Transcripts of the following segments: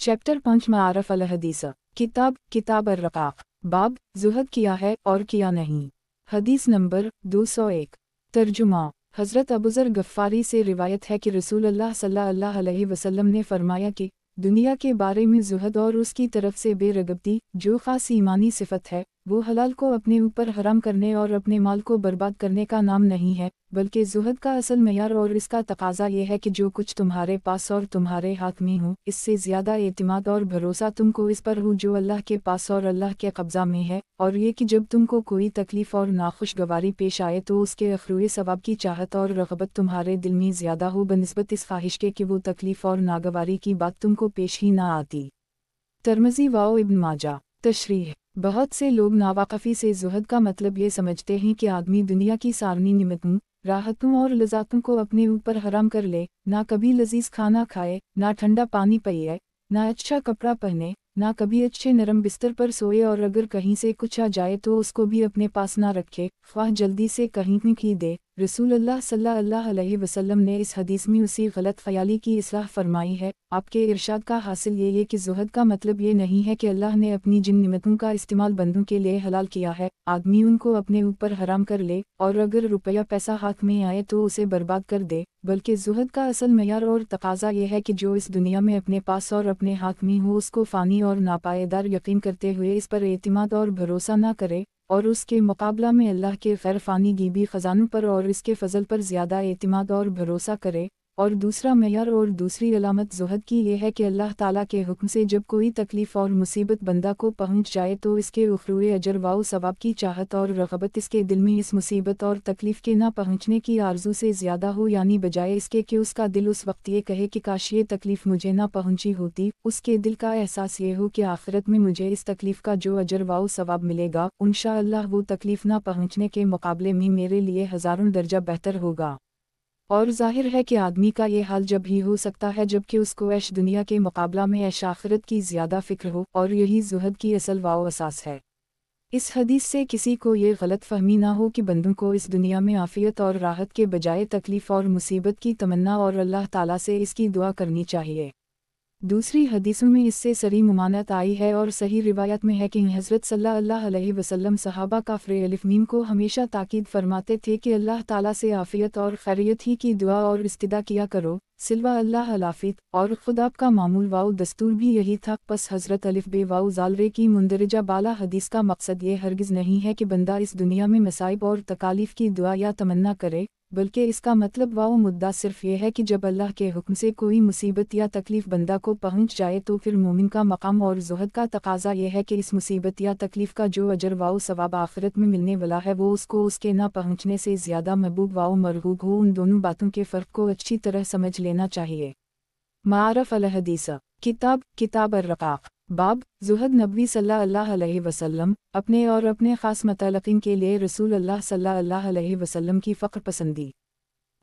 Chapter 5 मारफ अल हदीस। किताब अर्रकाक। बाब ज़ुहद किया है और किया नहीं। हदीस नंबर 201। तर्जुमा। हज़रत अबूज़र गफ़ारी से रिवायत है कि रसूलुल्लाह सल्लल्लाहु अलैहि वसल्लम ने फरमाया कि दुनिया के बारे में ज़ुहद और उसकी तरफ से बेरग़बती जो ख़ास ईमानी सिफत है, वो हलाल को अपने ऊपर हराम करने और अपने माल को बर्बाद करने का नाम नहीं है, बल्कि ज़ुहद का असल मयार और इसका तकाज़ा ये है कि जो कुछ तुम्हारे पास और तुम्हारे हाथ में हो, इससे ज़्यादा एतिमाद और भरोसा तुमको इस पर हो जो अल्लाह के पास और अल्लाह के कब्ज़ा में है, और ये कि जब तुमको कोई तकलीफ़ और नाखुशगवारी पेश आए तो उसके अखरूए सवाब की चाहत और रग़बत तुम्हारे दिल में ज़्यादा हो बनिस्बत इस ख्वाहिश के कि वो तकलीफ़ और नागवारी की बात तुमको पेश ही ना आती। तिर्मिज़ी व इब्न माजा। तशरीह। बहुत से लोग नावाक़फ़ी से ज़ुहद का मतलब ये समझते हैं कि आदमी दुनिया की सारनी निमतों, राहतों और लज़्ज़ातों को अपने ऊपर हराम कर ले, ना कभी लजीज खाना खाए, ना ठंडा पानी पिए, ना अच्छा कपड़ा पहने, ना कभी अच्छे नरम बिस्तर पर सोए, और अगर कहीं से कुछ आ जाए तो उसको भी अपने पास ना रखे, ख्वाह जल्दी से कहीं ही दे। रसूलुल्लाह सल्लल्लाहु अलैहि वसल्लम ने इस हदीस में उसी गलत ख्याली की इस्लाह फरमाई है। आपके इरशाद का हासिल ये कि ज़ुहद का मतलब ये नहीं है कि अल्लाह ने अपनी जिन निमतों का इस्तेमाल बंदों के लिए हलाल किया है, आदमी उनको अपने ऊपर हराम कर ले, और अगर रुपया पैसा हाथ में आए तो उसे बर्बाद कर दे, बल्कि ज़ुहद का असल मयार और तकाज़ा ये है कि जो इस दुनिया में अपने पास और अपने हाथ में हो उसको फ़ानी और नापायेदार यकीन करते हुए इस पर एतिमाद और भरोसा ना करे, और उसके मुकाबला में अल्लाह के गैर फ़ानी गीबी ख़जानों पर और इसके फ़ज़ल पर ज़्यादा एतिमाद और भरोसा करे। और दूसरा मयार और दूसरी अलामत ज़ुहद की ये है कि अल्लाह ताला के हुक्म से जब कोई तकलीफ़ और मुसीबत बंदा को पहुँच जाए तो इसके उखरूए अजर व सवाब की चाहत और रग़बत इसके दिल में इस मुसीबत और तकलीफ़ के ना पहुँचने की आरज़ू से ज़्यादा हो, यानी बजाय इसके कि उसका दिल उस वक्त ये कहे कि काश ये तकलीफ़ मुझे ना पहुँची होती, उसके दिल का एहसास ये हो कि आखिरत में मुझे इस तकलीफ़ का जो अजर व सवाब मिलेगा, इंशाअल्लाह वो तकलीफ़ ना पहुँचने के मुकाबले में मेरे लिए हज़ारों दर्जा बेहतर होगा। और ज़ाहिर है कि आदमी का ये हाल जब ही हो सकता है जबकि उसको ऐश दुनिया के मुकाबला में ऐश आखिरत की ज़्यादा फ़िक्र हो, और यही ज़ुहद की असल व असास है। इस हदीस से किसी को ये गलत फ़हमी ना हो कि बंदों को इस दुनिया में आफ़ियत और राहत के बजाय तकलीफ़ और मुसीबत की तमन्ना और अल्लाह ताला से इसकी दुआ करनी चाहिए। दूसरी हदीसों में इससे सरी मुमानत आई है और सही रिवायत में है कि हज़रत सल्लल्लाहु अलैहि वसल्लम सहाबा काफ़िर अलिफ मीम को हमेशा ताकीद फरमाते थे कि अल्लाह ताला से आफ़ियत और खैरियत ही की दुआ और इस्तिदा किया करो, सिलवा अल्लाह हलाफित, और खुद आपका मामूल वाउ दस्तूर भी यही था। बस हज़रत अलिफ बे वाउ ज़ालरे की मुंदरजा बाला हदीस का मकसद ये हरगिज़ नहीं है कि बंदा इस दुनिया में मसाइब और तकालीफ़ की दुआ या तमन्ना करे, बल्कि इसका मतलब वाओ मुद्दा सिर्फ ये है कि जब अल्लाह के हुक्म से कोई मुसीबत या तकलीफ़ बंदा को पहुंच जाए तो फिर मोमिन का मकाम और ज़ुहद का तकाज़ा ये है कि इस मुसीबत या तकलीफ़ का जो अजर वाओ सवाब आखिरत में मिलने वाला है वो उसको उसके ना पहुंचने से ज़्यादा महबूब वाओ मरगूब हो। उन दोनों बातों के फ़र्क को अच्छी तरह समझ लेना चाहिए। मारफ अल हदीस। किताब अर्रकाक। बाब ज़ुहद। नबी सल्लल्लाहु अलैहि वसल्लम अपने और अपने ख़ास मतअल्लिक़ीन के लिए रसूलुल्लाह सल्लल्लाहु अलैहि वसल्लम की फ़ख्र पसंदी।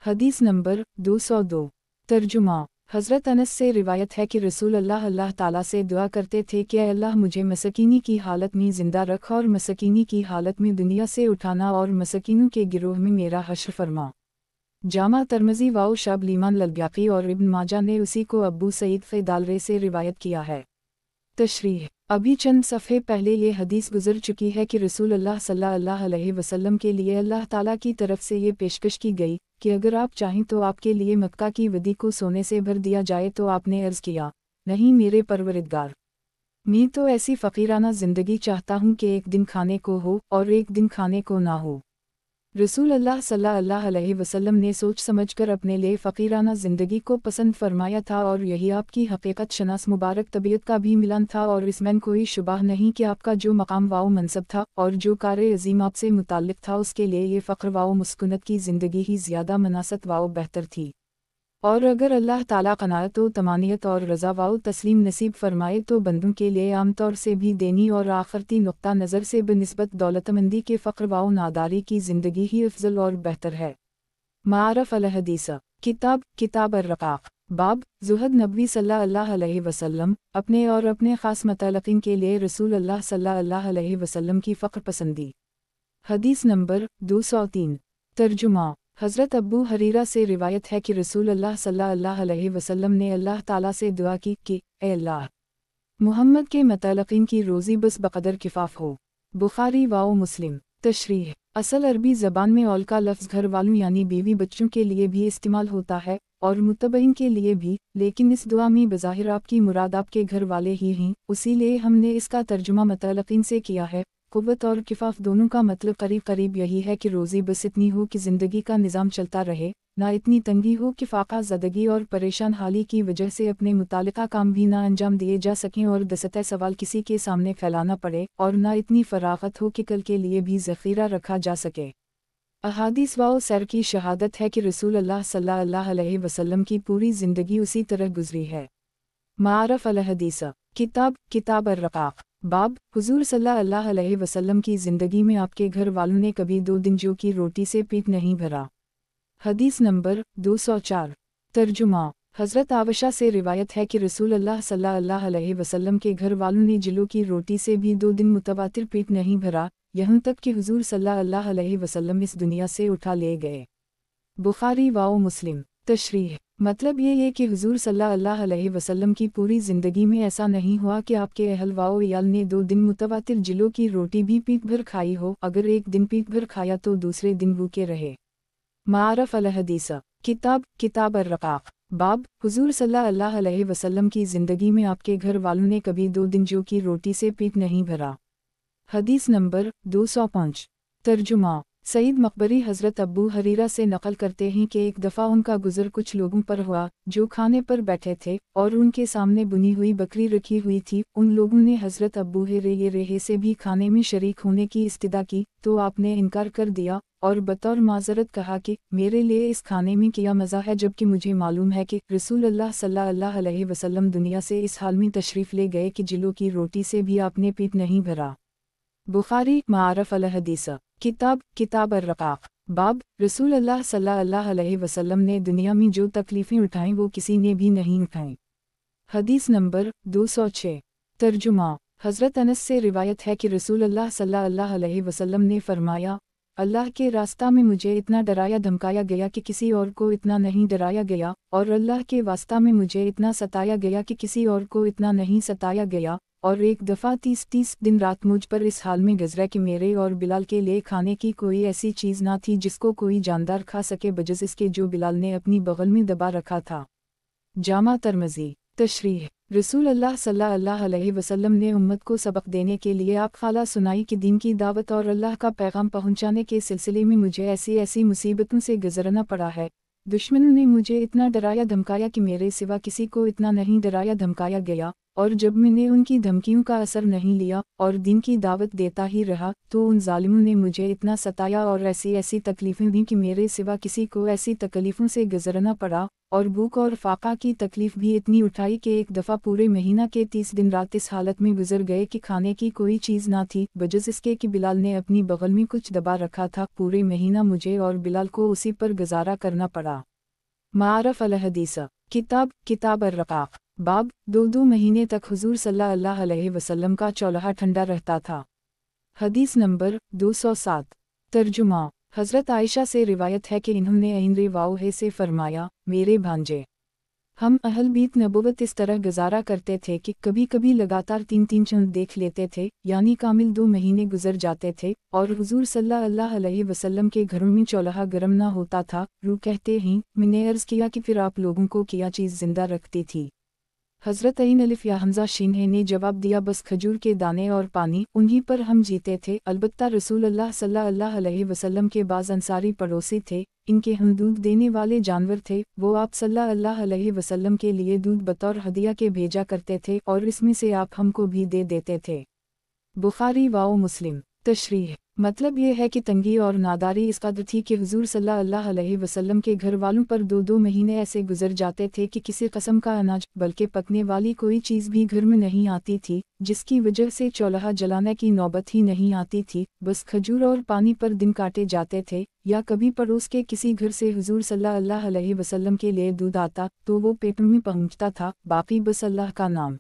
हदीस नंबर 202। तर्जुमा। हज़रत अनस से रिवायत है कि रसूलुल्लाह अल्लाह ताला से दुआ करते थे कि अल्लाह मुझे मसकीनी की हालत में ज़िंदा रख और मसकीनी की हालत में दुनिया से उठाना, और मसकीनों के गिरोह में मेरा हश्र फरमा। जामा तिर्मिज़ी व शब लीमान ललब्याकी और इब्न माजा ने उसी को अबू सईद फ़ैदालरे से रिवायत किया है। तशरीह। अभी चंद सफ़े पहले ये हदीस गुज़र चुकी है कि रसूलुल्लाह सल्लल्लाहु अलैहि वसल्लम के लिए अल्लाह ताला की तरफ से ये पेशकश की गई कि अगर आप चाहें तो आपके लिए मक्का की वदी को सोने से भर दिया जाए, तो आपने अर्ज़ किया, नहीं मेरे परवरिदगार, मैं तो ऐसी फ़कीराना ज़िंदगी चाहता हूँ कि एक दिन खाने को हो और एक दिन खाने को ना हो। रसूलुल्लाह सल्लल्लाहु अलैहि वसल्लम ने सोच समझकर अपने लिए फ़कीराना ज़िंदगी को पसंद फरमाया था, और यही आपकी हकीकत शनास मुबारक तबीयत का भी मिलान था, और इसमें कोई शुबह नहीं कि आपका जो मकाम वाओ मनसब था और जो कार्य अज़ीम आपसे मुताल्लिक़ था उसके लिए ये फ़ख्र वाओ मुस्कुनत की ज़िंदगी ही ज़्यादा मनासब वाओ बेहतर थी। और अगर अल्लाह ताला क़नाअत व तमानियत और रज़ा व तस्लीम नसीब फरमाए तो बंदों के लिए आमतौर से भी देनी और आखिरती नुक्ता नज़र से बनिस्बत दौलतमंदी के फ़ख्र व नादारी की ज़िंदगी ही अफजल और बेहतर है। मारफ अल हदीस। किताब अर्रकाक। बाब ज़ुहद। नबी सल्लल्लाहु अलैहि वसल्लम अपने और अपने ख़ास मतअल्लिक़ीन के लिए रसूलुल्लाह सल्लल्लाहु अलैहि वसल्लम की फ़ख्र पसंदी। हदीस नंबर 203। तर्जुमा। हज़रत अबू हरीरा से रिवायत है कि रसूलुल्लाह सल्लल्लाहु अलैहि वसल्लम ने अल्लाह ताला से दुआ की कि ए अल्लाह, محمد کے متعلقین کی روزی بس بقدر کفاف ہو۔ بخاری و مسلم۔ تشریح۔ اصل عربی زبان میں اول کا لفظ گھر والوں یعنی بیوی بچوں کے لیے بھی استعمال ہوتا ہے اور متبعین کے لیے بھی، لیکن اس دعا میں بظاہر آپ کی مراد آپ کے گھر والے ہی ہیں، اسی لیے ہم نے اس کا ترجمہ متعلقین سے کیا ہے۔ قوت اور کفاف دونوں کا مطلب قریب قریب یہی ہے کہ روزی بس اتنی ہو کہ زندگی کا نظام چلتا رہے، نہ اتنی تنگی ہو کہ فاقہ زدگی اور پریشان حالی کی وجہ سے اپنے متعلقہ کام بھی نہ انجام دیے جا سکیں اور دستہ سوال کسی کے سامنے پھیلانا پڑے، اور نہ اتنی فراغت ہو کہ کل کے لیے بھی ذخیرہ رکھا جا سکے۔ احادیث و سیر کی شہادت ہے کہ رسول اللہ صلی اللہ علیہ وسلم کی پوری زندگی اسی طرح گزری ہے۔ معارف الحدیث۔ کتاب الرقاق۔ باب، حضور صلی اللہ علیہ وسلم کی زندگی میں آپ کے گھر والوں نے کبھی 2 دن جو کی روٹی سے پیٹ نہیں بھرا۔ حدیث نمبر 204۔ ترجمہ۔ حضرت عائشہ سے روایت ہے کہ رسول اللہ صلی اللہ علیہ وسلم کے گھر والوں نے جلو کی روٹی سے بھی 2 دن متواتر پیٹ نہیں بھرا، یہاں تک کہ حضور صلی اللہ علیہ وسلم اس دنیا سے اٹھا لے گئے۔ بخاری و مسلم۔ تشریح۔ مطلب یہ کہ حضور صلی اللہ علیہ وسلم کی پوری زندگی میں ایسا نہیں ہوا کہ آپ کے اہل و عیال نے 2 دن متواتر جلو کی روٹی بھی پیٹ بھر کھائی ہو، اگر ایک دن پیٹ بھر کھایا تو دوسرے دن بھوکے رہے۔ معارف الحدیث۔ کتاب الرقاق۔ باب، حضور صلی اللہ علیہ وسلم کی زندگی میں آپ کے گھر والوں نے کبھی 2 دن جو کی روٹی سے پیٹ نہیں بھرا۔ حدیث نمبر 205۔ ترجمہ۔ سعید مقبری حضرت ابو حریرہ سے نقل کرتے ہیں کہ ایک دفعہ ان کا گزر کچھ لوگوں پر ہوا جو کھانے پر بیٹھے تھے اور ان کے سامنے بنی ہوئی بکری رکھی ہوئی تھی۔ ان لوگوں نے حضرت ابو حریرہ سے بھی کھانے میں شریک ہونے کی استدعا کی تو آپ نے انکار کر دیا اور بطور معذرت کہا کہ میرے لیے اس کھانے میں کیا مزہ ہے، جبکہ مجھے معلوم ہے کہ رسول اللہ صلی اللہ علیہ وسلم دنیا سے اس حال میں تشریف لے گئے کہ جلو کی روٹی سے بھی آپ نے پیٹ نہیں بھرا۔ بخاری۔ معارف الحدیث۔ کتاب الرقاق۔ باب، رسول اللہ صلی اللہ علیہ وسلم نے دنیا میں جو تکلیفیں اٹھائیں وہ کسی نے بھی نہیں اٹھائیں۔ حدیث نمبر 206۔ ترجمہ۔ حضرت انس سے روایت ہے کہ رسول اللہ صلی اللہ علیہ وسلم نے فرمایا، اللہ کے راستہ میں مجھے اتنا ڈرایا دھمکایا گیا کہ کسی اور کو اتنا نہیں ڈرایا گیا، اور اللہ کے واسطہ میں مجھے اتنا ستایا گیا کہ کسی اور کو اتنا نہیں ستایا گیا، اور ایک دفعہ 30 دن رات مجھ پر اس حال میں گزرا کہ میرے اور بلال کے لیے کھانے کی کوئی ایسی چیز نہ تھی جس کو کوئی جاندار کھا سکے بجز اس کے جو بلال نے اپنی بغل میں دبا رکھا تھا۔ جامع ترمذی۔ تشریح۔ رسول اللہ صلی اللہ علیہ وسلم نے امت کو سبق دینے کے لیے آپ خالہ سنائی کہ دین کی دعوت اور اللہ کا پیغام پہنچانے کے سلسلے میں مجھے ایسی مصیبتوں سے گزرنا پڑا ہے۔ دشمنوں نے مجھے اتنا ڈرایا دھمکایا کہ میرے سوا کسی کو اتنا نہیں ڈرایا دھمکایا گیا، اور جب میں نے ان کی دھمکیوں کا اثر نہیں لیا اور دین کی دعوت دیتا ہی رہا تو ان ظالموں نے مجھے اتنا ستایا اور ایسی تکلیفیں دیں کہ میرے سوا کسی کو ایسی تکلیفوں سے گزرنا پڑا، اور بھوک اور فاقہ کی تکلیف بھی اتنی اٹھائی کہ ایک دفعہ پورے مہینہ کے 30 دن رات اس حالت میں گزر گئے کہ کھانے کی کوئی چیز نہ تھی بجز اس کے کہ بلال نے اپنی بغل میں کچھ دبا رکھا تھا۔ پورے مہینہ مجھے اور بلال کو اسی پر گزارا کرنا پڑا۔ معارف الحدیث۔ کتاب الرقاق۔ باب، 2 مہینے تک حضور صلی اللہ علیہ وسلم کا چولہا ٹھنڈا رہتا تھا۔ حدیث نمبر 207۔ ترجمہ۔ حضرت عائشہ سے روایت ہے کہ انہوں نے عین رواؤہ سے فرمایا، میرے بھانجے ہم اہل بیت نبوت اس طرح گزارا کرتے تھے کہ کبھی کبھی لگاتار 3 چند دیکھ لیتے تھے، یعنی کامل 2 مہینے گزر جاتے تھے، اور حضور صلی اللہ علیہ وسلم کے گھروں میں چولہا گرم نہ ہوتا تھا۔ روح کہتے ہیں، میں نے عرض کیا کہ پھر آپ لوگوں کو کیا چیز زندہ رکھتی تھی؟ حضرت عین الف یا حمزہ شین نے جواب دیا، بس کھجور کے دانے اور پانی، انہی پر ہم جیتے تھے۔ البتہ رسول اللہ صلی اللہ علیہ وسلم کے بعض انصاری پڑوسی تھے، ان کے ہم دودھ دینے والے جانور تھے، وہ آپ صلی اللہ علیہ وسلم کے لیے دودھ بطور ہدیہ کے بھیجا کرتے تھے اور اس میں سے آپ ہم کو بھی دے دیتے تھے۔ بخاری و مسلم۔ تشریح۔ مطلب یہ ہے کہ تنگی اور ناداری اس قدر تھی کہ حضور صلی اللہ علیہ وسلم کے گھر والوں پر 2 مہینے ایسے گزر جاتے تھے کہ کسی قسم کا اناج بلکہ پکنے والی کوئی چیز بھی گھر میں نہیں آتی تھی، جس کی وجہ سے چولہا جلانے کی نوبت ہی نہیں آتی تھی، بس کھجور اور پانی پر دن کاٹے جاتے تھے، یا کبھی پڑوس کے کسی گھر سے حضور صلی اللہ علیہ وسلم کے لیے دودھ آتا تو وہ پیٹوں میں پہنچتا تھا، باقی بس اللہ کا نام۔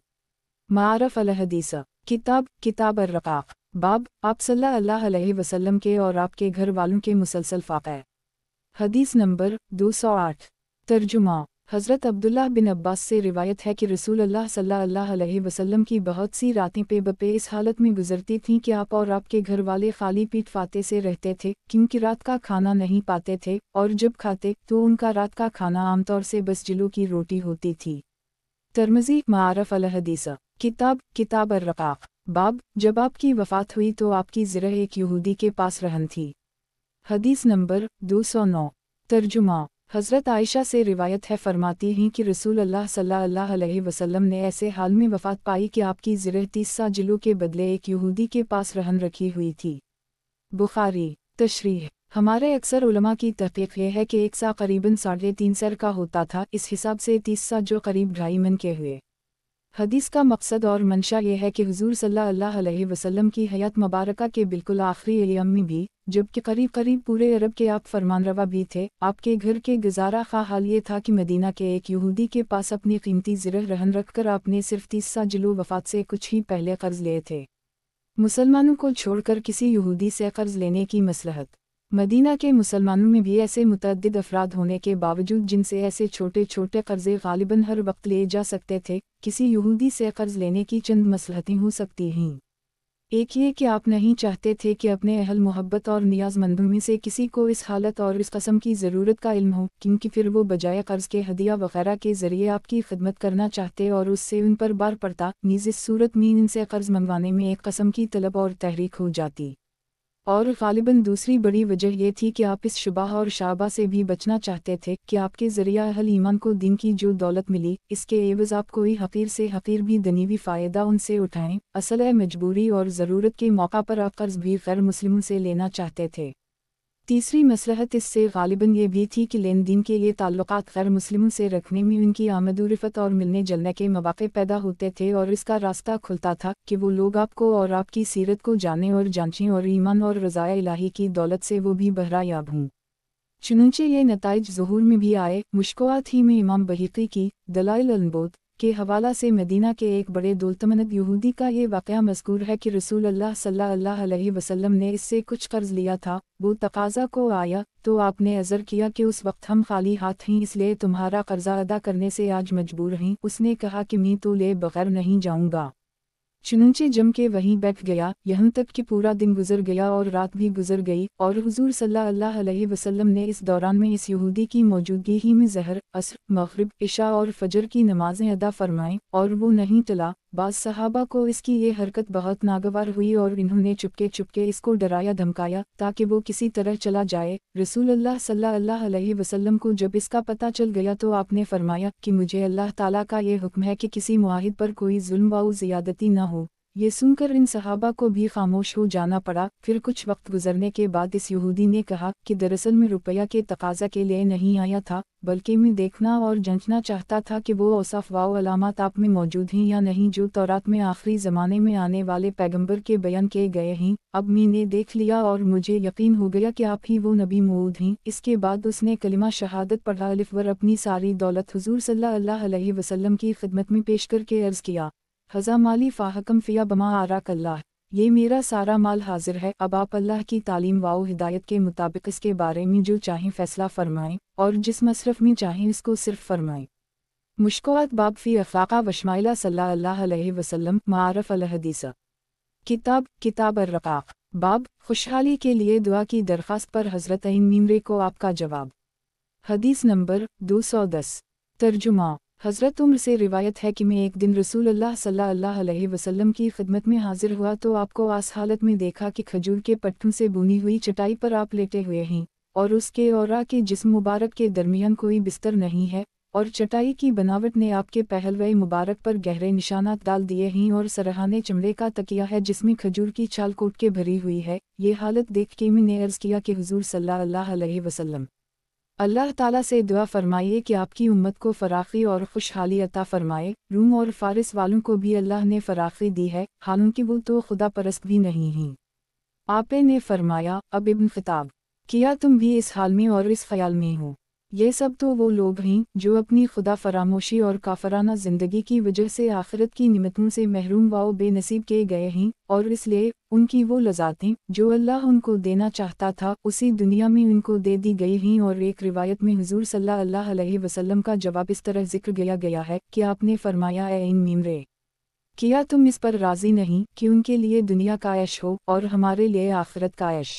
معارف الحدیث۔ کتاب الرقاق۔ باب، آپ صلی اللہ علیہ وسلم کے اور آپ کے گھر والوں کے مسلسل فاقہ۔ حدیث نمبر 208۔ ترجمہ۔ हज़रत अब्दुल्लाह बिन अब्बास से रिवायत है कि रसूल अल्लाह सल्लल्लाहु अलैहि वसल्लम की बहुत सी रातें पे बपे इस हालत में गुजरती थीं कि आप और आपके घर वाले खाली पेट फाते से रहते थे, क्योंकि रात का खाना नहीं पाते थे, और जब खाते तो उनका रात का खाना आमतौर से बस जिलो की रोटी होती थी। तिर्मिज़ी मारफ अल हदीस किताब अर्रक़ाक़ बाब, जब आपकी वफ़ात हुई तो आपकी ज़िरह एक यहूदी के पास रहन थी। हदीस नंबर 209। तर्जुमा। हज़रत आयशा से रिवायत है, फरमाती हैं कि रसूल अल्लाह सल्लल्लाहु अलैहि वसल्लम ने ऐसे हाल में वफ़ात पाई कि आपकी ज़िरह 30 जिलो के बदले एक यहूदी के पास रहन रखी हुई थी। बुखारी। तशरीह। हमारे अक्सर उलमा की तहक़ीक़ यह है कि एक सा करीबन 3.5 सर का होता था, इस हिसाब से 30 सा जो करीब 2.5 मन के हुए। हदीस का मकसद और मंशा यह है कि हुज़ूर सल्लल्लाहु अलैहि वसल्लम की हयात मुबारका के बिल्कुल आखिरी अय्याम में भी, जबकि करीब पूरे अरब के आप फरमानरवा भी थे, आपके घर के गुजारा खा हाल ये था कि मदीना के एक यहूदी के पास अपनी कीमती ज़िरह रहन रखकर आपने सिर्फ 30 जिलो वफ़ात से कुछ ही पहले कर्ज लिए थे। मुसलमानों को छोड़कर किसी यहूदी से कर्ज लेने की मसलहत। मदीना के मुसलमानों में भी ऐसे मुतअद्दिद अफराद होने के बावजूद जिनसे ऐसे छोटे छोटे कर्जे गालिबन हर वक्त ले जा सकते थे, किसी यहूदी से कर्ज लेने की चंद मसलहतें हो सकती हैं। एक ये कि आप नहीं चाहते थे कि अपने अहल मोहब्बत और नियाज़मंदों में से किसी को इस हालत और इस कस्म की ज़रूरत का इल्म हो, क्योंकि फिर वो बजाय कर्ज के हदिया वगैरह के ज़रिए आपकी खिदमत करना चाहते और उससे उन पर बार पड़ता। नीज़ इस सूरत में इनसे कर्ज मंगवाने में एक कस्म की तलब और तहरीक हो जाती। और ग़ालिबन दूसरी बड़ी वजह यह थी कि आप इस शुबाह और शाबा से भी बचना चाहते थे कि आपके ज़रिया अहल ईमान को दीन की जो दौलत मिली, इसके एवज़ आप कोई हक़ीर से हक़ीर भी दनीवी फ़ायदा उनसे उठाएं। असल है मजबूरी और ज़रूरत के मौका पर आप कर्ज़ भी गैर मुस्लिमों से लेना चाहते थे। तीसरी मसलहत इससे ग़ालिबन ये भी थी कि लेन देन के ये ताल्लुक़ात गैर मुस्लिमों से रखने में उनकी आमद-ओ-रिफ़त और मिलने जलने के मौक़े पैदा होते थे, और इसका रास्ता खुलता था कि वो लोग आपको और आपकी सीरत को जानें और जांचें और ईमान और रज़ाए इलाही की दौलत से वो भी बहरा याब हों। चुनांचे ये नताइज ज़ुहूर में भी आए। मुश्किलात ही में इमाम बहीक़ी की दलाइल अल-नबूवत के हवाला से मदीना के एक बड़े दौलतमंद यहूदी का ये वाक़या मज़कूर है कि रसूल अल्लाह सल्लल्लाहु अलैहि वसल्लम ने इससे कुछ कर्ज लिया था। वो तकाज़ा को आया तो आपने अर्ज़ किया कि उस वक्त हम खाली हाथ हैं, इसलिए तुम्हारा कर्जा अदा करने से आज मजबूर हैं। उसने कहा कि मैं तो ले बगैर नहीं जाऊँगा। चुनांचे जम के वहीं बैठ गया, यहाँ तक कि पूरा दिन गुजर गया और रात भी गुजर गई, और हुज़ूर सल्लल्लाहु अलैहि वसल्लम ने इस दौरान में इस यहूदी की मौजूदगी ही में ज़हर, असर, मग़रिब, इशा और फजर की नमाज़ें अदा फरमाएं, और वो नहीं टला। बाज़ सहाबा को इसकी ये हरकत बहुत नागवार हुई और इन्होंने चुपके चुपके इसको डराया धमकाया ताकि वो किसी तरह चला जाए। रसूलुल्लाह सल्लल्लाहु अलैहि वसल्लम को जब इसका पता चल गया तो आपने फरमाया कि मुझे अल्लाह ताला का ये हुक्म है कि किसी मुआहिद पर कोई जुल्म व ज़ियादती न हो। ये सुनकर इन सहाबा को भी खामोश हो जाना पड़ा। फिर कुछ वक्त गुजरने के बाद इस यहूदी ने कहा कि दरअसल मैं रुपया के तकाज़ा के लिए नहीं आया था, बल्कि मैं देखना और जांचना चाहता था कि वो औसाफ व अलामत आप में मौजूद हैं या नहीं जो तौरात में आखिरी ज़माने में आने वाले पैगंबर के बयान किए गए हैं। अब मैंने देख लिया और मुझे यकीन हो गया कि आप ही वो नबी मऊद हैं। इसके बाद उसने कलिमा शहादत पढ़ा, अलिफ वर अपनी सारी दौलत हुज़ूर सल्लल्लाहु अलैहि वसल्लम की खिदमत में पेश करके अर्ज़ किया, हज़ा माली फ़ाहकम फ़िया बमा आराक अल्लाह, ये मेरा सारा माल हाजिर है। अब आप अल्लाह की तालीम व हिदायत के मुताबिक इसके बारे में जो चाहें फ़ैसला फरमाएं और जिस मसरफ़ में चाहें इसको सिर्फ फरमाएं। मुश्किलात बाब फ़ी अख़लाक़ व शमाइल सल्लल्लाहु अलैहि वसल्लम मारफ़ अल हदीस किताब अर्रक़ाक़ बाब, खुशहाली के लिए दुआ की दरख्वास्त पर हज़रत ऐन मीमरे को आपका जवाब। हदीस नंबर 210। तर्जुमा। हज़रत उम्र से रिवायत है कि मैं एक दिन रसूलुल्लाह सल्लल्लाहु अलैहि वसल्लम की खिदमत में हाजिर हुआ तो आपको आस हालत में देखा कि खजूर के पट्टों से बुनी हुई चटाई पर आप लेटे हुए हैं, और उसके और के जिस्म मुबारक के दरमियान कोई बिस्तर नहीं है, और चटाई की बनावट ने आपके पहलवे मुबारक पर गहरे निशानात डाल दिए हैं, और सरहाने चमड़े का तकिया है जिसमें खजूर की छाल कोट के भरी हुई है। ये हालत देख के मैंने अर्ज़ किया कि हुज़ूर सल्लल्लाहु अलैहि वसल्लम, अल्लाह ताला से दुआ फरमाइए कि आपकी उम्मत को फ़राख़ी और खुशहाली अता फ़रमाए। रूम और फ़ारिस वालों को भी अल्लाह ने फ़राख़ी दी है, हालांकि वो तो खुदा परस्त भी नहीं हैं। आपे ने फरमाया, अब इब्न ख़िताब, किया तुम भी इस हाल में और इस ख़याल में हो? یہ سب تو وہ لوگ ہیں جو اپنی خدا فراموشی اور کافرانہ زندگی کی وجہ سے آخرت کی نعمتوں سے محروم و بے نصیب کیے گئے ہیں، اور اس لیے ان کی وہ لذاتیں جو اللہ ان کو دینا چاہتا تھا اسی دنیا میں ان کو دے دی گئی ہیں۔ اور ایک روایت میں حضور صلی اللہ علیہ وسلم کا جواب اس طرح ذکر گیا ہے کہ آپ نے فرمایا، اے ان میمرے، کیا تم اس پر راضی نہیں کہ ان کے لیے دنیا کا عیش ہو اور ہمارے لیے آخرت کا عیش؟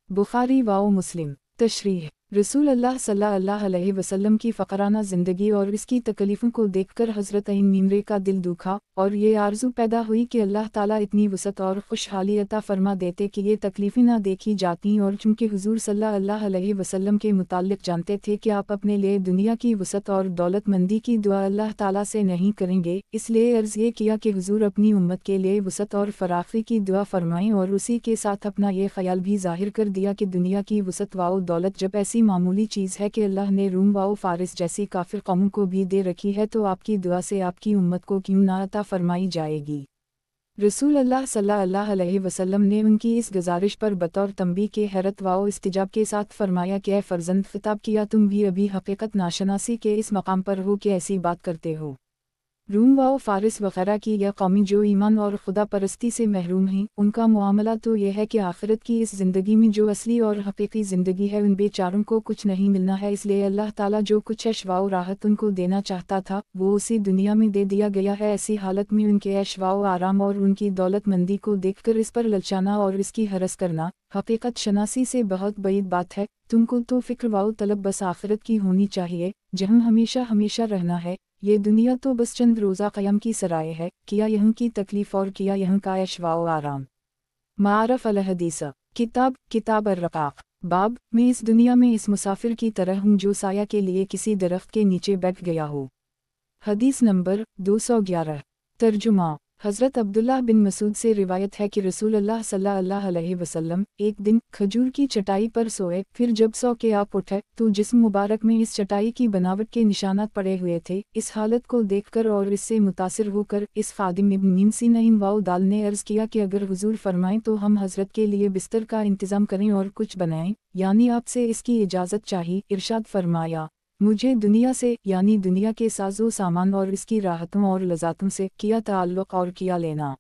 بخاری و مسلم۔ تشریح: رسول اللہ صلی اللہ علیہ وسلم کی فقرانہ زندگی اور اس کی تکلیفوں کو دیکھ کر حضرت عین میمرے کا دل دکھا اور یہ آرزو پیدا ہوئی کہ اللہ تعالیٰ اتنی وسعت اور خوشحالی عطا فرما دیتے کہ یہ تکلیفیں نہ دیکھی جاتیں، اور چونکہ حضور صلی اللہ علیہ وسلم کے متعلق جانتے تھے کہ آپ اپنے لیے دنیا کی وسعت اور دولت مندی کی دعا اللہ تعالیٰ سے نہیں کریں گے، اس لیے عرض یہ کیا کہ حضور اپنی امت کے لیے وسعت اور فراخی کی دعا فرمائیں، اور اسی کے ساتھ اپنا یہ خیال بھی ظاہر کر دیا کہ دنیا کی وسعت و دولت جب ایسی معمولی چیز ہے کہ اللہ نے روم و فارس جیسی کافر قوموں کو بھی دے رکھی ہے تو آپ کی دعا سے آپ کی امت کو کیوں نہ عطا فرمائی جائے گی۔ رسول اللہ صلی اللہ علیہ وسلم نے ان کی اس گزارش پر بطور تنبیہ کے حیرت و استجاب کے ساتھ فرمایا کہ اے فرزند، خطاب کیا تم بھی ابھی حقیقت ناشناسی کے اس مقام پر ہو کہ ایسی بات کرتے ہو؟ روم و فارس وغیرہ کی یہ قومی جو ایمان اور خدا پرستی سے محروم ہیں، ان کا معاملہ تو یہ ہے کہ آخرت کی اس زندگی میں جو اصلی اور حقیقی زندگی ہے ان بیچاروں کو کچھ نہیں ملنا ہے، اس لیے اللہ تعالیٰ جو کچھ عیش و راحت ان کو دینا چاہتا تھا وہ اسی دنیا میں دے دیا گیا ہے۔ ایسی حالت میں ان کے عیش و آرام اور ان کی دولت مندی کو دیکھ کر اس پر للچانا اور اس کی ہرس کرنا حقیقت شناسی سے بہت بعید بات ہے۔ تم کو تو فکر و طلب بس آخرت کی ہونی چاہیے جہاں ہمیشہ ہمیشہ رہنا ہے، یہ دنیا تو بس چند روزہ قیام کی سرائے ہے، کیا یہاں کی تکلیف اور کیا یہاں کا عیش و آرام۔ معارف الحدیث، کتاب الرقاق۔ باب، میں اس دنیا میں اس مسافر کی طرح ہوں جو سایہ کے لیے کسی درخت کے نیچے بیٹھ گیا ہو۔ حدیث نمبر 211۔ ترجمہ: حضرت عبداللہ بن مسعود سے روایت ہے کہ رسول اللہ صلی اللہ علیہ وسلم ایک دن کھجور کی چٹائی پر سوئے، پھر جب سو کے آپ اٹھے تو جسم مبارک میں اس چٹائی کی بناوٹ کے نشانات پڑے ہوئے تھے۔ اس حالت کو دیکھ کر اور اس سے متاثر ہو کر اس خادم ابن مینسین دال نے عرض کیا کہ اگر حضور فرمائیں تو ہم حضرت کے لیے بستر کا انتظام کریں اور کچھ بنائیں، یعنی آپ سے اس کی اجازت چاہیے۔ ارشاد فرمایا، مجھے دنیا سے یعنی دنیا کے ساز و سامان اور اس کی راحتوں اور لذاتوں سے کیا تعلق اور کیا لینا؟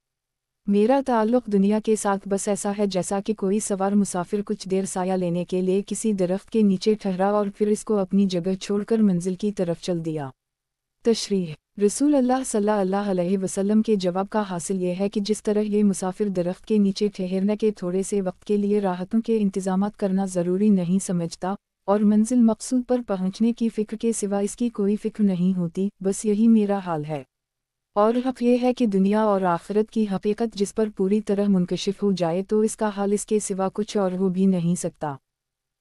میرا تعلق دنیا کے ساتھ بس ایسا ہے جیسا کہ کوئی سوار مسافر کچھ دیر سایہ لینے کے لیے کسی درخت کے نیچے ٹھہرا اور پھر اس کو اپنی جگہ چھوڑ کر منزل کی طرف چل دیا۔ تشریح: رسول اللہ صلی اللہ علیہ وسلم کے جواب کا حاصل یہ ہے کہ جس طرح یہ مسافر درخت کے نیچے ٹھہرنے کے تھوڑے سے وقت کے لیے راحتوں کے انتظامات کرنا ضروری نہیں سمجھتا اور منزل مقصود پر پہنچنے کی فکر کے سوا اس کی کوئی فکر نہیں ہوتی، بس یہی میرا حال ہے۔ اور حق یہ ہے کہ دنیا اور آخرت کی حقیقت جس پر پوری طرح منکشف ہو جائے تو اس کا حال اس کے سوا کچھ اور ہو بھی نہیں سکتا۔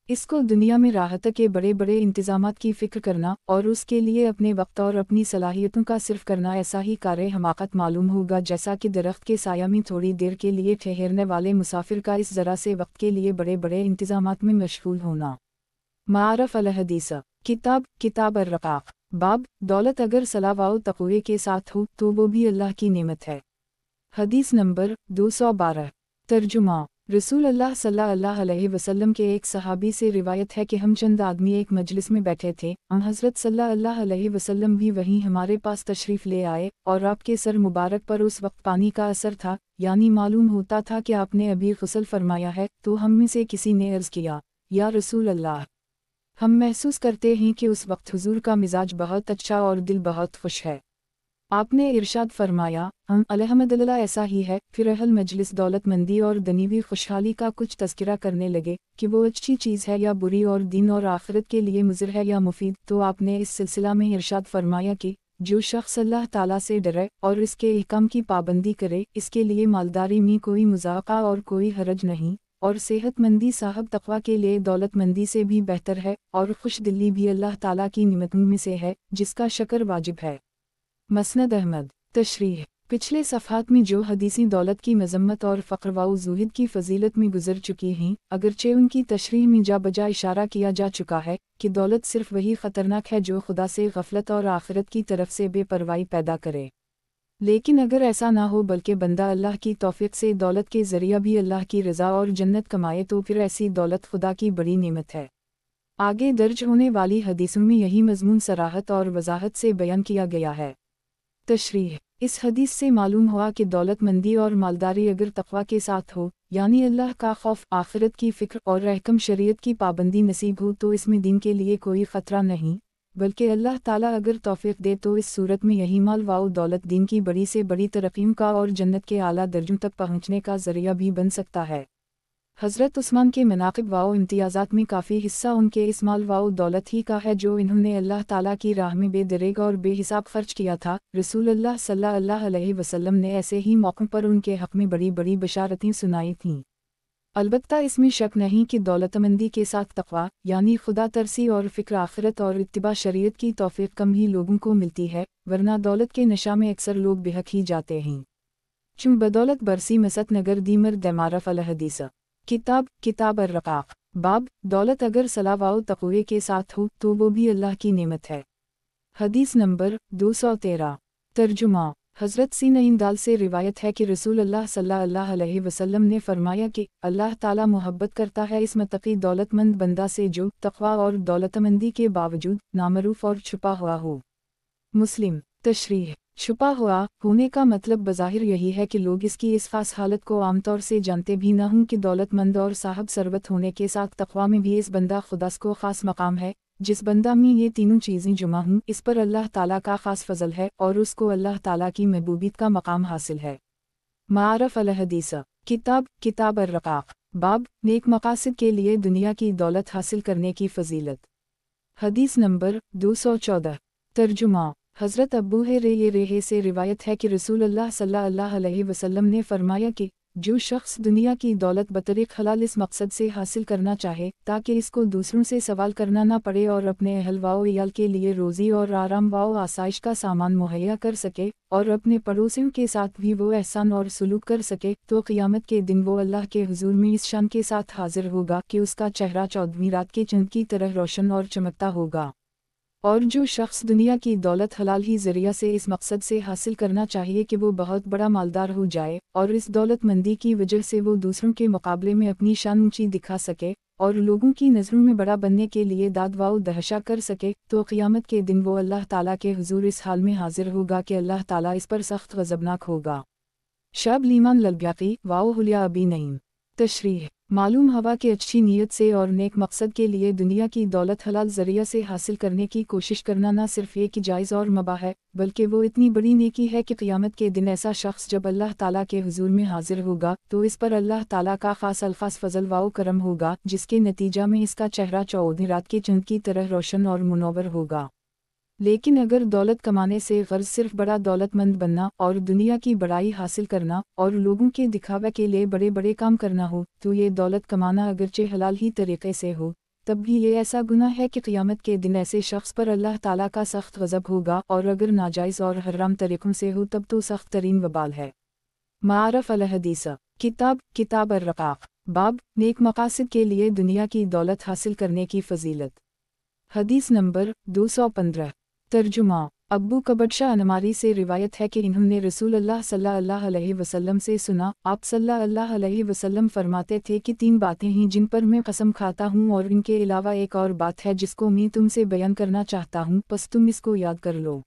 اس کو دنیا میں راحت کے بڑے بڑے انتظامات کی فکر کرنا اور اس کے لیے اپنے وقت اور اپنی صلاحیتوں کا صرف کرنا ایسا ہی کار حماقت معلوم ہوگا جیسا کہ درخت کے سایہ میں تھوڑی دیر کے لیے ٹھہرنے والے مسافر کا اس ذرا سے وقت کے لیے بڑے بڑے انتظامات میں مشغول ہونا۔ معارف الحدیث، کتاب الرقاق۔ باب، دولت اگر صلاح و تقوی کے ساتھ ہو تو وہ بھی اللہ کی نعمت ہے۔ حدیث نمبر 212۔ ترجمہ: رسول اللہ صلی اللہ علیہ وسلم کے ایک صحابی سے روایت ہے کہ ہم چند آدمی ایک مجلس میں بیٹھے تھے، حضرت صلی اللہ علیہ وسلم بھی وہیں ہمارے پاس تشریف لے آئے اور آپ کے سر مبارک پر اس وقت پانی کا اثر تھا، یعنی معلوم ہوتا تھا کہ آپ نے ابھی غسل فرمایا ہے۔ تو ہم میں سے کسی نے عرض کیا، یا رسول اللہ، ہم محسوس کرتے ہیں کہ اس وقت حضور کا مزاج بہت اچھا اور دل بہت خوش ہے۔ آپ نے ارشاد فرمایا، الحمدللہ ایسا ہی ہے۔ پھر اہل مجلس دولت مندی اور دنیوی خوشحالی کا کچھ تذکرہ کرنے لگے کہ وہ اچھی چیز ہے یا بری اور دین اور آخرت کے لیے مضر ہے یا مفید، تو آپ نے اس سلسلہ میں ارشاد فرمایا کہ جو شخص اللہ تعالیٰ سے ڈرے اور اس کے احکام کی پابندی کرے اس کے لیے مالداری میں کوئی مذاقہ اور کوئی حرج نہیں، اور صحت مندی صاحب تقوی کے لیے دولت مندی سے بھی بہتر ہے، اور خوش دلی بھی اللہ تعالیٰ کی نعمتوں میں سے ہے جس کا شکر واجب ہے۔ مسند احمد۔ تشریح: پچھلے صفحات میں جو حدیثیں دولت کی مذمت اور فقر و زہد کی فضیلت میں گزر چکی ہیں، اگرچہ ان کی تشریح میں جا بجا اشارہ کیا جا چکا ہے کہ دولت صرف وہی خطرناک ہے جو خدا سے غفلت اور آخرت کی طرف سے بے پرواہی پیدا کرے، لیکن اگر ایسا نہ ہو بلکہ بندہ اللہ کی توفیق سے دولت کے ذریعہ بھی اللہ کی رضا اور جنت کمائے تو پھر ایسی دولت خدا کی بڑی نعمت ہے۔ आगे दर्ज होने वाली हदीसों में यही मजमून सराहत और वजाहत से बयान किया गया है। तशरीह, इस हदीस से मालूम हुआ कि दौलतमंदी और मालदारी अगर तक़वा के साथ हो, यानी अल्लाह का खौफ, आखिरत की फ़िक्र और रहकम शरीयत की पाबंदी नसीब हो, तो इसमें दीन के लिए कोई ख़तरा नहीं, बल्कि अल्लाह ताला अगर तौफ़ीक़ दे तो इस सूरत में यही माल व दौलत दीन की बड़ी से बड़ी तरक्कीम का और जन्नत के आला दर्जों तक पहुँचने का ज़रिया भी बन सकता है। हज़रत उस्मान के मनाक़िब व इम्तियाज़ात में काफ़ी हिस्सा उनके इस माल व दौलत ही का है जो इन्होंने अल्लाह ताला की राह में बेदरेग और बेहिसाब खर्च किया था। रसूलुल्लाह सल्लल्लाहु अलैहि वसल्लम ने ऐसे ही मौक़ों पर उनके हक़ में बड़ी बड़ी बशारतें सुनाई थीं। अलबत्ता इसमें शक नहीं कि दौलतमंदी के साथ तक़वा यानी खुदा तरसी और फ़िक्र आखिरत और इत्तिबा शरीयत की तौफ़ीक़ कम ही लोगों को मिलती है, वरना दौलत के नशा में अक्सर लोग बेहक ही जाते हैं। चुम बदौलत बरसी मसत नगर दीमर दमारफ अल हदीस। किताब अर्रक़ाक़। बाब, दौलत अगर सलाह व तक़वे के साथ हो तो वो भी अल्लाह की नेमत है। हदीस नंबर 213। तर्जुमा। हज़रत सीन दाल से रिवायत है कि रसूलुल्लाह सल्लल्लाहु अलैहि वसल्लम ने फरमाया कि अल्लाह ताला मोहब्बत करता है इस मुत्तक़ी दौलतमंद बंदा से जो तक़वा और दौलतमंदी के बावजूद नामरूफ और छुपा हुआ हो। मुस्लिम। तशरीह, छुपा हुआ होने का मतलब बज़ाहिर यही है कि लोग इसकी इस खास हालत को आमतौर से जानते भी न हों कि दौलतमंद और साहब सरवत होने के साथ तक़वा में भी इस बंदा खुदास को ख़ास मकाम है। जिस बंदा में ये तीनों चीज़ें जुमा हों, इस पर अल्लाह ताला का ख़ास फ़ज़ल है और उसको अल्लाह ताला की महबूबियत का मकाम हासिल है। मारफ़ अल हदीस। किताब अर्रक़ाक़। बाब, नेक मक़ासिद के लिए दुनिया की दौलत हासिल करने की फ़जीलत। हदीस नंबर 214। तर्जुमा। हज़रत अबू हुरैरा से रिवायत है कि रसूलुल्लाह सल्लल्लाहु अलैहि वसल्लम ने फरमाया कि जो शख्स दुनिया की दौलत बतरीक़ हलाल इस मकसद से हासिल करना चाहे ताकि इसको दूसरों से सवाल करना ना पड़े और अपने अहल व इयाल के लिए रोज़ी और आराम व आसाइश का सामान मुहैया कर सके और अपने पड़ोसियों के साथ भी वो एहसान और सलूक कर सके, तो क़यामत के दिन वो अल्लाह के हुज़ूर में इस शान के साथ हाजिर होगा कि उसका चेहरा 14वीं रात के चंद की तरह रोशन और चमकता होगा। और जो शख्स दुनिया की दौलत हलाल ही ज़रिया से इस मकसद से हासिल करना चाहिए कि वो बहुत बड़ा मालदार हो जाए और इस दौलतमंदी की वजह से वो दूसरों के मुकाबले में अपनी शान ऊंची दिखा सके और लोगों की नज़रों में बड़ा बनने के लिए दाद व दहशा कर सके, तो क़यामत के दिन वो अल्लाह ताला के हुज़ूर इस हाल में हाजिर होगा कि अल्लाह ताला इस पर सख्त गज़बनाक होगा। शब लीमान ललब्याक़ी वाओ हुलिया अबी नईम। तशरीह, मालूम हवा कि अच्छी नीयत से और नेक मकसद के लिए दुनिया की दौलत हलाल ज़रिया से हासिल करने की कोशिश करना न सिर्फ़ एक जायज़ और मबा है, बल्कि वो इतनी बड़ी नेकी है कि क़यामत के दिन ऐसा शख्स जब अल्लाह ताला के हुज़ूर में हाजिर होगा तो इस पर अल्लाह ताला का ख़ास अल्फ़ाज़ फ़ज़ल व करम होगा, जिसके नतीजा में इसका चेहरा 14वीं रात के चंद की तरह रोशन और मुनव्वर होगा। लेकिन अगर दौलत कमाने से ग़र्ज़ सिर्फ बड़ा दौलतमंद बनना और दुनिया की बड़ाई हासिल करना और लोगों के दिखावे के लिए बड़े बड़े काम करना हो, तो ये दौलत कमाना अगरचे हलाल ही तरीक़े से हो, तब भी ये ऐसा गुनाह है कि क़यामत के दिन ऐसे शख्स पर अल्लाह ताला का सख्त गज़ब होगा, और अगर नाजायज़ और हराम तरीक़ों से हो तब तो सख्त तरीन वबाल है। मारफ़ अल हदीस। किताब अर्रक़ाक़। बाब, नेक मक़ासिद के लिए दुनिया की दौलत हासिल करने की फ़जीलत। हदीस नंबर 215। तर्जुमा। अब्बू कबडशा अनमारी से रिवायत है कि इन्होंने रसूलुल्लाह सल्लल्लाहु अलैहि वसल्लम से सुना, आप सल्लल्लाहु अलैहि वसल्लम फरमाते थे कि 3 बातें हैं जिन पर मैं कसम खाता हूँ और इनके अलावा एक और बात है जिसको मैं तुमसे बयान करना चाहता हूँ, बस तुम इसको याद कर लो।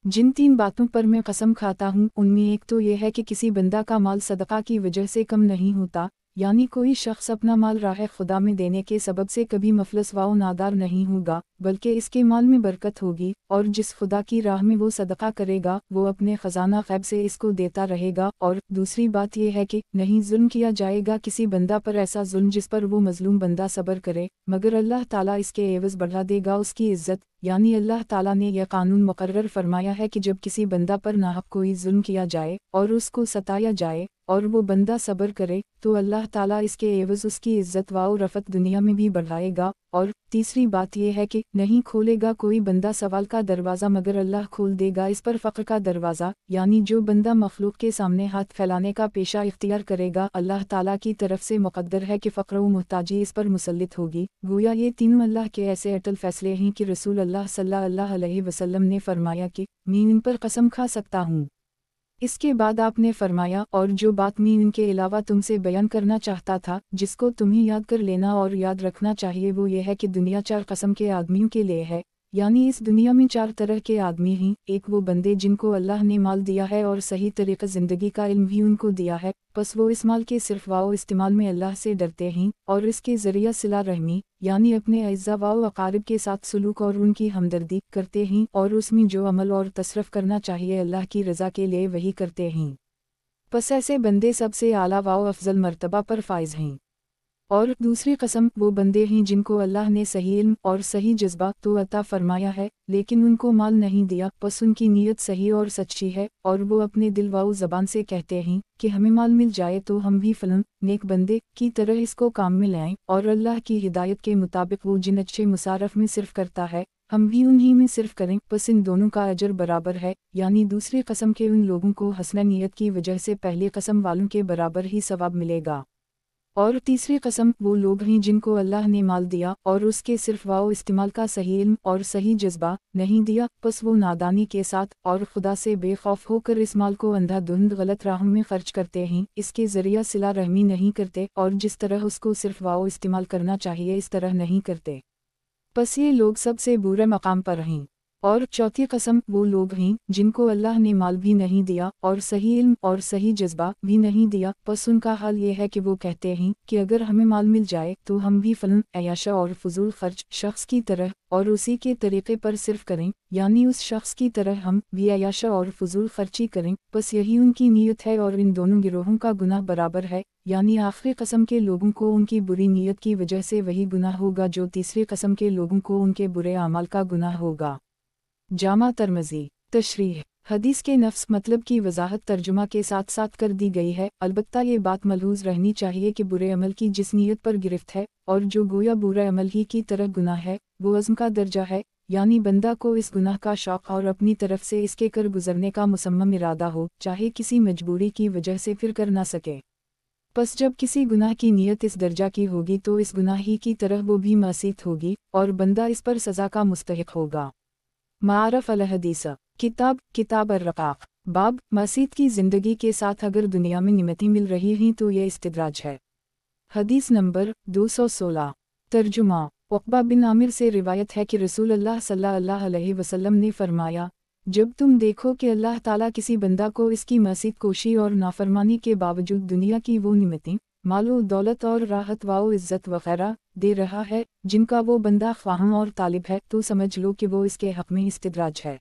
जिन 3 बातों पर मैं कसम खाता हूँ उनमें एक तो ये है कि किसी बंदा का माल सदका की वजह से कम नहीं होता, यानी कोई शख्स अपना माल राह खुदा में देने के सबब से कभी मफलस व नादार नहीं होगा, बल्कि इसके माल में बरकत होगी, और जिस खुदा की राह में वो सदका करेगा वो अपने ख़जाना ग़ैब से इसको देता रहेगा। और दूसरी बात यह है कि नहीं जुल्म किया जाएगा किसी बंदा पर ऐसा जुल्म जिस पर वो मजलूम बंदा सब्र करे, मगर अल्लाह ताला इसके एवज़ बढ़ा देगा उसकी इज़्ज़त, यानी अल्लाह ताला ने यह कानून मुकर्रर फरमाया है कि जब किसी बंदा पर नाहक कोई जुल्म किया जाए और उसको सताया जाए और वो बंदा सब्र करे, तो अल्लाह ताला इसके एवज़ उसकी इज़्ज़त व रफ़त दुनिया में भी बढ़ाएगा। और तीसरी बात यह है कि नहीं खोलेगा कोई बंदा सवाल का दरवाज़ा मगर अल्लाह खोल देगा इस पर फ़क्र का दरवाज़ा, यानी जो बंदा मखलूक के सामने हाथ फैलाने का पेशा इख्तियार करेगा अल्लाह ताला की तरफ से मुक़द्दर है कि फ़क्र व मुहताजी इस पर मुसल्लित होगी। गोया ये तीनों अल्लाह के ऐसे अटल फ़ैसले हैं कि रसूल अल्लाह सल्लल्लाहु अलैहि वसल्लम ने फरमाया कि मैं इन पर कसम खा सकता हूँ। इसके बाद आपने फरमाया, और जो बात मैं इनके अलावा तुमसे बयान करना चाहता था, जिसको तुम्हें याद कर लेना और याद रखना चाहिए, वो ये है कि दुनिया 4 किस्म के आदमियों के लिए है, यानी इस दुनिया में 4 तरह के आदमी हैं। एक वो बंदे जिनको अल्लाह ने माल दिया है और सही तरीक़ा ज़िंदगी का इल्म भी उनको दिया है, बस वो इस माल के सिर्फ वाओ इस्तेमाल में अल्लाह से डरते हैं और इसके ज़रिया सिला रहमी यानी अपने अज़्ज़ा वाओ अक़ारिब के साथ सलूक और उनकी हमदर्दी करते हैं, और उसमें जो अमल और तसरफ़ करना चाहिए अल्लाह की रज़ा के लिए वही करते हैं। बस ऐसे बंदे सबसे आला वाओ अफजल मर्तबा पर फाइज हैं। और दूसरी कसम वो बंदे हैं जिनको अल्लाह ने सही इल्म और सही जज्बा तो अता फरमाया है, लेकिन उनको माल नहीं दिया, बस उनकी नीयत सही और सच्ची है और वो अपने दिल व ज़बान से कहते हैं कि हमें माल मिल जाए तो हम भी फलन नेक बंदे की तरह इसको काम में लाएं, और अल्लाह की हिदायत के मुताबिक वो जिन अच्छे मुसारफ में सिर्फ करता है हम भी उन्हीं में सिर्फ करें, बस इन दोनों का अजर बराबर है। यानी दूसरी कसम के उन लोगों को हसन नीयत की वजह से पहली कसम वालों के बराबर ही सवाब मिलेगा। और तीसरी कसम वो लोग हैं जिनको अल्लाह ने माल दिया और उसके सिर्फ वाओ इस्तेमाल का सही इल्म और सही जज्बा नहीं दिया, बस वो नादानी के साथ और खुदा से बेखौफ होकर इस माल को अंधाधुंध गलत राहों में खर्च करते हैं, इसके ज़रिया सिला रहमी नहीं करते और जिस तरह उसको सिर्फ वाओ इस्तेमाल करना चाहिए इस तरह नहीं करते, बस ये लोग सबसे बुरे मकाम पर हैं। और चौथी कसम वो लोग हैं जिनको अल्लाह ने माल भी नहीं दिया और सही इल्म और सही जज्बा भी नहीं दिया, बस उनका हाल ये है कि वो कहते हैं कि अगर हमें माल मिल जाए तो हम भी फलन अयाशा और फजूल खर्च शख्स की तरह और उसी के तरीक़े पर सिर्फ करें, यानी उस शख्स की तरह हम भी अयाशा और फजूल खर्ची करें, बस यही उनकी नीयत है और इन दोनों गिरोहों का गुनाह बराबर है। यानी आखिरी कसम के लोगों को उनकी बुरी नीयत की वजह से वही गुनाह होगा जो तीसरी कसम के लोगों को उनके बुरे अमाल का गुनाह होगा। जामा तरमज़ी तशरीह हदीस के नफ्स मतलब की वजाहत तर्जुमा के साथ साथ कर दी गई है, अलबत्ता ये बात मलहूज़ रहनी चाहिए कि बुरे अमल की जिस नीयत पर गिरफ्त है और जो गोया बुरा अमल ही की तरह गुनाह है वो अज़्म का दर्जा है, यानी बंदा को इस गुनाह का शौक़ और अपनी तरफ से इसके कर गुजरने का मुसम्मम इरादा हो, चाहे किसी मजबूरी की वजह से फिर कर ना सके। बस जब किसी गुनाह की नीयत इस दर्जा की होगी तो इस गुनाह ही की तरह वो भी मासीत होगी और बंदा इस पर सज़ा का मुस्तहिक होगा। मारफ अल हदीस किताब अर्रक़ाक़ बाब मसीत की ज़िंदगी के साथ अगर दुनिया में निमतें मिल रही हैं तो ये इस्तिद्राज है। हदीस नंबर 216 तर्जुमा उक़बा बिन आमिर से रिवायत है कि रसूल अल्लाह सल्लल्लाहु अलैहि वसल्लम ने फरमाया, जब तुम देखो कि अल्लाह ताला किसी बंदा को इसकी मसीत कोशी और नाफरमानी के बावजूद दुनिया की वो निमतें मालो दौलत और राहत वाओ इज़्ज़त वग़ैरह दे रहा है जिनका वो बंदा ख्वाहां और तालिब है, तो समझ लो कि वो इसके हक़ में इस्तिद्राज है।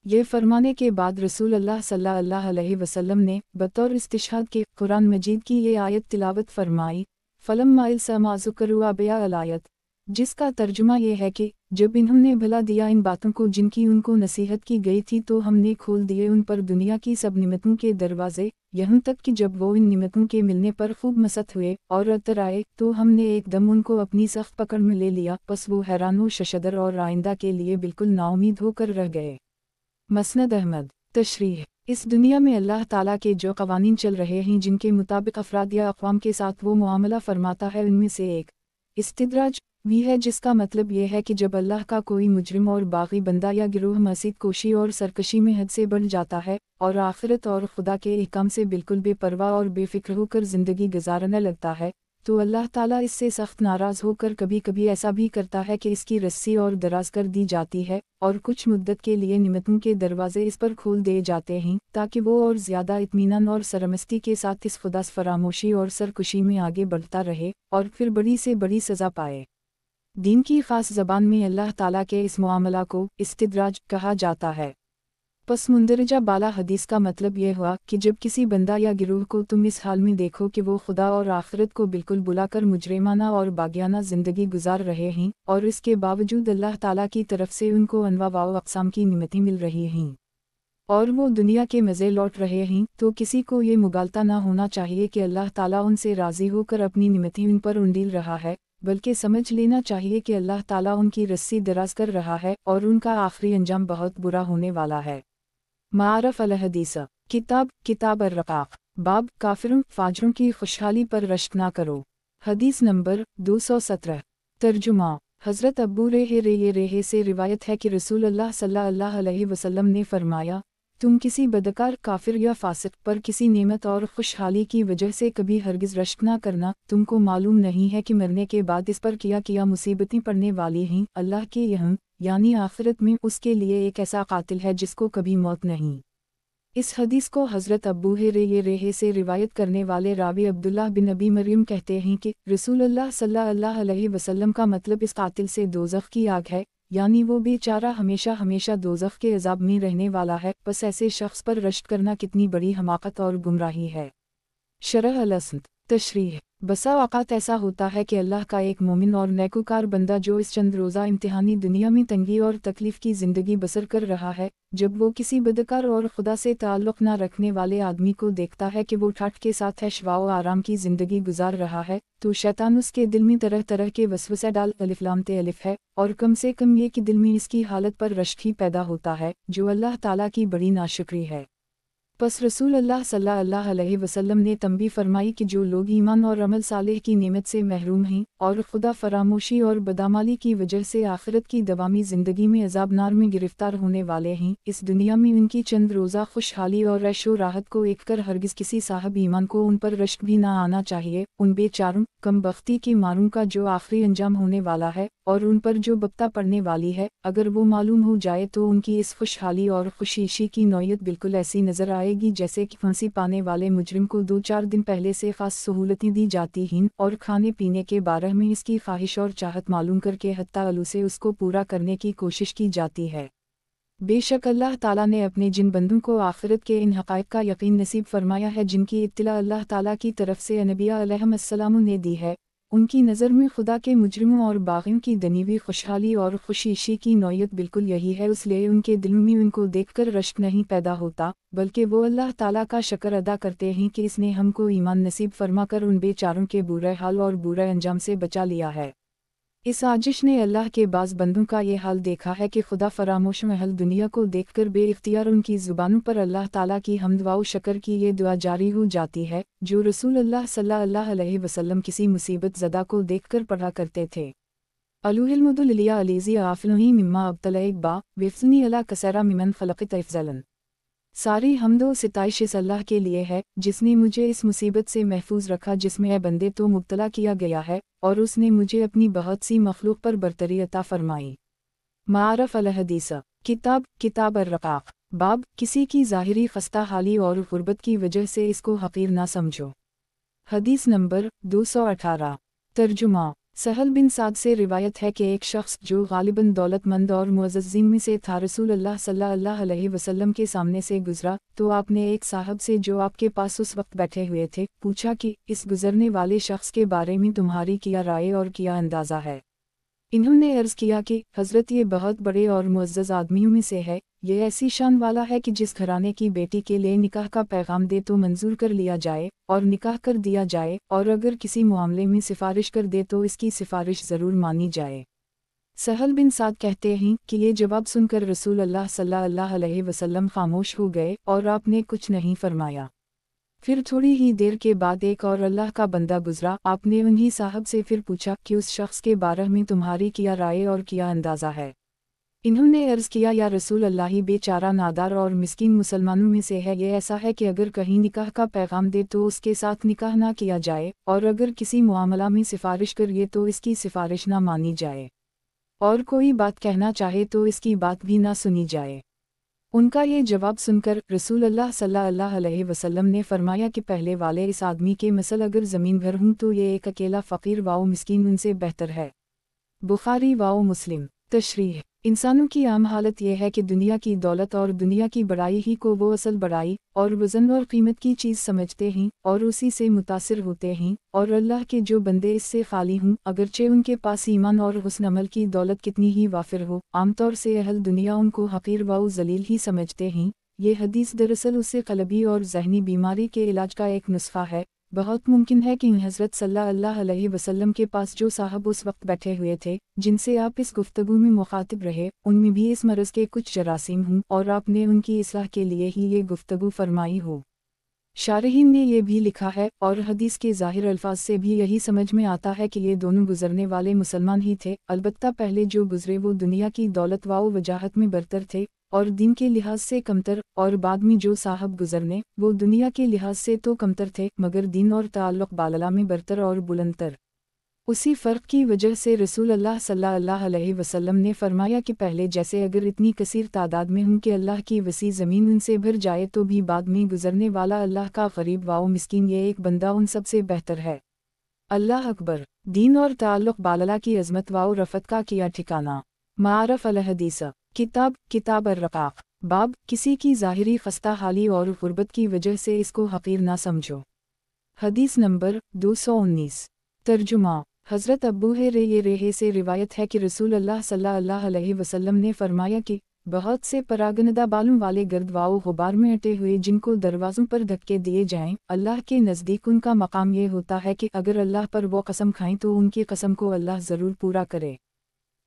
ये फरमाने के बाद रसूल अल्लाह सल्लल्लाहु अलैहि वसल्लम ने बतौर इस्तिशहाद के कुरान मजीद की ये आयत तिलावत फरमाई, फ़लम्मा इल्समा ज़ुक्रू अबया अलायत, जिसका तर्जुमा ये है कि जब इन्होंने भला दिया इन बातों को जिनकी उनको नसीहत की गई थी तो हमने खोल दिए उन पर दुनिया की सब निमतों के दरवाज़े, यहाँ तक कि जब वो इन निमतों के मिलने पर खूब मसत हुए और अतर आए तो हमने एकदम उनको अपनी सख्त पकड़ में ले लिया, बस वो हैरान व शशदर और आइंदा के लिए बिल्कुल नाउमीद होकर रह गए। मसनद अहमद तशरीह इस दुनिया में अल्लाह ताला के जो क़वानीन चल रहे हैं जिनके मुताबिक अफराद या अक़वाम के साथ वो मुआमला फरमाता है उनमें से एक इस्तिद्राज भी है, जिसका मतलब ये है कि जब अल्लाह का कोई मुजरिम और बागी बंदा या गिरोह मसीत कोशी और सरकशी में हद से बढ़ जाता है और आखिरत और खुदा के अहकाम से बिल्कुल बेपरवाह और बेफिक्र होकर ज़िंदगी गुजारने लगता है, तो अल्लाह ताला इससे सख्त नाराज़ होकर कभी कभी ऐसा भी करता है कि इसकी रस्सी और दराज कर दी जाती है और कुछ मुद्दत के लिए निमतों के दरवाजे इस पर खोल दिए जाते हैं ताकि वो और ज़्यादा इत्मीनान और सरमस्ती के साथ इस खुदास फरामोशी और सरकशी में आगे बढ़ता रहे और फिर बड़ी से बड़ी सज़ा पाए। दीन की ख़ास ज़बान में अल्लाह ताला के इस मामला को इस्तिद्राज कहा जाता है। पस मुंदरजा बाला हदीस का मतलब यह हुआ कि जब किसी बंदा या गिरोह को तुम इस हाल में देखो कि वो खुदा और आखिरत को बिल्कुल बुलाकर मुजरिमाना और बागियाना ज़िंदगी गुजार रहे हैं और इसके बावजूद अल्लाह ताला की तरफ से उनको अनवा व अक़साम की निमतें मिल रही हैं और वो दुनिया के मज़े लौट रहे हैं, तो किसी को ये मुगालता ना होना चाहिए कि अल्लाह ताला उनसे राज़ी होकर अपनी निमतें उन पर उंडील रहा है, बल्कि समझ लेना चाहिए कि अल्लाह ताला उनकी रस्सी दराज कर रहा है और उनका आखिरी अंजाम बहुत बुरा होने वाला है। मारफ अल हदीस किताब अर्रक़ाक़ बाब काफिरों फाजरों की खुशहाली पर रश्क ना करो। हदीस नंबर 217 तर्जुमा हज़रत अब्बू रेहे से रिवायत है कि रसूल अल्लाह सल्लल्लाहु अलैहि वसल्लम ने फरमाया, तुम किसी बदकार काफिर या फासिक पर किसी नेमत और खुशहाली की वजह से कभी हरगिज रश्क ना करना। तुमको मालूम नहीं है कि मरने के बाद इस पर किया मुसीबतें पड़ने वाली हैं। अल्लाह के यहाँ यानी आखिरत में उसके लिए एक ऐसा कातिल है जिसको कभी मौत नहीं। इस हदीस को हज़रत अबू हुरैरा से रिवायत करने वाले रावी अब्दुल्लाह बिन अबी मरियम कहते हैं कि रसूलुल्लाह सल्लल्लाहु अलैहि वसल्लम का मतलब इस कातिल से दोज़ख की आग है, यानी वो बेचारा हमेशा हमेशा दोज़ख के अज़ाब में रहने वाला है। बस ऐसे शख्स पर रश्क करना कितनी बड़ी हमाकत और गुमराही है। शरह अल-असद तशरीह। बसा औक़ात ऐसा होता है कि अल्लाह का एक मोमिन और नेकुकार बंदा जो इस चंद रोज़ा इम्तिहानी दुनिया में तंगी और तकलीफ़ की ज़िंदगी बसर कर रहा है, जब वो किसी बदकार और खुदा से ताल्लुक़ न रखने वाले आदमी को देखता है कि वो ठाठ के साथ ऐश व आराम की ज़िंदगी गुजार रहा है, तो शैतान उसके दिल में तरह तरह के वसवसे डाल अलिफ लाम ते अलिफ है, और कम से कम ये कि दिल में इसकी हालत पर रश्क ही पैदा होता है, जो अल्लाह ताला की बड़ी नाशुक्री है। बस रसूल अल्लाह सल्लल्लाहु अलैहि वसल्लम ने तंबी फरमाई कि जो लोग ईमान और अमल सालेह की नेमत से महरूम हैं और खुदा फरामोशी और बदामाली की वजह से आखिरत की दवामी ज़िंदगी में अज़ाब नार में गिरफ्तार होने वाले हैं, इस दुनिया में उनकी चंद रोज़ा खुशहाली और ऐशो राहत को एक कर हरगिज़ किसी साहब ईमान को उन पर रश्क भी ना आना चाहिए। उन बेचारों कम बख्ती के मारूं का जो आखिरी अंजाम होने वाला है और उन पर जो बप्ता पड़ने वाली है, अगर वो मालूम हो जाए तो उनकी इस खुशहाली और खुशीशी की नौयत बिल्कुल ऐसी नज़र आएगी जैसे कि फांसी पाने वाले मुजरिम को 2-4 दिन पहले से खास सहूलतें दी जाती हैं और खाने पीने के बारे में इसकी ख्वाहिश और चाहत मालूम करके हत्ता अलू से उसको पूरा करने की कोशिश की जाती है। बेशक अल्लाह ताला ने अपने जिन बंदों को आखिरत के इन हक़ाइक़ का यकीन नसीब फरमाया है, जिनकी इत्तला अल्लाह ताला की तरफ से अनबिया अलैहिस्सलाम ने दी है, उनकी नज़र में खुदा के मुजरिमों और बाग़ियों की दनीवी खुशहाली और खुशीशी की नौयत बिल्कुल यही है। इसलिए उनके दिलों में उनको देखकर रश्क नहीं पैदा होता, बल्कि वो अल्लाह ताला का शुक्र अदा करते हैं कि इसने हमको ईमान नसीब फरमाकर उन बेचारों के बुरे हाल और बुरे अंजाम से बचा लिया है। इस आजिश ने अल्लाह के बाज़ बंदों का ये हाल देखा है कि खुदा फरामोश महल दुनिया को देखकर बेइख्तियार उनकी ज़ुबानों पर अल्लाह ताला की हम्द व शक्र की ये दुआ जारी हो जाती है, जो रसूल अल्लाह सल्लल्लाहु अलैहि वसल्लम किसी मुसीबत ज़दा को देखकर पढ़ा करते थे। अलूहिलमुदुलिया अलीज़ी आफ़िलही मिम्मा अब्तलैक बा विफ़्ज़नी अला कसरा मिमन ख़लक़त अफ़ज़लन। सारी हम्दो सिताइश इस अल्लाह के लिए है जिसने मुझे इस मुसीबत से महफूज रखा जिसमें ए बंदे तो मुब्तला किया गया है, और उसने मुझे अपनी बहुत सी मखलूक पर बरतरी अता फरमाई। मारफ अल हदीस किताब अर्रक़ाक़। बाब किसी की ज़ाहिरी खस्ता हाली और गुर्बत की वजह से इसको हक़ीर ना समझो। हदीस नंबर 218। तर्जुमा। सहल बिन साद से रिवायत है कि एक शख्स जो गालिबन दौलतमंद और मुअज़्ज़ज़ीन में से था, रसूल अल्लाह सल्लल्लाहु अलैहि वसल्लम के सामने से गुजरा, तो आपने एक साहब से जो आपके पास उस वक्त बैठे हुए थे पूछा कि इस गुजरने वाले शख्स के बारे में तुम्हारी क्या राय और क्या अंदाज़ा है। इन्होंने अर्ज़ किया कि हज़रत ये बहुत बड़े और मुअज़्ज़ज़ आदमियों में से है, ये ऐसी शान वाला है कि जिस घराने की बेटी के लिए निकाह का पैगाम दे तो मंजूर कर लिया जाए और निकाह कर दिया जाए, और अगर किसी मामले में सिफारिश कर दे तो इसकी सिफारिश ज़रूर मानी जाए। सहल बिन साद कहते हैं कि ये जवाब सुनकर रसूल अल्लाह सल्लल्लाहु अलैहि वसल्लम खामोश हो गए और आपने कुछ नहीं फरमाया। फिर थोड़ी ही देर के बाद एक और अल्लाह का बंदा गुजरा, आपने उन्हीं साहब से फिर पूछा कि उस शख्स के बारे में तुम्हारी क्या राय और क्या अंदाज़ा है। इन्होंने अर्ज़ किया, या रसूल अल्लाह ही बेचारा नादार और मिस्कीन मुसलमानों में से है, ये ऐसा है कि अगर कहीं निकाह का पैगाम दे तो उसके साथ निकाह ना किया जाए, और अगर किसी मामला में सिफारिश करिए तो इसकी सिफारिश ना मानी जाए, और कोई बात कहना चाहे तो इसकी बात भी ना सुनी जाए। उनका ये जवाब सुनकर रसूल अल्लाह सल्लल्लाहु अलैहि वसल्लम ने फरमाया कि पहले वाले इस आदमी के मसल अगर ज़मीन भर हूँ तो ये एक अकेला फ़कीर वाओ मिस्कीन उनसे बेहतर है। बुखारी वाओ मुस्लिम। तशरीह। इंसानों की आम हालत यह है कि दुनिया की दौलत और दुनिया की बड़ाई ही को वो असल बड़ाई और वज़न और कीमत की चीज़ समझते हैं और उसी से मुतासिर होते हैं, और अल्लाह के जो बंदे इससे खाली हों, अगरचे उनके पास ईमान और हुस्न अमल की दौलत कितनी ही वाफिर हो, आमतौर से अहल दुनिया उनको हक़ीर व ज़लील ही समझते हैं। ये हदीस दरअसल उससे क़ल्बी और ज़हनी बीमारी के इलाज का एक नुस्खा है। बहुत मुमकिन है कि हज़रत सल्लल्लाहु अलैहि वसल्लम के पास जो साहब उस वक्त बैठे हुए थे जिनसे आप इस गुफ्तगू में मुखातिब रहे, उनमें भी इस मरज़ के कुछ जरासीम हों और आपने उनकी इस्लाह के लिए ही ये गुफ्तगू फरमाई हो। शारहीन ने ये भी लिखा है, और हदीस के ज़ाहिर अल्फाज से भी यही समझ में आता है कि ये दोनों गुजरने वाले मुसलमान ही थे, अलबत्ता पहले जो गुजरे वो दुनिया की दौलत व वजाहत में बरतर थे और दीन के लिहाज से कमतर, और बाद में जो साहब गुजरने वो दुनिया के लिहाज से तो कमतर थे मगर दीन और ताल्लुक़ बालला में बरतर और बुलंदतर। उसी फ़र्क की वजह से रसूल अल्लाह सल्लल्लाहु अलैहि वसल्लम ने फरमाया कि पहले जैसे अगर इतनी कसीर तादाद में हूँ कि अल्लाह की वसी ज़मीन उनसे भर जाए तो भी बाद में गुजरने वाला अल्लाह का गरीब व मिस्कीन ये एक बंदा उन सबसे बेहतर है। अल्लाह अकबर। दीन और ताल्लुक़ बालला की अज़मत व रफ़त का किया ठिकाना। मारफ़ अल हदीस किताब अर्रक़ाक़। बाब, किसी की ज़ाहिरी ख़स्ता हाली और ग़ुरबत की वजह से इसको हक़ीर ना समझो। हदीस नंबर 219। तर्जुमा। हज़रत अबू हुरैरा से रिवायत है कि रसूल अल्लाह सल्लल्लाहु अलैहि वसल्लम ने फरमाया कि बहुत से परागनदा बालों वाले गर्द व गुबार में अटे हुए जिनको दरवाज़ों पर धक्के दिए जाएं, अल्लाह के नज़दीक उनका मकाम ये होता है कि अगर अल्लाह पर वो कसम खाएं तो उनकी कसम को अल्लाह ज़रूर पूरा करे।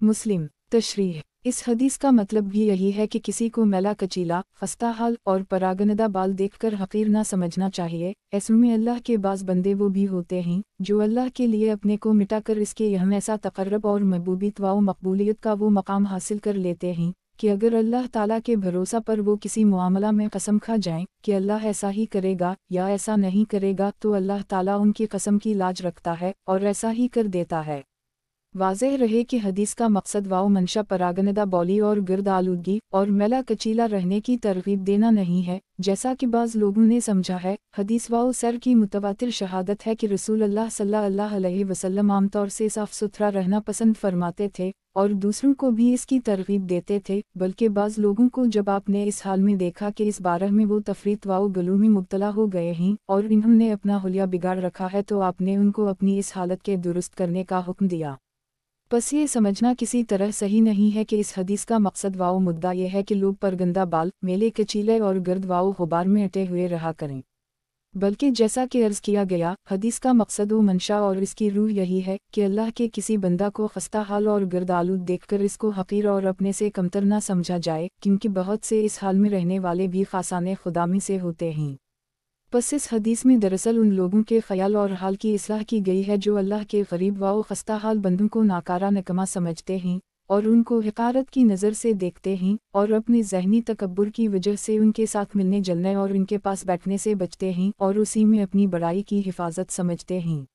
मुस्लिम। तशरीह। इस हदीस का मतलब भी यही है कि किसी को मैला कचीला, खस्ता हाल और परागनदा बाल देखकर हक़ीर ना समझना चाहिए। ऐसे में अल्लाह के बाज़ बंदे वो भी होते हैं जो अल्लाह के लिए अपने को मिटाकर इसके यहाँ ऐसा तक़र्रब और महबूबियत व मकबूलियत का वो मकाम हासिल कर लेते हैं कि अगर अल्लाह ताला के भरोसा पर वो किसी मुआमला में कसम खा जाएं कि अल्लाह ऐसा ही करेगा या ऐसा नहीं करेगा तो अल्लाह ताला उनकी कसम की लाज रखता है और ऐसा ही कर देता है। वाज़ेह रहे कि हदीस का मकसद व मंशा परागनदा बौली और गर्द आलूदगी और मैला कचीला रहने की तरगीब देना नहीं है, जैसा कि बाज़ लोगों ने समझा है। हदीस व सर की मुतवातिर शहादत है कि रसूल अल्लाह सल्लल्लाहु अलैहि वसल्लम आमतौर से साफ़ सुथरा रहना पसंद फरमाते थे और दूसरों को भी इसकी तरगीब देते थे, बल्कि बाज़ लोगों को जब आपने इस हाल में देखा कि इस बारह में वो तफरीत व गलू में मुब्तला हो गए हैं और इन्होंने अपना हुलिया बिगाड़ रखा है तो आपने उनको अपनी इस हालत के दुरुस्त करने का हुक्म दिया। बस ये समझना किसी तरह सही नहीं है कि इस हदीस का मकसद व मुद्दा ये है कि लोग परगंदा बाल, मेले कचीले और गर्द व गुबार में अटे हुए रहा करें, बल्कि जैसा कि अर्ज़ किया गया, हदीस का मकसद व मंशा और इसकी रूह यही है कि अल्लाह के किसी बंदा को खस्ता हाल और गर्द आलूद देखकर इसको हक़ीर और अपने से कमतर ना समझा जाए, क्योंकि बहुत से इस हाल में रहने वाले भी ख़ासाने खुदा में से होते हैं। बस इस हदीस में दरअसल उन लोगों के ख़याल और हाल की इस्लाह की गई है जो अल्लाह के गरीब व खस्ता हाल बंदों को नाकारा नकमा समझते हैं और उनको हिकारत की नज़र से देखते हैं और अपने ज़हनी तकब्बुर की वजह से उनके साथ मिलने जलने और उनके पास बैठने से बचते हैं और उसी में अपनी बड़ाई की हिफाजत समझते हैं।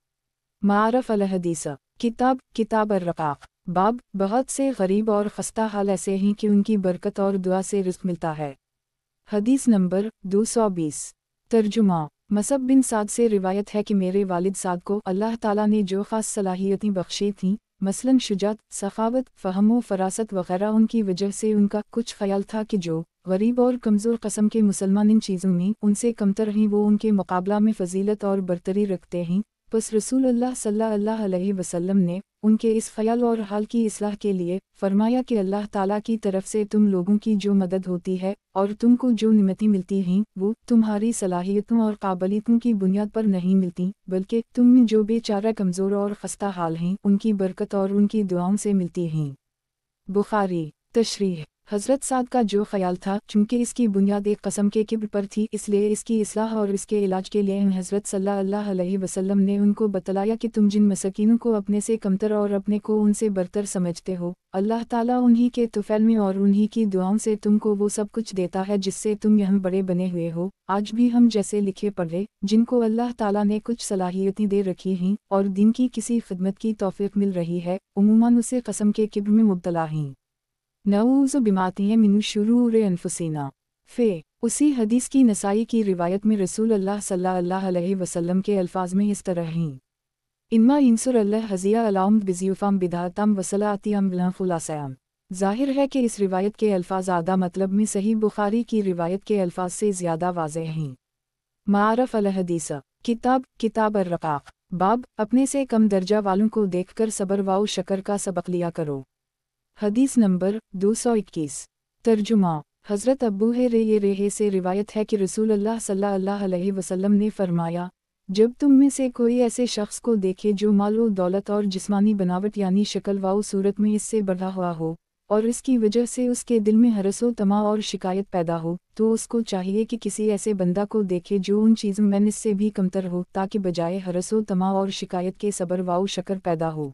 मारफ़ अल हदीस किताब अर्रक़ाक़। बाब, बहुत से गरीब और खस्ता हाल ऐसे हैं कि उनकी बरकत और दुआ से रिज़्क़ मिलता है। हदीस नंबर 220। तर्जुमा। मसअब बिन साद से रिवायत है कि मेरे वालिद साद को अल्लाह ताला ने जो ख़ास सलाहियतें बख्शी थीं, मसलन शुजात, सखावत, फ़हम व फ़रासत वग़ैरह, उनकी वजह से उनका कुछ ख़याल था कि जो गरीब और कमज़ोर कस्म के मुसलमान इन चीज़ों में उनसे कमतर हैं वो उनके मुकाबला में फ़जीलत और बरतरी रखते हैं। बस रसूल अल्लाह सल्लल्लाहु अलैहि वसल्लम ने उनके इस ख़याल और हाल की इस्लाह के लिए फरमाया कि अल्लाह ताला की तरफ से तुम लोगों की जो मदद होती है और तुमको जो निमतें मिलती हैं वो तुम्हारी सलाहियतों और काबिलियतों की बुनियाद पर नहीं मिलती, बल्कि तुम में जो बेचारा कमज़ोर और खस्ता हाल हैं उनकी बरकत और उनकी दुआओं से मिलती हैं। बुखारी। तशरीह। हज़रत साद का जो ख़याल था, चूँकि इसकी बुनियाद एक कसम के किब्र पर थी, इसलिए इसकी इस्लाह और इसके इलाज के लिए हज़रत सल्लल्लाहु अलैहि वसल्लम ने उनको बतलाया कि तुम जिन मसकीनों को अपने से कमतर और अपने को उनसे बरतर समझते हो, अल्लाह ताला उन्हीं के तुफ़ैल में और उन्हीं की दुआओं से तुमको वो सब कुछ देता है जिससे तुम यहाँ बड़े बने हुए हो। आज भी हम जैसे लिखे पढ़े जिनको अल्लाह ताला ने कुछ सलाहियतें दे रखी हैं और दिन की किसी खिदमत की तौफ़ीक़ मिल रही है, उमूमन उसे कसम के किब्र में मुब्तला हैं। नऊज़ु बिमातिय मिन शुरूरि अनफुसिना। उसी हदीस की नसाई की रिवायत में रसूल अल्लाह सल्लल्लाहु अलैहि वसल्लम के अल्फाज में इस तरह हैं। इन्मा इंसुर अल्लाह हज़िया अलाउम बिज़ियुफ़ाम बिदातम वसलातियम लफ़ुलासयाम। ज़ाहिर है कि इस रिवायत के अल्फाज आदा मतलब में सही बुखारी की रिवायत के अल्फाज से ज़्यादा वाज़ेह हैं। मारफ़ अल हदीस किताब अर्रक़ाक़। बाब, अपने से कम दर्जा वालों को देखकर सब्र व शक्र का सबक लिया करो। हदीस नंबर 221। तर्जुमा। हज़रत अबू हुरैरा से रिवायत है कि रसूल अल्लाह सल्लल्लाहु अलैहि वसल्लम ने फरमाया, जब तुम में से कोई ऐसे शख्स को देखे जो माल व दौलत और जिस्मानी बनावट यानी शक्ल व सूरत में इससे बढ़ा हुआ हो, और इसकी वजह से उसके दिल में हरसो तमा और शिकायत पैदा हो, तो उसको चाहिए कि किसी ऐसे बंदा को देखे जो उन चीज़ों में इससे भी कमतर हो, ताकि बजाय हरसो तमा और शिकायत के सब्र वाओ शकर पैदा हो।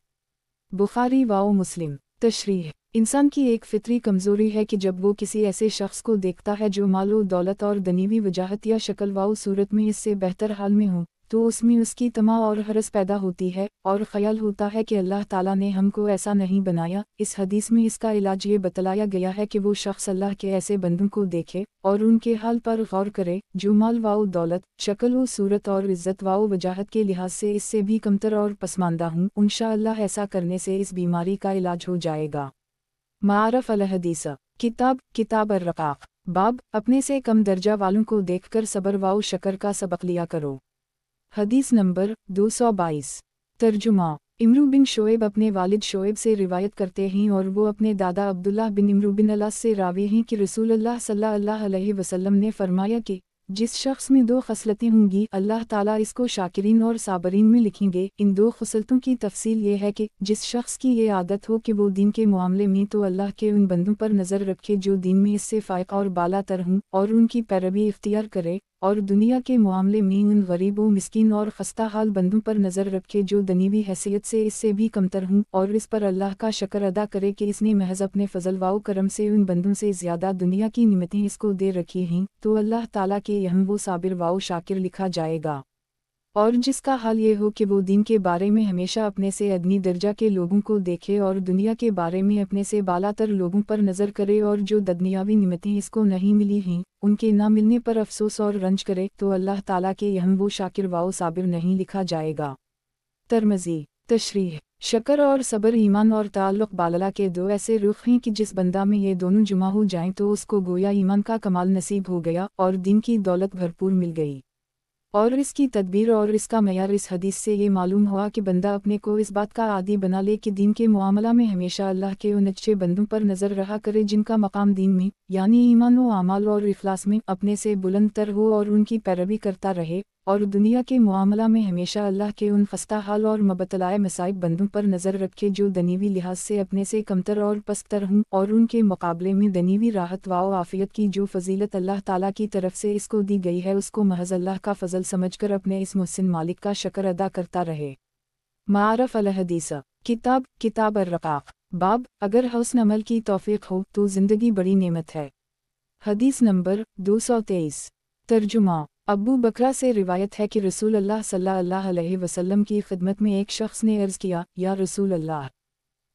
बुखारी वाओ मुस्लिम। तशरीह। इंसान की एक फितरी कमज़ोरी है कि जब वो किसी ऐसे शख्स को देखता है जो मालो दौलत और दनीवी वजाहत या शक्ल वाओ सूरत में इससे बेहतर हाल में हो, तो उसमें उसकी तमा और हरस पैदा होती है और ख़याल होता है कि अल्लाह ताला ने हमको ऐसा नहीं बनाया। इस हदीस में इसका इलाज ये बतलाया गया है कि वो शख्स अल्लाह के ऐसे बंदों को देखे और उनके हाल पर गौर करे जो माल वाओ दौलत, शक्ल व सूरत और इज़्ज़त वाओ वजाहत के लिहाज से इससे भी कमतर और पसमानदा हूँ। इंशाअल्लाह ऐसा करने से इस बीमारी का इलाज हो जाएगा। मारफ अल हदीस। किताब अर्रक़ाक़। बाब, अपने से कम दर्जा वालों को देखकर सब्र वाओ शकर का सबक लिया करो। हदीस नंबर 222। तर्जुमा। इमरू बिन शोएब अपने वालिद शोएब से रिवायत करते हैं और वो अपने दादा अब्दुल्लाह बिन इमरू बिन अलास से रावी हैं कि रसूलुल्लाह सल्लल्लाहु अलैहि वसल्लम ने फरमाया कि जिस शख्स में दो खसलतें होंगी अल्लाह ताला इसको शाकिरीन और साबरीन में लिखेंगे। इन दो खसलतों की तफसील ये है कि जिस शख्स की ये आदत हो कि वो दीन के मामले में तो अल्लाह के उन बंदों पर नज़र रखे जो दीन में इससे फ़ायक़ और बाला तर हों और उनकी पैरवी इख्तियार करे, और दुनिया के मामले में उन गरीबों, मिस्कीन और खस्ता हाल बंदों पर नज़र रखे जो दनीवी हैसियत से इससे भी कमतर हों, और इस पर अल्लाह का शक्र अदा करे कि इसने महज अपने फजल वाओ करम से उन बंदों से ज़्यादा दुनिया की निमतें इसको दे रखी हैं, तो अल्लाह ताला के यहाँ वो साबिर वाओ शाकिर लिखा जाएगा। और जिसका हाल ये हो कि वो दीन के बारे में हमेशा अपने से अदनी दर्जा के लोगों को देखे और दुनिया के बारे में अपने से बालातर लोगों पर नज़र करे, और जो दुनियावी निमतें इसको नहीं मिली हैं उनके ना मिलने पर अफसोस और रंज करे, तो अल्लाह ताला के यहाँ वो शाकिर वाओ साबिर नहीं लिखा जाएगा। तरमज़ी। तशरीह। शकर और सब्र ईमान और ताल्लुक़ बालला के दो ऐसे रुख हैं कि जिस बंदा में ये दोनों जुमा हो जाएं तो उसको गोया ईमान का कमाल नसीब हो गया और दीन की दौलत भरपूर मिल गई। और इसकी तदबीर और इसका मयार इस हदीस से ये मालूम हुआ कि बंदा अपने को इस बात का आदी बना ले कि दीन के मुआमला में हमेशा अल्लाह के उन अच्छे बंदों पर नज़र रहा करे जिनका मकाम दीन में यानी ईमान व आमाल और इखलास में अपने से बुलंद तर हो, और उनकी पैरवी करता रहे, और दुनिया के मुआमला में हमेशा अल्लाह के उन खस्ता हाल और मबतलाए मसाइब बंदों पर नज़र रखे जो दनीवी लिहाज से अपने से कमतर और पस्तर हों, और उनके मुकाबले में दनीवी राहत वाओ आफ़ियत की जो फजीलत अल्लाह ताला की तरफ से इसको दी गई है उसको महज अल्लाह का फ़ज़ल समझकर अपने इस मुहसिन मालिक का शक्र अदा करता रहे। मारफ अल हदीस। किताब अर्रक़ाक़। बाब, अगर हुस्न अमल की तौफ़ीक़ हो तो ज़िंदगी बड़ी नेमत है। हदीस नंबर 223। तर्जुमा। अबू बकरा से रिवायत है कि रसूल अल्लाह सल्लल्लाहु अलैहि वसल्लम की खिदमत में एक शख्स ने अर्ज़ किया, या रसूल अल्लाह,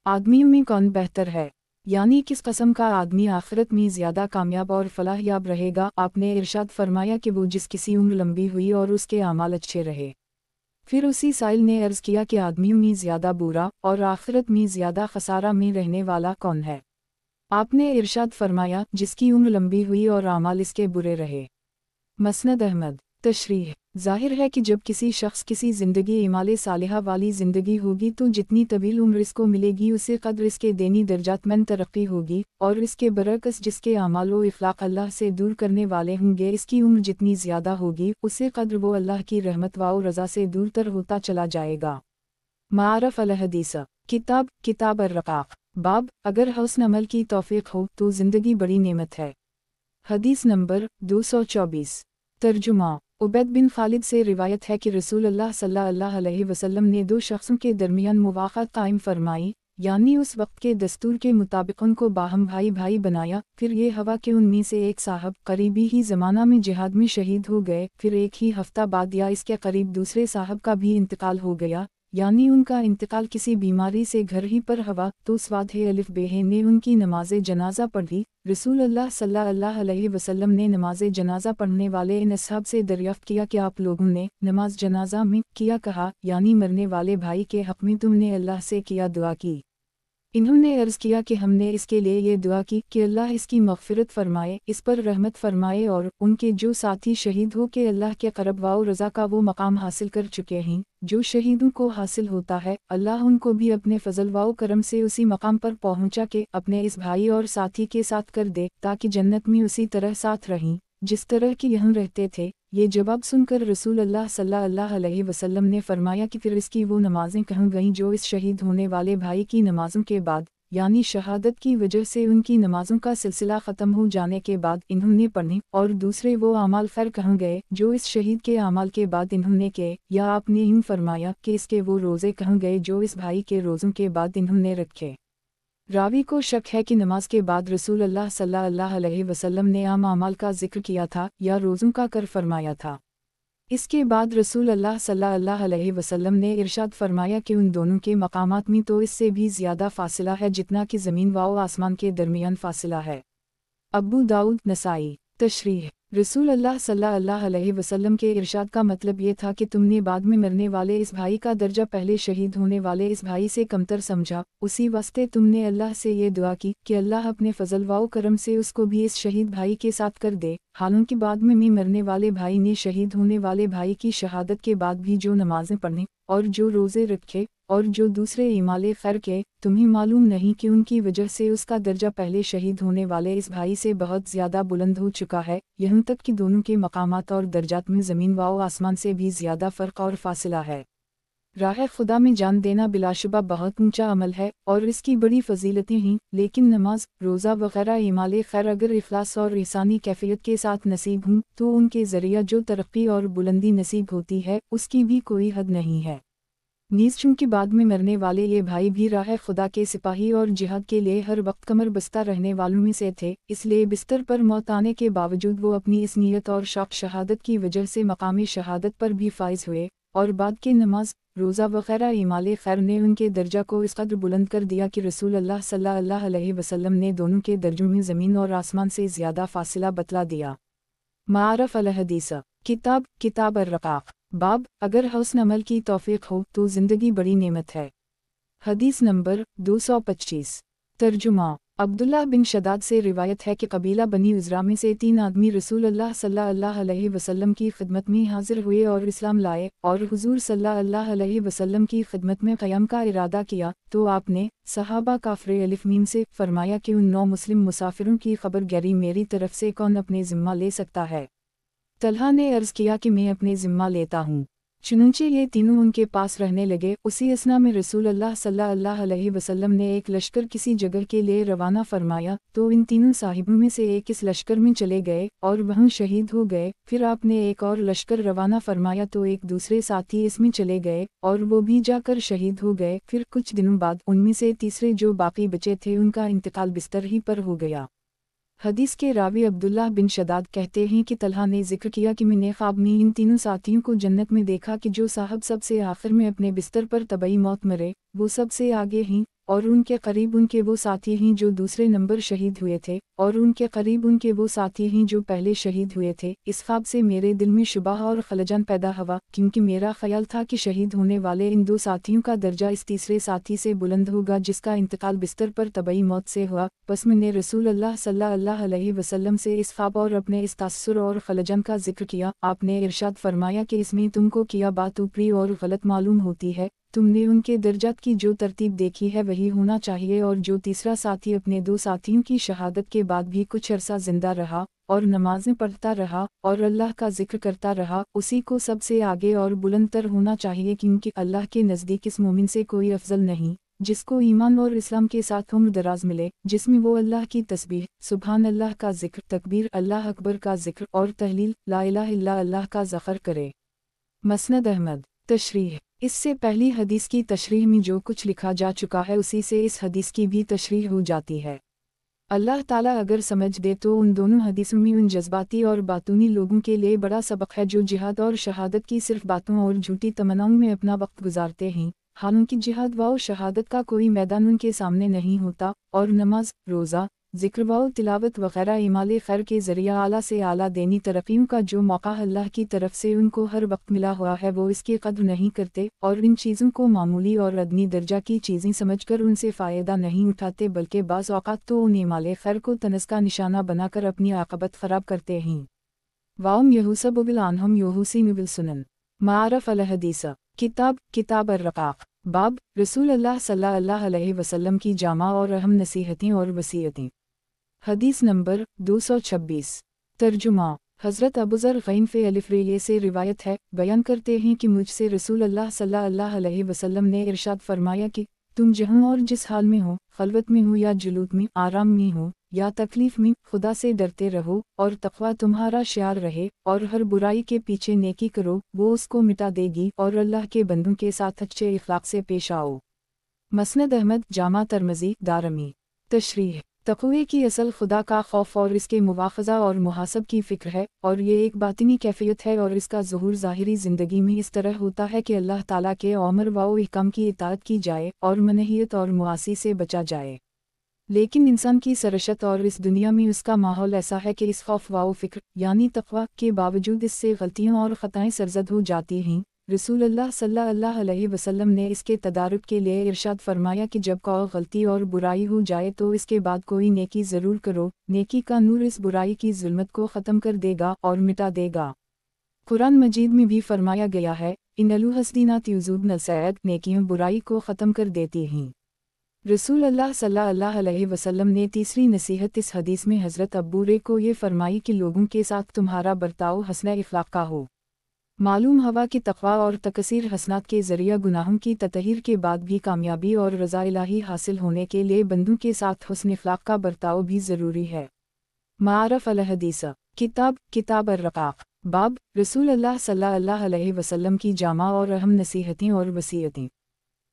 आदमियों में कौन बेहतर है, यानी किस कस्म का आदमी आखिरत में ज़्यादा कामयाब और फलाह याब रहेगा। आपने इरशाद फरमाया कि वो जिस किसी उम्र लंबी हुई और उसके आमाल अच्छे रहे। फिर उसी साइल ने अर्ज़ किया कि आदमियों में ज़्यादा बुरा और आखिरत में ज़्यादा खसारा में रहने वाला कौन है। आपने इरशाद फरमाया, जिसकी उम्र लंबी हुई और आमाल इसके बुरे रहे। मसनद अहमद। तशरीह। ज़ाहिर है कि जब किसी शख्स किसी ज़िंदगी इमाले सालिहा वाली ज़िंदगी होगी तो जितनी तवील उम्र इसको मिलेगी उसे कद्र इसके देनी दर्जात में तरक्की होगी, और इसके बरअक्स जिसके आमाल व इखलाक अल्लाह से दूर करने वाले होंगे इसकी उम्र जितनी ज़्यादा होगी उसे कद्र वो अल्लाह की रहमत व रज़ा से दूर तर होता चला जाएगा। मारफ अल हदीस। किताब अर्रक़ाक़। बाब, अगर हुस्न अमल की तौफ़ीक़ हो तो ज़िंदगी बड़ी नेमत है। हदीस नंबर 224। तर्जुमा। उबैद बिन खालिद से रिवायत है कि रसूलुल्लाह सल्लल्लाहु अलैहि वसल्लम ने दो शख्सों के दरमियान मुवाक़ात कायम फरमाई, यानी उस वक्त के दस्तूर के मुताबिक उनको बाहम भाई भाई बनाया। फिर ये हवा कि उनमें से एक साहब करीबी ही ज़माना में जिहाद में शहीद हो गए, फिर एक ही हफ्ता बाद या इसके करीब दूसरे साहब का भी इंतकाल हो गया, यानी उनका इंतकाल किसी बीमारी से घर ही पर हवा, तो स्वादे अलिफ बेहे ने उनकी नमाज जनाजा पढ़ी। रसूलुल्लाह सल्लल्लाहु अलैहि वसल्लम ने नमाज जनाजा पढ़ने वाले इन असहाब से दरियाफ्त किया कि आप लोगों ने नमाज जनाजा में किया कहा, यानी मरने वाले भाई के हक़ में तुमने अल्लाह से किया दुआ की। इन्होंने अर्ज़ किया कि हमने इसके लिए ये दुआ की कि अल्लाह इसकी मग़फ़िरत फ़रमाए, इस पर रहमत फ़रमाए, और उनके जो साथी शहीद हो के अल्लाह के क़रब वाओ रज़ा का वो मकाम हासिल कर चुके हैं जो शहीदों को हासिल होता है, अल्लाह उनको भी अपने फ़ज़ल वाओ करम से उसी मकाम पर पहुँचा के अपने इस भाई और साथी के साथ कर दे, ताकि जन्नत में उसी तरह साथ रहें जिस तरह कि यहाँ रहते थे। ये जवाब सुनकर रसूलुल्लाह सल्लल्लाहु अलैहि वसल्लम ने फरमाया कि फिर इसकी वो नमाज़ें कहाँ गईं जो इस शहीद होने वाले भाई की नमाज़ों के बाद यानी शहादत की वजह से उनकी नमाजों का सिलसिला ख़त्म हो जाने के बाद इन्होंने पढ़ी, और दूसरे वो आमाल खैर कहाँ गए जो इस शहीद के आमाल के बाद इन्होंने किए, या आपने यूँ फरमाया कि इसके वो रोज़े कहाँ गए जो इस भाई के रोज़ों के बाद इन्होंने रखे। रावी को शक है कि नमाज के बाद रसूल अल्लाह सल्लल्लाहु अलैहि वसल्लम ने आम आमाल का जिक्र किया था या रोज़ों का कर फरमाया था। इसके बाद रसूल अल्लाह सल्लल्लाहु अलैहि वसल्लम ने इरशाद फरमाया कि उन दोनों के मकामात में तो इससे भी ज़्यादा फासिला है जितना कि ज़मीन व आसमान के दरमियान फासिला है। अबू दाऊद नसाई। तशरीह। रसूल अल्लाह सल्लल्लाहु अलैहि वसल्लम के इरशाद का मतलब ये था कि तुमने बाद में मरने वाले इस भाई का दर्जा पहले शहीद होने वाले इस भाई से कमतर समझा, उसी वास्ते तुमने अल्लाह से ये दुआ की कि अल्लाह अपने फजल व करम से उसको भी इस शहीद भाई के साथ कर दे। हालांकि बाद में मरने वाले भाई ने शहीद होने वाले भाई की शहादत के बाद भी जो नमाजें पढ़ी और जो रोज़े रखे और जो दूसरे इमाले खैर के, तुम्हें मालूम नहीं कि उनकी वजह से उसका दर्जा पहले शहीद होने वाले इस भाई से बहुत ज़्यादा बुलंद हो चुका है, यहाँ तक कि दोनों के मकामात और दर्जात में ज़मीन व आसमान से भी ज़्यादा फ़र्क और फासिला है। राह खुदा में जान देना बिलाशुबा बहुत ऊंचा अमल है और इसकी बड़ी फजीलतें हैं, लेकिन नमाज, रोज़ा वगैरह इमाले खैर अगर इखलास और इंसानी कैफियत के साथ नसीब हों तो उनके ज़रिया जो तरक्की और बुलंदी नसीब होती है उसकी भी कोई हद नहीं है। नीज़ चूँकि बाद में मरने वाले ये भाई भी राह खुदा के सिपाही और जिहाद के लिए हर वक्त कमर बस्ता रहने वालों में से थे, इसलिए बिस्तर पर मौत आने के बावजूद वो अपनी इस नीयत और शौक़ शहादत की वजह से मकामी शहादत पर भी फाइज हुए, और बाद के नमाज, रोज़ा वगैरह इमाले खैर ने उनके दर्जा को इस कदर बुलंद कर दिया कि रसूल अल्लाह सल्लल्लाहु अलैहि वसल्लम ने दोनों के दर्जों में ज़मीन और आसमान से ज़्यादा फासिला बतला दिया। मारफ अल हदीस। किताब अर्रक़ाक़। बाब, अगर हुस्न अमल की तौफ़ीक़ हो तो ज़िंदगी बड़ी नेमत है। हदीस नंबर 225। तर्जुमा। अब्दुल्लाह बिन शदाद से रिवायत है कि कबीला बनी उज़रा में से 3 आदमी रसूल अल्लाह सल्लल्लाहु अलैहि वसल्लम की खिदमत में हाजिर हुए और इस्लाम लाए, और हुज़ूर सल्लल्लाहु अलैहि वसल्लम की खिदमत में क़याम का इरादा किया, तो आपने सहाबा काफ़िर अलिफ मीम से फरमाया कि उन 9 मुस्लिम मुसाफिरों की खबर गैरी मेरी तरफ से कौन अपने ज़िम्मा ले सकता है। तलहा ने अर्ज़ किया कि मैं अपने ज़िम्मा लेता हूँ। चुनंचे ये तीनों उनके पास रहने लगे। उसी असना में रसूल अल्लाह सल्लल्लाहु अलैहि वसल्लम ने एक लश्कर किसी जगह के लिए रवाना फरमाया, तो इन तीनों साहिबों में से एक इस लश्कर में चले गए और वहीं शहीद हो गए। फिर आपने एक और लश्कर रवाना फरमाया तो एक दूसरे साथी इसमें चले गए और वो भी जाकर शहीद हो गए। फिर कुछ दिनों बाद उनमें से तीसरे जो बाकी बचे थे उनका इंतकाल बिस्तर ही पर हो गया। हदीस के रावी अब्दुल्लाह बिन शदाद कहते हैं कि तलहा ने जिक्र किया कि मैंने ख्वाब में इन तीनों साथियों को जन्नत में देखा कि जो साहब सबसे आखिर में अपने बिस्तर पर तबई मौत मरे वो सबसे आगे हैं, और उनके करीब उनके वो साथी हैं जो दूसरे नंबर शहीद हुए थे, और उनके करीब उनके वो साथी हैं जो पहले शहीद हुए थे। इस ख्वाब से मेरे दिल में शुबह और खलजन पैदा हुआ, क्योंकि मेरा ख्याल था कि शहीद होने वाले इन 2 साथियों का दर्जा इस तीसरे साथी से बुलंद होगा जिसका इंतकाल बिस्तर पर तबई मौत से हुआ। बस मैंने रसूल अल्लाह सल्लल्लाहु अलैहि वसल्लम से इस ख्वाब और अपने इस तासुर और खलजन का जिक्र किया। आपने इरशाद फरमाया कि इसमें तुमको किया बात ऊपरी और गलत मालूम होती है, तुमने उनके दर्जात की जो तरतीब देखी है वही होना चाहिए, और जो तीसरा साथी अपने 2 साथियों की शहादत के बाद भी कुछ अरसा जिंदा रहा और नमाजें पढ़ता रहा और अल्लाह का जिक्र करता रहा, उसी को सबसे आगे और बुलंद तर होना चाहिए, क्योंकि अल्लाह के नज़दीक इस मोमिन से कोई अफजल नहीं जिसको ईमान और इस्लाम के साथ उम्र दराज मिले, जिसमें वो अल्लाह की तस्बीह, सुभान अल्लाह का जिक्र, तकबीर, अल्लाह अकबर का जिक्र और तहलील, ला इलाहा इल्ला अल्लाह का ज़िक्र करे। मसनद अहमद। तशरीह। इससे पहली हदीस की तशरीह में जो कुछ लिखा जा चुका है उसी से इस हदीस की भी तशरीह हो जाती है। अल्लाह ताला अगर समझ दे तो उन दोनों हदीसों में उन जज्बाती और बातूनी लोगों के लिए बड़ा सबक है जो जिहाद और शहादत की सिर्फ बातों और झूठी तमन्नाओं में अपना वक्त गुजारते हैं, हालांकि जिहाद व शहादत का कोई मैदान उनके सामने नहीं होता, और नमाज, रोज़ा, ज़िक्र व तिलावत वगैरह इमाले खैर के ज़रिया आला से आला देनी तरक्कियों का जो मौका अल्लाह की तरफ से उनको हर वक्त मिला हुआ है वो इसकी कद्र नहीं करते, और इन चीज़ों को मामूली और अदनी दर्जा की चीज़ें समझकर उनसे फ़ायदा नहीं उठाते, बल्कि बाज़ औक़ात तो उन इमाले खैर को तनस का निशाना बनाकर अपनी आक़बत ख़राब करते हैं। वाम यहूसब बिल आनहम यहूसीन बिल सुनन। मारफ अल हदीस। किताब अर्रक़ाक़। बाब, रसूल अल्लाह सल्लल्लाहु अलैहि वसल्लम की जामा और अहम नसीहतें और वसीयतें। हदीस नंबर 226। तर्जुमा। हज़रत अबूज़र ग़ैफ़ अलिफ़ से रिवायत है, बयान करते हैं कि मुझसे रसूल अल्लाह सल्लल्लाहु अलैहि वसल्लम ने इरशाद फरमाया कि तुम जहाँ और जिस हाल में हो, खलवत में हो या जुलूत में, आराम में हो या तकलीफ में, खुदा से डरते रहो और तक़वा तुम्हारा शियार रहे, और हर बुराई के पीछे नेकी करो, वो उसको मिटा देगी, और अल्लाह के बंदों के साथ अच्छे इखलाक से पेश आओ। मसनद अहमद, जामा तरमज़ी, दारमी। तशरीह। तक़वे की असल खुदा का खौफ और इसके मुवाख़ज़ा और मुहासब की फ़िक्र है, और ये एक बातिनी कैफ़ियत है, और इसका ज़ुहूर ज़ाहिरी ज़िंदगी में इस तरह होता है कि अल्लाह ताला के अमर व अहकाम की इताअत की जाए और मनहियत और मुआसी से बचा जाए। लेकिन इंसान की सरशत और इस दुनिया में उसका माहौल ऐसा है कि इस खौफ व फ़िक्र यानी तक़वा के बावजूद इससे गलतियाँ और ख़ताएँ सरज़द हो जाती हैं। रसूलुल्लाह सल्लल्लाहु अलैहि वसल्लम ने इसके तदारुक के लिए इरशाद फरमाया कि जब कोई गलती और बुराई हो जाए तो इसके बाद कोई नेकी ज़रूर करो, नेकी का नूर इस बुराई की ज़ुल्मत को ख़त्म कर देगा और मिटा देगा। कुरान मजीद में भी फरमाया गया है, इन्नल हसनात युज़हिबन सय्यिआत, नेकियां बुराई को ख़त्म कर देती हैं। रसूलुल्लाह सल्लल्लाहु अलैहि वसल्लम ने तीसरी नसीहत इस हदीस में हज़रत अब्बूरे को ये फरमाई कि लोगों के साथ तुम्हारा बर्ताव हसन इख़लाक़ का हो। मालूम हवा कि तक़वा और तकसीर हसनात के ज़रिया गुनाहों की ततहीर के बाद भी कामयाबी और रज़ा इलाही हासिल होने के लिए बंदों के साथ हुस्न इख़लाक़ का बर्ताव भी ज़रूरी है। मारफ़ अल हदीस, किताब अर्रक़ाक़, बाब, रसूलुल्लाह सल्लल्लाहु अलैहि वसल्लम की जामा और अहम नसीहतें और वसीयतें।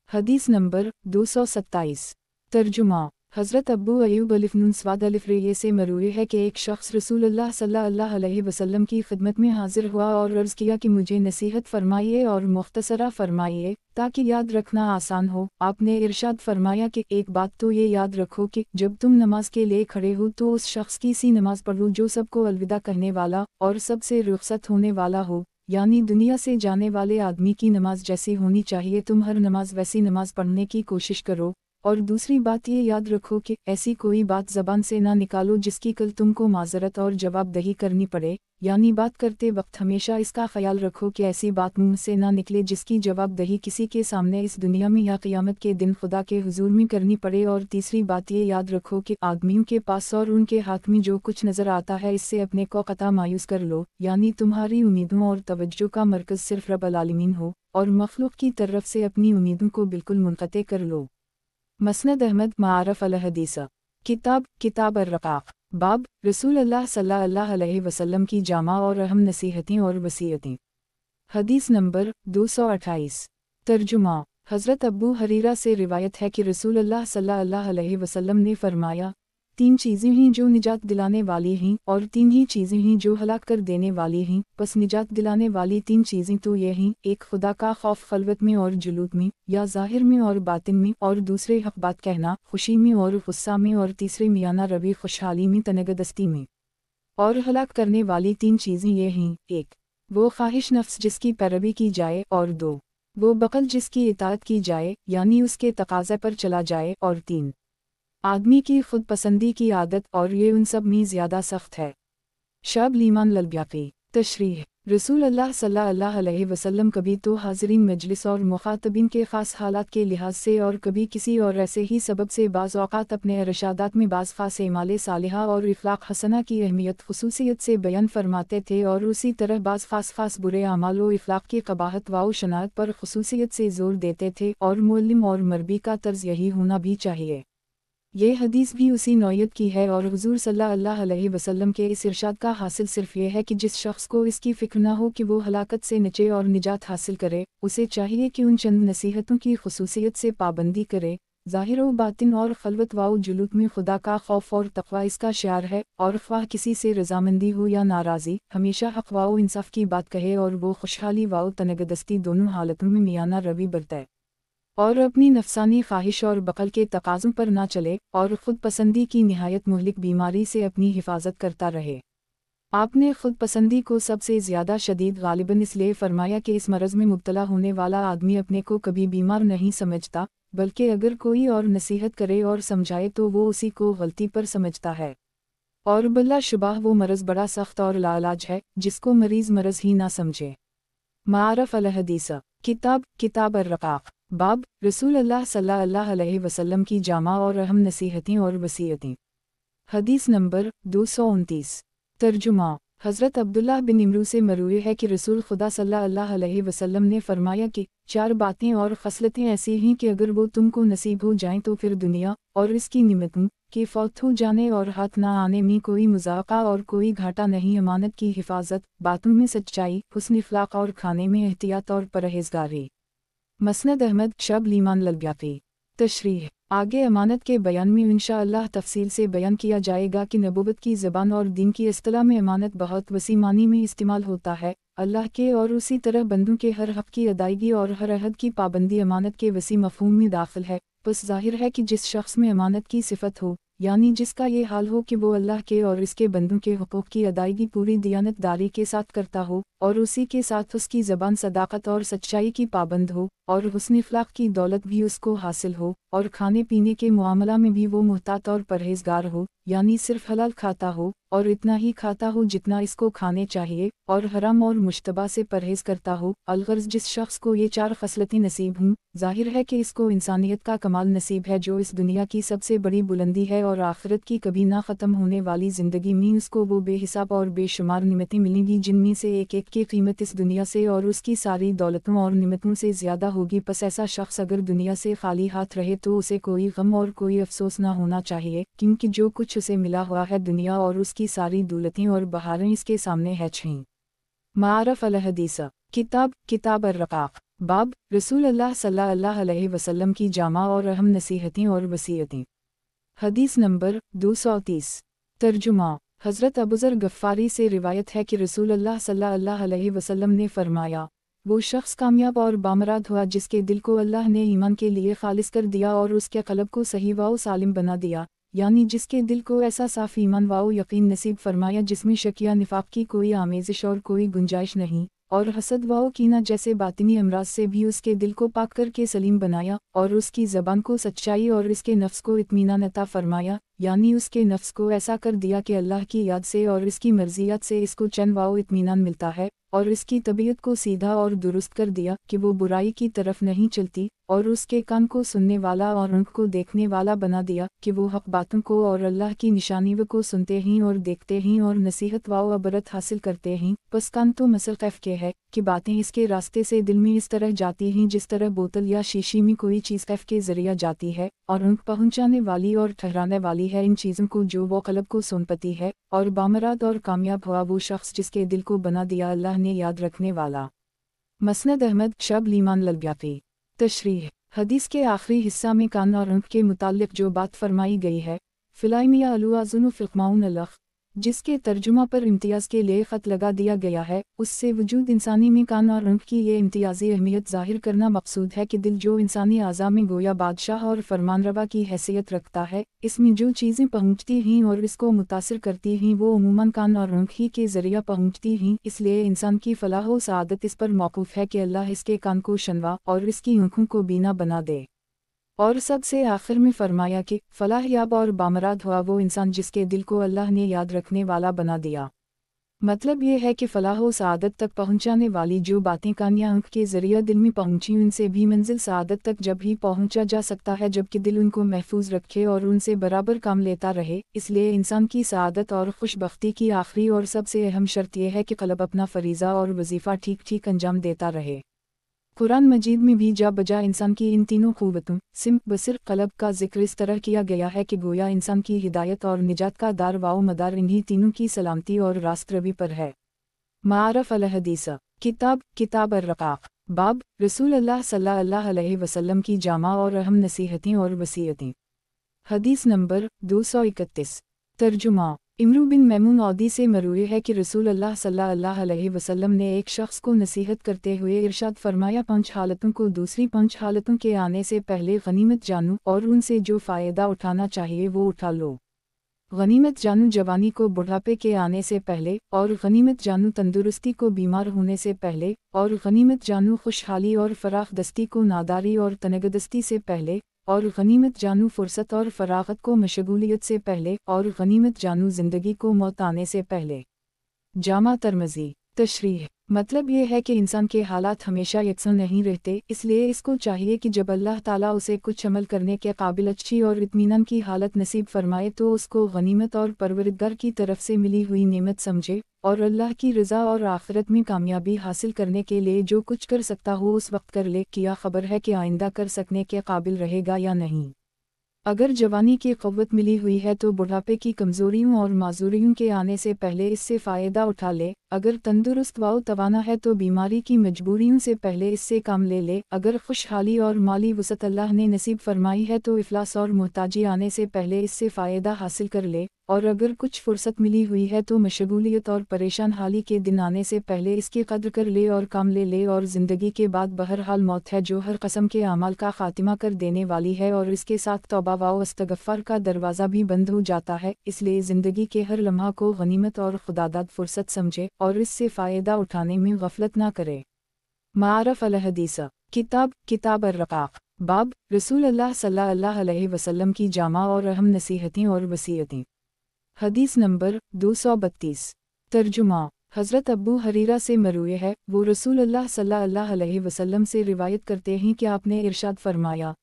हदीस नंबर 227। तर्जुमा। हज़रत अब्बू अय्यूब अलिफ़ स्वाद अलिफ़ रे से मरूई है कि एक शख्स रसूलुल्लाह सल्लल्लाहु अलैहि वसल्लम की खिदमत में हाजिर हुआ और अर्ज़ किया कि मुझे नसीहत फरमाइए और मुख्तसरा फरमाइए ताकि याद रखना आसान हो। आपने इरशाद फरमाया कि एक बात तो ये याद रखो कि जब तुम नमाज के लिए खड़े हो तो उस शख्स की सी नमाज पढ़ो जो सबको अलविदा कहने वाला और सबसे रुखसत होने वाला हो, यानी दुनिया से जाने वाले आदमी की नमाज जैसी होनी चाहिए, तुम हर नमाज वैसी नमाज पढ़ने की कोशिश करो। और दूसरी बात ये याद रखो कि ऐसी कोई बात ज़बान से ना निकालो जिसकी कल तुमको माज़रत और जवाबदही करनी पड़े, यानी बात करते वक्त हमेशा इसका ख्याल रखो कि ऐसी बात मुंह से ना निकले जिसकी जवाबदही किसी के सामने इस दुनिया में या क़यामत के दिन खुदा के हुजूर में करनी पड़े। और तीसरी बात ये याद रखो कि आदमियों के पास और उनके हाथ में जो कुछ नज़र आता है इससे अपने को क़ता मायूस कर लो, यानी तुम्हारी उम्मीदों और तवज्जो का मरकज़ सिर्फ रब्बुल आलमीन हो और मखलूक की तरफ से अपनी उम्मीदों को बिल्कुल मुनक़ते कर लो। मसनद अहमद, मारफ़ अल हदीस, किताब अर्रक़ाक़, बाब, रसूलुल्लाह सल्लल्लाहु अलैहि वसल्लम की जामा और अहम नसीहतें और वसीयतें। हदीस नंबर 228। तर्जुमा। हज़रत अब्बू हरीरा से रिवायत है कि रसूलुल्लाह सल्लल्लाहु अलैहि वसल्लम ने फरमाया, तीन चीज़ें हैं जो निजात दिलाने वाली हैं और तीन ही चीज़ें हैं जो हलाक कर देने वाली हैं। बस निजात दिलाने वाली तीन चीज़ें तो ये हैं, एक खुदा का खौफ खलवत में और जुलूत में या ज़ाहिर में और बातिन में, और दूसरे हक़ बात कहना खुशी में और गुस्सा में, और तीसरे मियाना रवि खुशहाली में तनगदस्ती में। और हलाक करने वाली तीन चीज़ें ये हैं, एक वो ख्वाहिश नफ्स जिसकी पैरवी की जाए, और दो वो बक़ल जिसकी इताअत की जाए यानी उसके तकाज़े पर चला जाए, और तीन आदमी की खुद पसंदी की आदत, और ये उन सब में ज़्यादा सख्त है। शब लीमान ललब्याक़ी। तशरीह। रसूलुल्लाह सल्लल्लाहु अलैहि वसल्लम कभी तो हाज़रीन मजलिस और मुखातबीन के ख़ास हालात के लिहाज से और कभी किसी और ऐसे ही सबब से बाज़ औक़ात अपने इरशादात में बाज़ ख़ास एमाले सालिहा और इख़लाक़ हसना की अहमियत ख़ुसूसियत से बयान फरमाते थे, और उसी तरह बाज़ ख़ास बुरे अमाल व इख़लाक़ की क़बाहत व शनाअत पर ख़ुसूसियत से ज़ोर देते थे, और मुअल्लिम और मरबी का तर्ज़ यही होना भी चाहिए। ये हदीस भी उसी नौयत की है, और हुज़ूर सल्लल्लाहु अलैहि वसल्लम के इस इरशाद का हासिल सिर्फ ये है कि जिस शख्स को इसकी फ़िक्र न हो कि वो हलाकत से नचे और निजात हासिल करे, उसे चाहिए कि उन चंद नसीहतों की ख़ुसूसियत से पाबंदी करे। ज़ाहिर व बातिन और खलवत व जुलूत में खुदा का खौफ और तक़वा इसका शियार है, और ख्वाह किसी से रज़ामंदी हो या नाराज़ी, हमेशा हक़ व इंसाफ़ की बात कहे, और वो खुशहाली व तनगदस्ती दोनों हालतों में मियाना रवि बरते, और अपनी नफसानी ख्वाहिश और बक़ल के तकाज़ों पर ना चले, और ख़ुद पसंदी की निहायत मुहलिक बीमारी से अपनी हिफाजत करता रहे। आपने ख़ुद पसंदी को सबसे ज़्यादा शदीद गालिबन इसलिए फरमाया कि इस मरज़ में मुब्तला होने वाला आदमी अपने को कभी बीमार नहीं समझता, बल्कि अगर कोई और नसीहत करे और समझाए तो वो उसी को गलती पर समझता है, और बिला शुबाह वो मरज़ बड़ा सख्त और लाइलाज है जिसको मरीज़ मरज़ ही ना समझे। मारफ़ अल हदीस, किताब अर्रक़ाक़, बाब, रसूलुल्लाह सल्लल्लाहु अलैहि वसल्लम की जामा और अहम नसीहतें और वसीयतें। हदीस नंबर 229। तर्जुमा। हज़रत अब्दुल्लाह बिन इमरू से मरूए है कि रसूल खुदा सल्लल्लाहु अलैहि वसल्लम ने फरमाया कि 4 बातें और खसलतें ऐसी हैं कि अगर वो तुमको नसीब हो जाएं तो फिर दुनिया और इसकी निमतों के फौत हो जाने और हाथ ना आने में कोई मुज़ाक़ा और कोई घाटा नहीं, अमानत की हिफाजत, बातों में सच्चाई, हुस्न अखलाक और खाने में एहतियात और परहेज़गारी। मसनद अहमद शब लीमान ललब्याकी। तशरीह। आगे अमानत के बयान में इंशाअल्लाह तफसील से बयान किया जाएगा कि नबूवत की ज़बान और दीन की इस्तिलाह में अमानत बहुत वसी मानी में इस्तेमाल होता है। अल्लाह के और उसी तरह बंदों के हर हक़ की अदायगी और हर अहद की पाबंदी अमानत के वसी मफ़हूम में दाखिल है। बस ज़ाहिर है कि जिस शख्स में अमानत की सिफत हो, यानी जिसका ये हाल हो कि वो अल्लाह के और इसके बंदों के हुकूक़ की अदायगी पूरी दियानतदारी के साथ करता हो और उसी के साथ उसकी ज़बान सदाकत और सच्चाई की पाबंद हो और हुस्न अखलाक की दौलत भी उसको हासिल हो और खाने पीने के मुआमला में भी वो मुहतात और परहेज़गार हो, यानी सिर्फ हलाल खाता हो और इतना ही खाता हो जितना इसको खाने चाहिए और हराम और मुश्तबा से परहेज़ करता हो। अलगर्ज़ जिस शख्स को ये 4 खसलतें नसीब हों, ज़ाहिर है कि इसको इंसानियत का कमाल नसीब है जो इस दुनिया की सबसे बड़ी बुलंदी है और आखिरत की कभी ना ख़त्म होने वाली ज़िंदगी में उसको वो बेहिसाब और बेशुमार निमतें मिलेंगी जिनमें से एक एक की कीमत इस दुनिया से और उसकी सारी दौलतों और निमतों से ज़्यादा होगी। बस ऐसा शख्स अगर दुनिया से खाली हाथ रहे तो उसे कोई गम और कोई अफसोस ना होना चाहिए, क्योंकि जो कुछ उसे मिला हुआ है दुनिया और उसकी सारी दौलतें और बहारें इसके सामने है छीं। मारफ अल हदीस। किताब अर्रक़ाक़। बाब रसूल अल्लाह सल्लल्लाहु अलैहि वसल्लम की जामा और अहम नसीहतें और वसीयतें। हदीस नंबर 230। तर्जुमा। हज़रत अबूज़र गफ़ारी से रिवायत है कि रसूल अल्लाह सल्लल्लाहु अलैहि वसल्लम ने फरमाया, वो शख्स कामयाब और बामराद हुआ जिसके दिल को अल्लाह ने ईमान के लिए खालिस कर दिया और उसके क़ल्ब को सही व सालिम बना दिया, यानी जिसके दिल को ऐसा साफ़ ईमान व यकीन नसीब फरमाया जिसमें शक या निफाक़ की कोई आमेज़िश और कोई गुंजाइश नहीं, और हसद व कीना जैसे बातिनी अमराज से भी उसके दिल को पाक करके सलीम बनाया और उसकी ज़बान को सच्चाई और इसके नफ्स को इत्मीनान अता फरमाया, यानी उसके नफ्स को ऐसा कर दिया कि अल्लाह की याद से और इसकी मर्ज़ियत से इसको चैन व इत्मीनान मिलता है, और इसकी तबीयत को सीधा और दुरुस्त कर दिया कि वो बुराई की तरफ नहीं चलती, और उसके कान को सुनने वाला और आँख को देखने वाला बना दिया कि वो हक़ बातों को और अल्लाह की निशानी को सुनते हैं और देखते हैं और नसीहत व अबरत हासिल करते हैं। बस कान तो मसल कैफ के है कि बातें इसके रास्ते से दिल में इस तरह जाती हैं जिस तरह बोतल या शीशी में कोई चीज़ कैफ के ज़रिया जाती है, और आँख पहुँचाने वाली और ठहराने वाली है इन चीज़ों को जो वो क़ल्ब को सुनपती है। और बामराद और कामयाब हुआ वो शख्स जिसके दिल को बना दिया अल्लाह ने याद रखने वाला। मसनद अहमद शब लीमान ललब्याकी। तशरीह। हदीस के आखिरी हिस्सा में कान और आँख के मुताल्लिक़ जो बात फरमाई गई है, फ़िलाइमिया अलुआज़ुनु फ़िक़माउन अलख, जिसके तर्जुमा पर इम्तियाज़ के लिए ख़त लगा दिया गया है, उससे वजूद इंसानी में कान और आँख की ये इम्तियाज़ी अहमियत ज़ाहिर करना मकसूद है कि दिल जो इंसानी आज़ा में गोया बादशाह और फरमानरवा की हैसियत रखता है, इसमें जो चीज़ें पहुँचती हैं और इसको मुतासिर करती हैं वो उमूमन कान और आँख ही के ज़रिया पहुँचती हैं। इसलिए इंसान की फ़लाह व सआदत इस पर मौक़ूफ़ है कि अल्लाह इसके कान को शनवा और इसकी आँखों को बीना बना दे। और सबसे आखिर में फरमाया कि फलाह याब और बामराद हुआ वो इंसान जिसके दिल को अल्लाह ने याद रखने वाला बना दिया। मतलब ये है कि फलाह व सआदत तक पहुँचाने वाली जो बातें कान या आँख के ज़रिए दिल में पहुँची उनसे भी मंजिल सआदत तक जब ही पहुँचा जा सकता है जबकि दिल उनको महफूज रखे और उनसे बराबर काम लेता रहे। इसलिए इंसान की सआदत और खुशबख्ती की आखिरी और सबसे अहम शर्त यह है कि क़ल्ब अपना फ़रीज़ा और वजीफ़ा ठीक ठीक अंजाम देता रहे। कुरान मजीद में भी जा बजा इंसान की इन तीनों क़ुव्वतों सिम बसर क़ल्ब का जिक्र इस तरह किया गया है कि गोया इंसान की हिदायत और निजात का दार व मदार इन्हीं तीनों की सलामती और रास्त रवी पर है। मारफ अल हदीस। किताब अर्रक़ाक़। बाब रसूल अल्लाह सल्लल्लाहु अलैहि वसल्लम की जामा और अहम नसीहतें और वसीयतें। हदीस नंबर 231। तर्जुमा। इमरू बिन मैमून औदी से मरूए है कि रसूल अल्लाह सल्लल्लाहु अलैहि वसल्लम ने एक शख्स को नसीहत करते हुए इरशाद फरमाया, 5 हालतों को दूसरी 5 हालतों के आने से पहले गनीमत जानू और उनसे जो फ़ायदा उठाना चाहिए वो उठा लो। गनीमत जानू जवानी को बुढ़ापे के आने से पहले, और गनीमत जानू तंदुरुस्ती को बीमार होने से पहले, और गनीमत जानू खुशहाली और फराख दस्ती को नादारी और तनगदस्ती से पहले, और गनीमत जानू फ़ुर्सत और फ़राग़त को मशगूलियत से पहले, और गनीमत जानू ज़िंदगी को मौत आने से पहले। जामा तिर्मिज़ी। तशरीह मतलब ये है कि इंसान के हालात हमेशा यकसा नहीं रहते, इसलिए इसको चाहिए कि जब अल्लाह ताला उसे कुछ अमल करने के काबिल अच्छी और इत्मीनान की हालत नसीब फरमाए तो उसको गनीमत और परवरदिगार की तरफ से मिली हुई नेमत समझे और अल्लाह की रज़ा और आखिरत में कामयाबी हासिल करने के लिए जो कुछ कर सकता हो उस वक्त कर ले। क्या खबर है कि आइंदा कर सकने के काबिल रहेगा या नहीं। अगर जवानी की क़ुव्वत मिली हुई है तो बुढ़ापे की कमज़ोरियों और माजूरियों के आने से पहले इससे फ़ायदा उठा ले। अगर तंदुरुस्त व तवाना है तो बीमारी की मजबूरियों से पहले इससे काम ले ले। अगर खुशहाली और माली वसअत अल्लाह ने नसीब फरमाई है तो इफ़लास और मोहताजी आने से पहले इससे फ़ायदा हासिल कर ले। और अगर कुछ फुर्सत मिली हुई है तो मशगूलियत और परेशान हाली के दिन आने से पहले इसकी कद्र कर ले और काम ले ले। और ज़िंदगी के बाद बहरहाल मौत है जो हर कस्म के अमाल का ख़ातिमा कर देने वाली है और इसके साथ तौबा व इस्तग़फ़ार का दरवाज़ा भी बंद हो जाता है। इसलिए ज़िंदगी के हर लम्हा को गनीमत और खुदादाद फुर्सत समझे और इससे फ़ायदा उठाने में गफलत ना करे। मारफ अल हदीस किताब अर्रक़ाक़ बाब रसूल अल्लाह सल्लल्लाहु अलैहि वसल्लम की जामा और अहम नसीहतें और वसीयतें। हदीस नंबर 232। तर्जुमा हज़रत अबू हरीरा से मरूए है, वो रसूल अल्लाह सल्लल्लाहु अलैहि वसल्लम से रिवायत करते हैं कि आपने इरशाद फरमाया,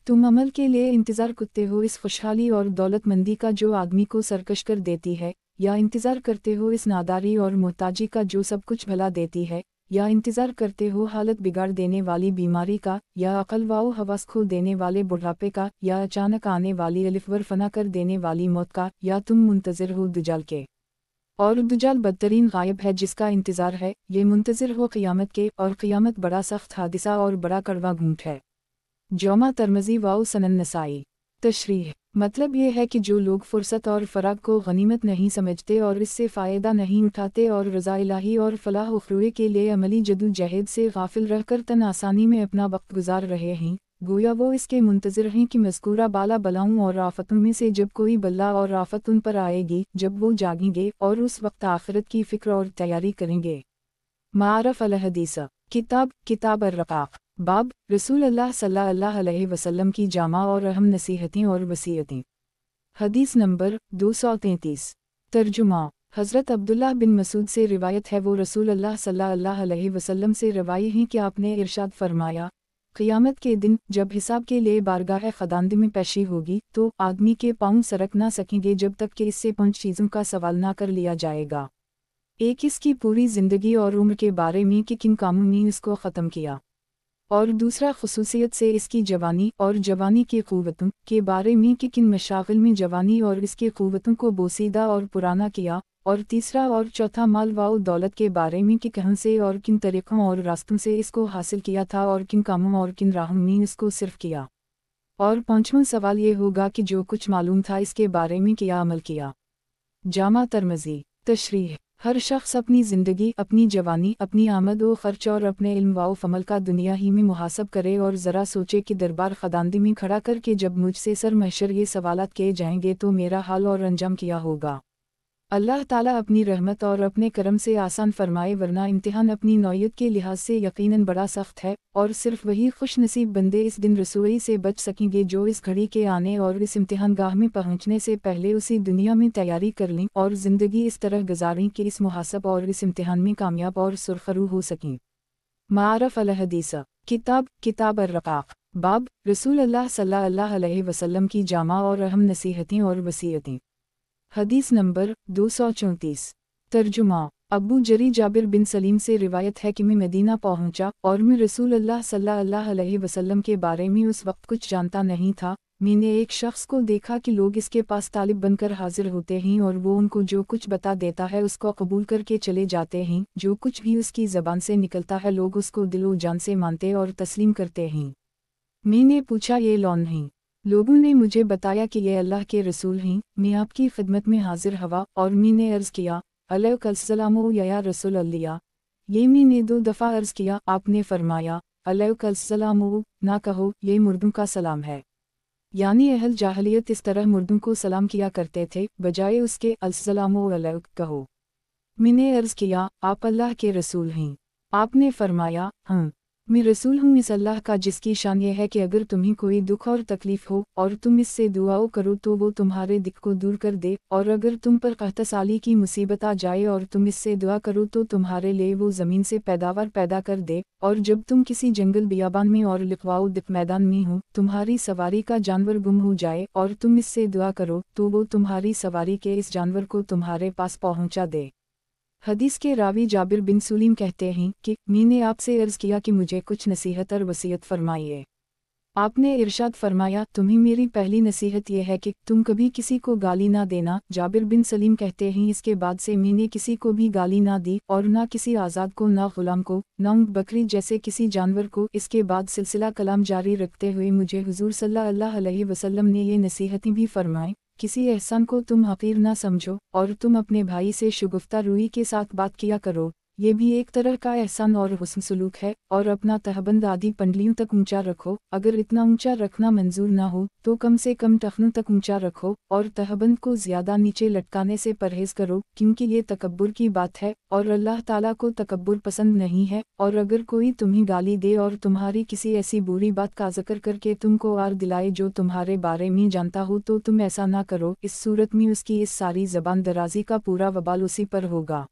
तुम अमल के लिए इंतज़ार करते हो इस खुशहाली और दौलतमंदी का जो आदमी को सरकश कर देती है, या इंतज़ार करते हो इस नादारी और मोहताजी का जो सब कुछ भला देती है, या इंतज़ार करते हो हालत बिगाड़ देने वाली बीमारी का, या अक़ल व हवास खो देने वाले बुढ़ापे का, या अचानक आने वाली अलिफ़वर फना कर देने वाली मौत का, या तुम मुंतज़िर हो दुजाल के। और दुजाल बदतरीन गायब है जिसका इंतज़ार है, ये मुंतज़िर हो क़ियामत के, और क़ियामत बड़ा सख्त हादिसा और बड़ा कड़वा घूंट है। जौमा तरमज़ी व सनन नसाई। तशरीह मतलब ये है कि जो लोग फ़ुर्सत और फ़राग को गनीमत नहीं समझते और इससे फ़ायदा नहीं उठाते और रज़ा इलाही और फ़लाह उख़रवे के लिए अमली जदोजहद से गाफिल रहकर तन आसानी में अपना वक्त गुजार रहे हैं, गोया वो इसके मुंतज़िर हैं कि मज़कूरा बाला बलाओं और आफ़तों में से जब कोई बला और आफ़त उन पर आएगी, जब वो जागेंगे और उस वक्त आखिरत की फ़िक्र और तैयारी करेंगे। मारफ अल हदीस किताब अर्रक़ाक़ बाब रसूल अल्लाह सल्लल्लाहु अलैहि वसल्लम की जामा और अहम नसीहतें और वसीयतें। हदीस नंबर 233। तर्जुमा हज़रत अब्दुल्लाह बिन मसूद से रिवायत है, वो रसूल अल्लाह सल्लल्लाहु अलैहि वसल्लम से रवाई हैं कि आपने इरशाद फरमाया, क़ियामत के दिन जब हिसाब के लिए बारगाह ख़ुदावंद में पेशी होगी तो आदमी के पाँव सरक ना सकेंगे जब तक कि इससे 5 चीज़ों का सवाल ना कर लिया जाएगा। एक इसकी पूरी ज़िंदगी और उम्र के बारे में कि किन कामों ने इसको ख़त्म किया, और दूसरा खुसूसियत से इसकी जवानी और जवानी की क़ुव्वतों के बारे में कि किन मशागिल में जवानी और इसकी क़ुव्वतों को बोसीदा और पुराना किया, और तीसरा और चौथा माल व दौलत के बारे में कि कहाँ से और किन तरीक़ों और रास्तों से इसको हासिल किया था और किन कामों और किन राहों में इसको सिर्फ किया, और पाँचवां सवाल ये होगा कि जो कुछ मालूम था इसके बारे में क्या अमल किया। जामा तरमज़ी। तशरीह हर शख्स अपनी ज़िंदगी, अपनी जवानी, अपनी आमद व ख़र्च और अपने इल्म व फ़मल का दुनिया ही में मुहासब करे और ज़रा सोचे कि दरबार ख़ुदावंद में खड़ा करके जब मुझसे सर महशर ये सवालात किए जाएंगे तो मेरा हाल और अंजाम क्या होगा। अल्लाह ताला अपनी रहमत और अपने करम से आसान फरमाए, वरना इम्तिहान अपनी नौयत के लिहाज से यकीनन बड़ा सख्त है, और सिर्फ वही खुश नसीब बंदे इस दिन रसोई से बच सकेंगे जो इस घड़ी के आने और इस इम्तिहान गाह में पहुँचने से पहले उसी दुनिया में तैयारी कर लें और ज़िंदगी इस तरह गुजारें कि इस मुहासब और इस इम्तिहान में कामयाब और सुरखरू हो सकें। मारफ अल हदीस किताब अर्रक़ाक़ बाब रसूल अल्लाह सल्लल्लाहु अलैहि वसल्लम की जामा और अहम नसीहतें और वसीयतें। हदीस नंबर 234। तर्जुमा अबू जरी जाबिर बिन सलीम से रिवायत है कि मैं मदीना पहुंचा और मैं रसूल अल्लाह सल्लल्लाहु अलैहि वसल्लम के बारे में उस वक्त कुछ जानता नहीं था। मैंने एक शख्स को देखा कि लोग इसके पास तालिब बनकर हाजिर होते हैं और वो उनको जो कुछ बता देता है उसको कबूल करके चले जाते हैं। जो कुछ भी उसकी ज़बान से निकलता है लोग उसको दिलो जान से मानते और तस्लीम करते हैं। मैंने पूछा ये कौन हैं? लोगों ने मुझे बताया कि ये अल्लाह के रसूल हैं। मैं आपकी खिदमत में हाजिर हुआ और मैंने अर्ज़ किया अलैकुमुस्सलाम या रसूल अल्लाह। ये मैंने 2 दफ़ा अर्ज़ किया। आपने फरमाया अलैकुमुस्सलाम, ना कहो ये मुर्दों का सलाम है। यानी अहल जाहलियत इस तरह मुर्दों को सलाम किया करते थे, बजाय उसके अस्सलामु अलैक कहो। मैंने अर्ज़ किया आप अल्लाह के रसूल हैं? आपने फरमाया हाँ। मैं रसूल हूँ इस अल्लाह का जिसकी शान यह है कि अगर तुम्हें कोई दुख और तकलीफ हो और तुम इससे दुआओ करो तो वो तुम्हारे दिक को दूर कर दे, और अगर तुम पर कहत साली की मुसीबत आ जाए और तुम इससे दुआ करो तो तुम्हारे लिए वो ज़मीन से पैदावार पैदा कर दे, और जब तुम किसी जंगल बियाबान में और लिखवाओ दिक मैदान में हो, तुम्हारी सवारी का जानवर गुम हो जाए और तुम इससे दुआ करो तो वो तुम्हारी सवारी के इस जानवर को तुम्हारे पास पहुँचा दे। हदीस के रावी जाबिर बिन सुलीम कहते हैं कि मैंने आपसे अर्ज़ किया कि मुझे कुछ नसीहत और वसीयत फरमाइए। आपने इरशाद फरमाया, तुम्हें मेरी पहली नसीहत यह है कि तुम कभी किसी को गाली ना देना। जाबिर बिन सलीम कहते हैं, इसके बाद से मैंने किसी को भी गाली ना दी और ना किसी आज़ाद को, ना गुलाम को, ना ऊँट बकरी जैसे किसी जानवर को। इसके बाद सिलसिला कलाम जारी रखते हुए मुझे हुजूर सल्लल्लाहु अलैहि वसल्लम ने ये नसीहतें भी फरमाई, किसी एहसान को तुम हकीर ना समझो और तुम अपने भाई से शुगुफ्ता रूई के साथ बात किया करो, ये भी एक तरह का एहसान और हुस्न सलूक है। और अपना तहबंद आदि पंडलियों तक ऊंचा रखो, अगर इतना ऊंचा रखना मंजूर ना हो तो कम से कम टखनों तक ऊंचा रखो, और तहबंद को ज़्यादा नीचे लटकाने से परहेज़ करो, क्योंकि ये तकब्बुर की बात है और अल्लाह ताला को तकब्बुर पसंद नहीं है। और अगर कोई तुम्हें गाली दे और तुम्हारी किसी ऐसी बुरी बात का ज़िक्र करके तुमको आर दिलाए जो तुम्हारे बारे में जानता हो तो तुम ऐसा ना करो, इस सूरत में उसकी इस सारी ज़बान दराजी का पूरा वबाल उसी पर होगा।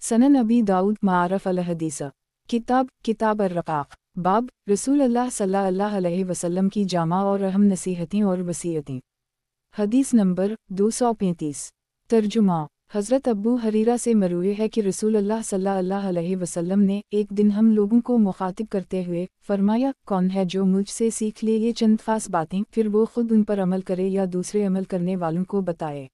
सनन अबी दाऊद मारफ अल हदीस। किताब अर्रक़ाक़। बाब रसूल अल्लाह सल्लल्लाहु अलैहि वसल्लम की जामा और अहम नसीहतें और वसीयतें। हदीस नंबर 235। तर्जुमा। हज़रत अबू हरीरा से मरूए है कि रसूल अल्लाह सल्लल्लाहु अलैहि वसल्लम ने एक दिन हम लोगों को मुखातिब करते हुए फरमाया, कौन है जो मुझसे सीख ले ये चंद खास बातें, फिर वो खुद उन पर अमल करे या दूसरे अमल करने वालों को बताए।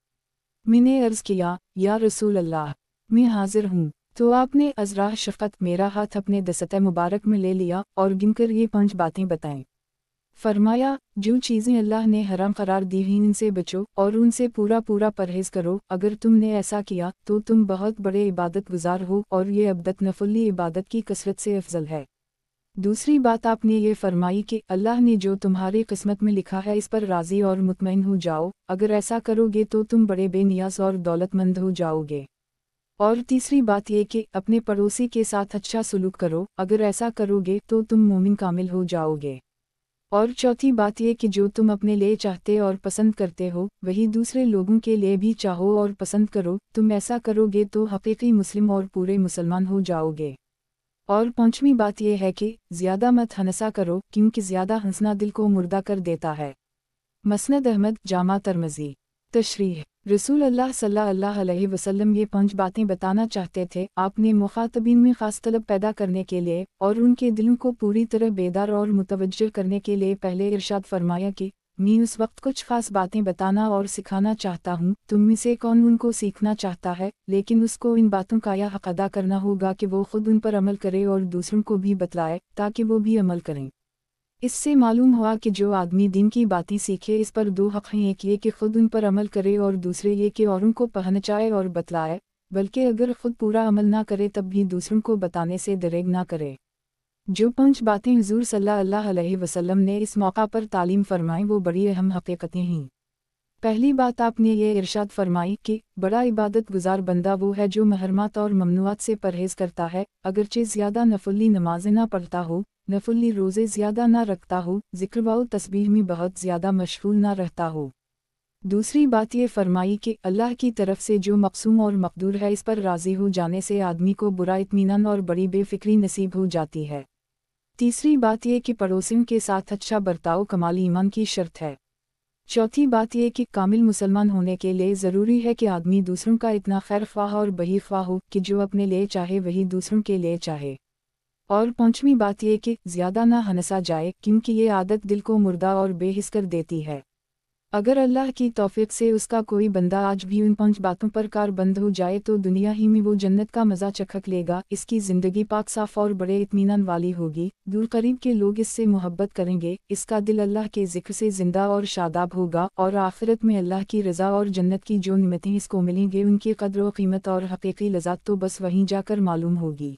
मैंने अर्ज़ किया, या रसूल अल्लाह, मैं हाजिर हूँ। तो आपने अज़रा शफ़क़त मेरा हाथ अपने दस्ते मुबारक में ले लिया और गिनकर ये 5 बातें बताएं। फरमाया, जो चीज़ें अल्लाह ने हराम करार दी हुई उनसे बचो और उनसे पूरा पूरा परहेज़ करो। अगर तुमने ऐसा किया तो तुम बहुत बड़े इबादत गुजार हो और ये अबदत नफली इबादत की कसरत से अफजल है। दूसरी बात आपने ये फरमाई कि अल्लाह ने जो तुम्हारी किस्मत में लिखा है इस पर राज़ी और मुतमईन हो जाओ, अगर ऐसा करोगे तो तुम बड़े बेनियाज और दौलतमंद हो जाओगे। और तीसरी बात ये कि अपने पड़ोसी के साथ अच्छा सलूक करो, अगर ऐसा करोगे तो तुम मोमिन कामिल हो जाओगे। और चौथी बात ये कि जो तुम अपने लिए चाहते और पसंद करते हो वही दूसरे लोगों के लिए भी चाहो और पसंद करो, तुम ऐसा करोगे तो हकीकी मुस्लिम और पूरे मुसलमान हो जाओगे। और पांचवी बात यह है कि ज़्यादा मत हंसा करो, क्योंकि ज़्यादा हंसना दिल को मुर्दा कर देता है। मसनद अहमद, जामा तिरमिज़ी। तशरीह। रसूल अल्लाह सल्लल्लाहु अलैहि वसल्लम ये 5 बातें बताना चाहते थे। आपने मुखातबीन में ख़ास तलब पैदा करने के लिए और उनके दिलों को पूरी तरह बेदार और मुतवज्जह करने के लिए पहले इरशाद फरमाया कि मैं उस वक्त कुछ ख़ास बातें बताना और सिखाना चाहता हूँ, तुम में से कौन उनको सीखना चाहता है, लेकिन उसको इन बातों का यह हक़ अदा करना होगा कि वो खुद उन पर अमल करे और दूसरों को भी बतलाए ताकि वो भी अमल करें। इससे मालूम हुआ कि जो आदमी दीन की बातें सीखे इस पर 2 हक़ हैं, एक ये कि खुद उन पर अमल करे और दूसरे ये कि औरों को पहचाए और बतलाए, बल्कि अगर खुद पूरा अमल ना करे तब भी दूसरों को बताने से दरेग ना करे। जो 5 बातें हुज़ूर सल्लल्लाहु अलैहि वसल्लम ने इस मौका पर तालीम फरमाई वो बड़ी अहम हकीकतें हैं। पहली बात आपने ये इरशाद फरमाई कि बड़ा इबादत गुजार बंदा वो है जो महरमात और ममनुआत से परहेज़ करता है, अगरचे ज़्यादा नफली नमाज़ें ना पढ़ता हो, नफली रोज़े ज़्यादा ना रखता हो, ज़िक्र व तस्बीह में बहुत ज़्यादा मशगूल ना रहता हो। दूसरी बात ये फरमाई कि अल्लाह की तरफ से जो मक़सूम और मक़दूर है इस पर राज़ी हो जाने से आदमी को बुरा इत्मीनान और बड़ी बेफ़िक्री नसीब हो जाती है। तीसरी बात ये कि पड़ोसियों के साथ अच्छा बर्ताव कमाल ईमान की शर्त है। चौथी बात यह कि कामिल मुसलमान होने के लिए ज़रूरी है कि आदमी दूसरों का इतना खैर ख्वाह और बही ख्वाह हो कि जो अपने लिए चाहे वही दूसरों के लिए चाहे। और पांचवी बात यह कि ज़्यादा ना हंसा जाए, क्योंकि ये आदत दिल को मुर्दा और बेहिस कर देती है। अगर अल्लाह की तौफीक से उसका कोई बंदा आज भी उन 5 बातों पर कारबंद हो जाए तो दुनिया ही में वो जन्नत का मज़ा चखक लेगा, इसकी ज़िंदगी पाक साफ़ और बड़े इत्मीनान वाली होगी, दूर करीब के लोग इससे मोहब्बत करेंगे, इसका दिल अल्लाह के ज़िक्र से ज़िंदा और शादाब होगा, और आखिरत में अल्लाह की रज़ा और जन्नत की जो निमतें इसको मिलेंगे उनकी कद्र व कीमत और हकीकी लज़्ज़त तो बस वहीं जाकर मालूम होगी।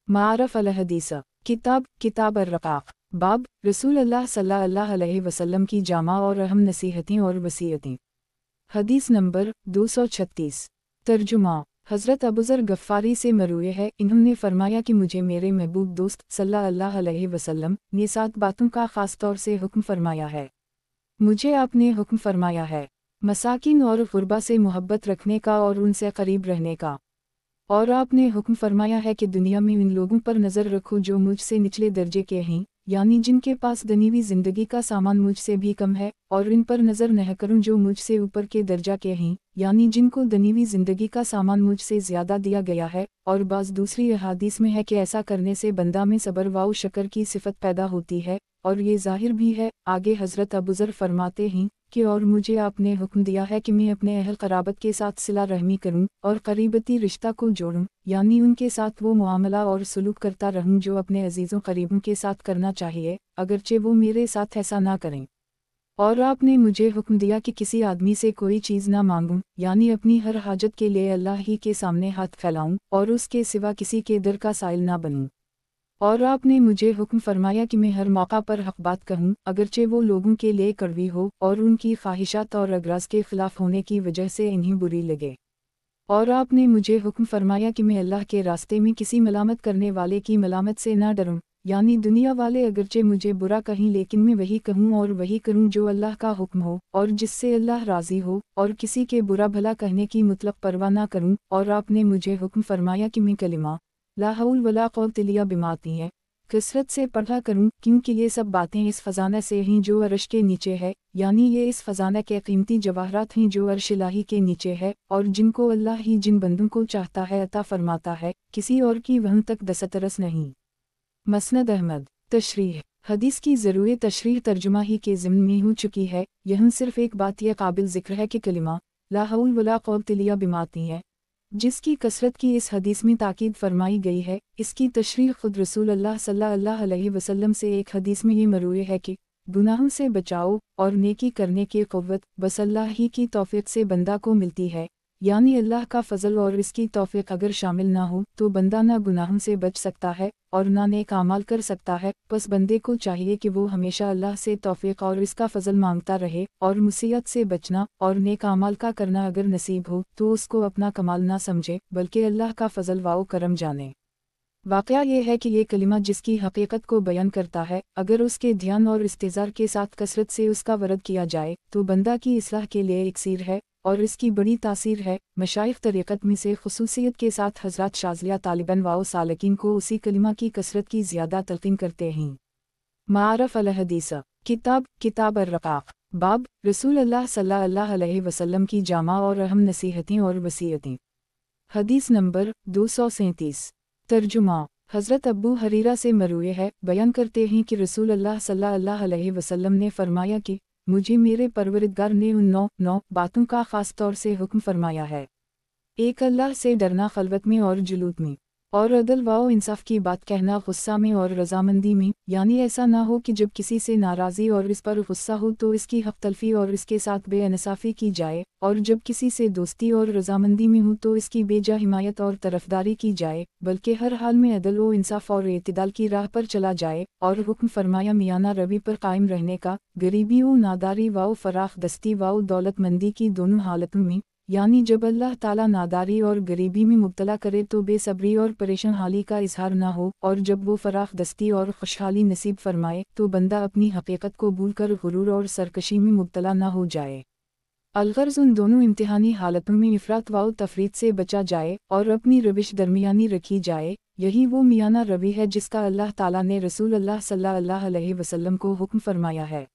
मारफ अल हदीस। किताब अर्रक़ाक़। बाब रसूल अल्लाह सल्लल्लाहु अलैहि वसल्लम की जामा और अहम नसीहतें और वसीयतें। हदीस नंबर 236। तर्जुमा। हज़रत अबूज़र गफ़ारी से मरूए है, इन्होंने फरमाया कि मुझे मेरे महबूब दोस्त सल्लल्लाहु अलैहि वसल्लम ने 7 बातों का ख़ास तौर से हुक्म फरमाया है। मुझे आपने हुक्म फरमाया है मसाकिन और ग़ुरबा से मोहब्बत रखने का और उनसे करीब रहने का। और आपने हुक्म फरमाया है कि दुनिया में उन लोगों पर नज़र रखो जो मुझसे निचले दर्जे के हैं, यानी जिनके पास दुनियावी ज़िंदगी का सामान मुझसे भी कम है, और इन पर नज़र न करूं जो मुझसे ऊपर के दर्जा के हैं, यानी जिनको दुनियावी ज़िंदगी का सामान मुझसे ज़्यादा दिया गया है। और बाज़ दूसरी अहादीस में है कि ऐसा करने से बंदा में सब्र व शक्र की सिफत पैदा होती है, और ये ज़ाहिर भी है। आगे हज़रत अबूज़र फरमाते हैं कि और मुझे आपने हुक्म दिया है कि मैं अपने अहल क़राबत के साथ सिला रहमी करूं और करीबती रिश्ता को जोड़ूं, यानी उनके साथ वो मुआमला और सलूक करता रहूं जो अपने अजीज़ों करीबों के साथ करना चाहिए, अगरचे वो मेरे साथ ऐसा ना करें। और आपने मुझे हुक्म दिया कि किसी आदमी से कोई चीज़ ना मांगूं, यानी अपनी हर हाजत के लिए अल्लाह ही के सामने हाथ फैलाऊं और उसके सिवा किसी के दर का साइल ना बनूं। और आपने मुझे हुक्म फरमाया कि मैं हर मौका पर हक़ बात कहूँ, अगरचे वो लोगों के लिए कड़वी हो और उनकी ख्वाहिशात और अगराज़ के ख़िलाफ़ होने की वजह से इन्हें बुरी लगे। और आपने मुझे हुक्म फरमाया कि मैं अल्लाह के रास्ते में किसी मलामत करने वाले की मलामत से ना डरूँ, यानी दुनिया वाले अगरचे मुझे बुरा कहें लेकिन मैं वही कहूँ और वही करूँ जो अल्लाह का हुक्म हो और जिससे अल्लाह राज़ी हो, और किसी के बुरा भला कहने की मुतलक परवाह ना करूँ। और आपने मुझे हुक्म फरमाया कि मैं कलिमा ला हौल वला क़ुव्वत इल्ला बिल्लाह है कसरत से पढ़ा करूं, क्योंकि ये सब बातें इस ख़ज़ाना से हैं जो अर्श के नीचे है, यानी ये इस ख़ज़ाना के कीमती जवाहरात हैं जो अर्श इलाही के नीचे है, और जिनको अल्लाह ही जिन बंदों को चाहता है अता फरमाता है, किसी और की वहम तक दस्तरस नहीं। मसनद अहमद। तशरीह। हदीस की ज़रूरी तशरीह तर्जुमा ही के ज़िम्न में हो चुकी है। यहाँ सिर्फ़ एक बात यह काबिल ज़िक्र है कि कलिमा ला हौल वला क़ुव्वत इल्ला बिल्लाह है, जिसकी कसरत की इस हदीस में ताकीद फरमाई गई है, इसकी तशरीह खुद रसूल अल्लाह सल्लल्लाहु अलैहि वसल्लम से एक हदीस में ये मरूए है कि गुनाहों से बचाओ और नेकी करने की क़ुव्वत बस अल्लाह ही की तौफ़ीक़ से बंदा को मिलती है, यानी अल्लाह का फ़ज़ल और इसकी तौफ़ीक़ अगर शामिल ना हो तो बंदा ना गुनाहों से बच सकता है और ना नेक आमाल कर सकता है। बस बंदे को चाहिए कि वो हमेशा अल्लाह से तौफ़ीक़ और इसका फ़ज़ल मांगता रहे, और मुसीयत से बचना और नेक आमाल का करना अगर नसीब हो तो उसको अपना कमाल ना समझे बल्कि अल्लाह का फ़ज़ल व करम जाने। वाक़या ये है कि ये कलिमा जिसकी हकीकत को बयान करता है, अगर उसके ध्यान और इस्तेज़ार के साथ कसरत से उसका वरद किया जाए तो बंदा की इस्लाह के लिए इक्सीर है और इसकी बड़ी तासीर है। मशाइख़ तरीक़त में से ख़ुसूसियत के साथ हज़रत शाज़लिया तालिबन व सालिकीन को उसी कलिमा की कसरत की ज़्यादा तलक़ीन करते हैं। मारफ़ अल हदीस। किताब अर्रक़ाक़। बाब रसूल अल्लाह सल्लल्लाहु अलैहि वसल्लम की जामा और अहम नसीहतें और वसीयतें। हदीस नंबर 237। तर्जुमा। हज़रत अबू हरीरा से मरूए है, बयान करते हैं कि रसूल अल्लाह सल्लल्लाहु अलैहि वसल्लम ने फरमाया कि मुझे मेरे परवरदिगार ने उन 9 बातों का ख़ास तौर से हुक्म फरमाया है। एक, अल्लाह से डरना खलवत में और जुलूस में, और अदल व इंसाफ की बात कहना गुस्सा में और रज़ामंदी में, यानी ऐसा ना हो कि जब किसी से नाराज़ी और इस पर गुस्सा हो तो इसकी हक़ तलफ़ी और इसके साथ बेइंसाफ़ी की जाए, और जब किसी से दोस्ती और रज़ामंदी में हो तो इसकी बेजा हिमायत और तरफदारी की जाए, बल्कि हर हाल में अदल व इंसाफ और एतदाल की राह पर चला जाए। और हुक्म फरमाया मियाना रवि पर कायम रहने का, गरीबी व नादारी व फ़राख दस्ती व दौलतमंदी की दोनों हालतों में, यानी जब अल्लाह ताला नादारी और गरीबी में मुब्तला करे तो बेसब्री और परेशान हाली का इजहार ना हो, और जब वो फराख दस्ती और खुशहाली नसीब फरमाए तो बंदा अपनी हकीकत को भूलकर गुरूर और सरकशी में मुब्तला ना हो जाए। अलगर्ज़ उन दोनों इम्तिहानी हालतों में इफ़रात व तफरीत से बचा जाए और अपनी रविश दरमियानी रखी जाए। यही वो मियाना रवि है जिसका अल्लाह ताला ने रसूल अल्लाह सल्लल्लाहु अलैहि वसल्लम को हुक्म फरमाया है।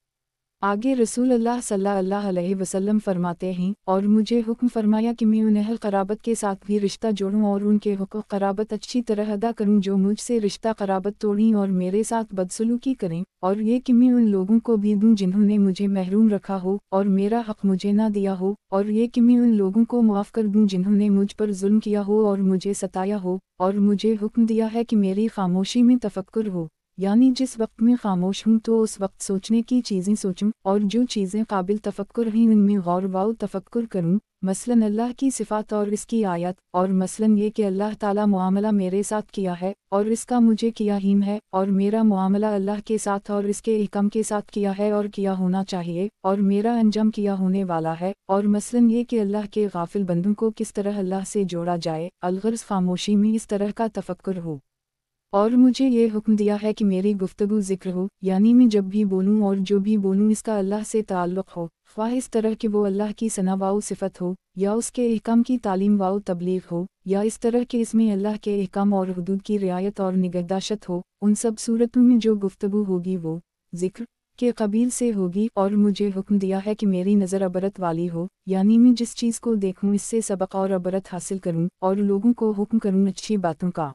आगे रसूल अल्लाह सल्लल्लाहु अलैहि वसल्लम फरमाते हैं, और मुझे हुक्म फरमाया कि मैं उन अहल क़राबत के साथ भी रिश्ता जोड़ूं और उनके हुकूक़ क़राबत अच्छी तरह अदा करूं जो मुझसे रिश्ता क़राबत तोड़ें और मेरे साथ बदसलूकी करें, और ये कि मैं उन लोगों को भी दूं जिन्होंने मुझे महरूम रखा हो और मेरा हक़ मुझे ना दिया हो, और ये कि मैं उन लोगों को मुआफ़ कर दूं जिन्होंने मुझ पर जुल्म किया हो और मुझे सताया हो। और मुझे हुक्म दिया है कि मेरी खामोशी में तफक्कुर हो, यानी जिस वक्त मैं खामोश हूँ तो उस वक्त सोचने की चीज़ें सोचूं, और जो चीज़ें काबिल तफक्कुर हैं उनमें गौर व तफक्कुर करूँ, मसलन अल्लाह की सिफ़ात और इसकी आयत, और मसलन ये कि अल्लाह ताला मुआमला मेरे साथ किया है और इसका मुझे किया हीम है, और मेरा मुआमला अल्लाह के साथ और इसके इहकाम के साथ किया है और किया होना चाहिए, और मेरा अंजाम किया होने वाला है, और मसलन ये कि अल्लाह के गाफिल बंदों को किस तरह अल्लाह से जोड़ा जाए, अलगर्ज़ खामोशी में इस तरह का तफक्कुर हो। और मुझे ये हुक्म दिया है कि मेरी गुफ्तगू ज़िक्र हो, यानी मैं जब भी बोलूँ और जो भी बोलूँ इसका अल्लाह से ताल्लुक़ हो, ख्वाह इस तरह कि वो अल्लाह की सना वाओ सिफ़त हो, या उसके अहकाम की तालीम वाओ तबलीग हो, या इस तरह के इसमें अल्लाह के अहकाम और हुदूद की रियायत और निगहदाश्त हो। उन सब सूरतों में जो गुफ्तगू होगी वो ज़िक्र के कबील से होगी। और मुझे हुक्म दिया है कि मेरी नज़र अबरत वाली हो, यानी मैं जिस चीज़ को देखूँ इससे सबक और अबरत हासिल करूँ, और लोगों को हुक्म करूँ अच्छी बातों का।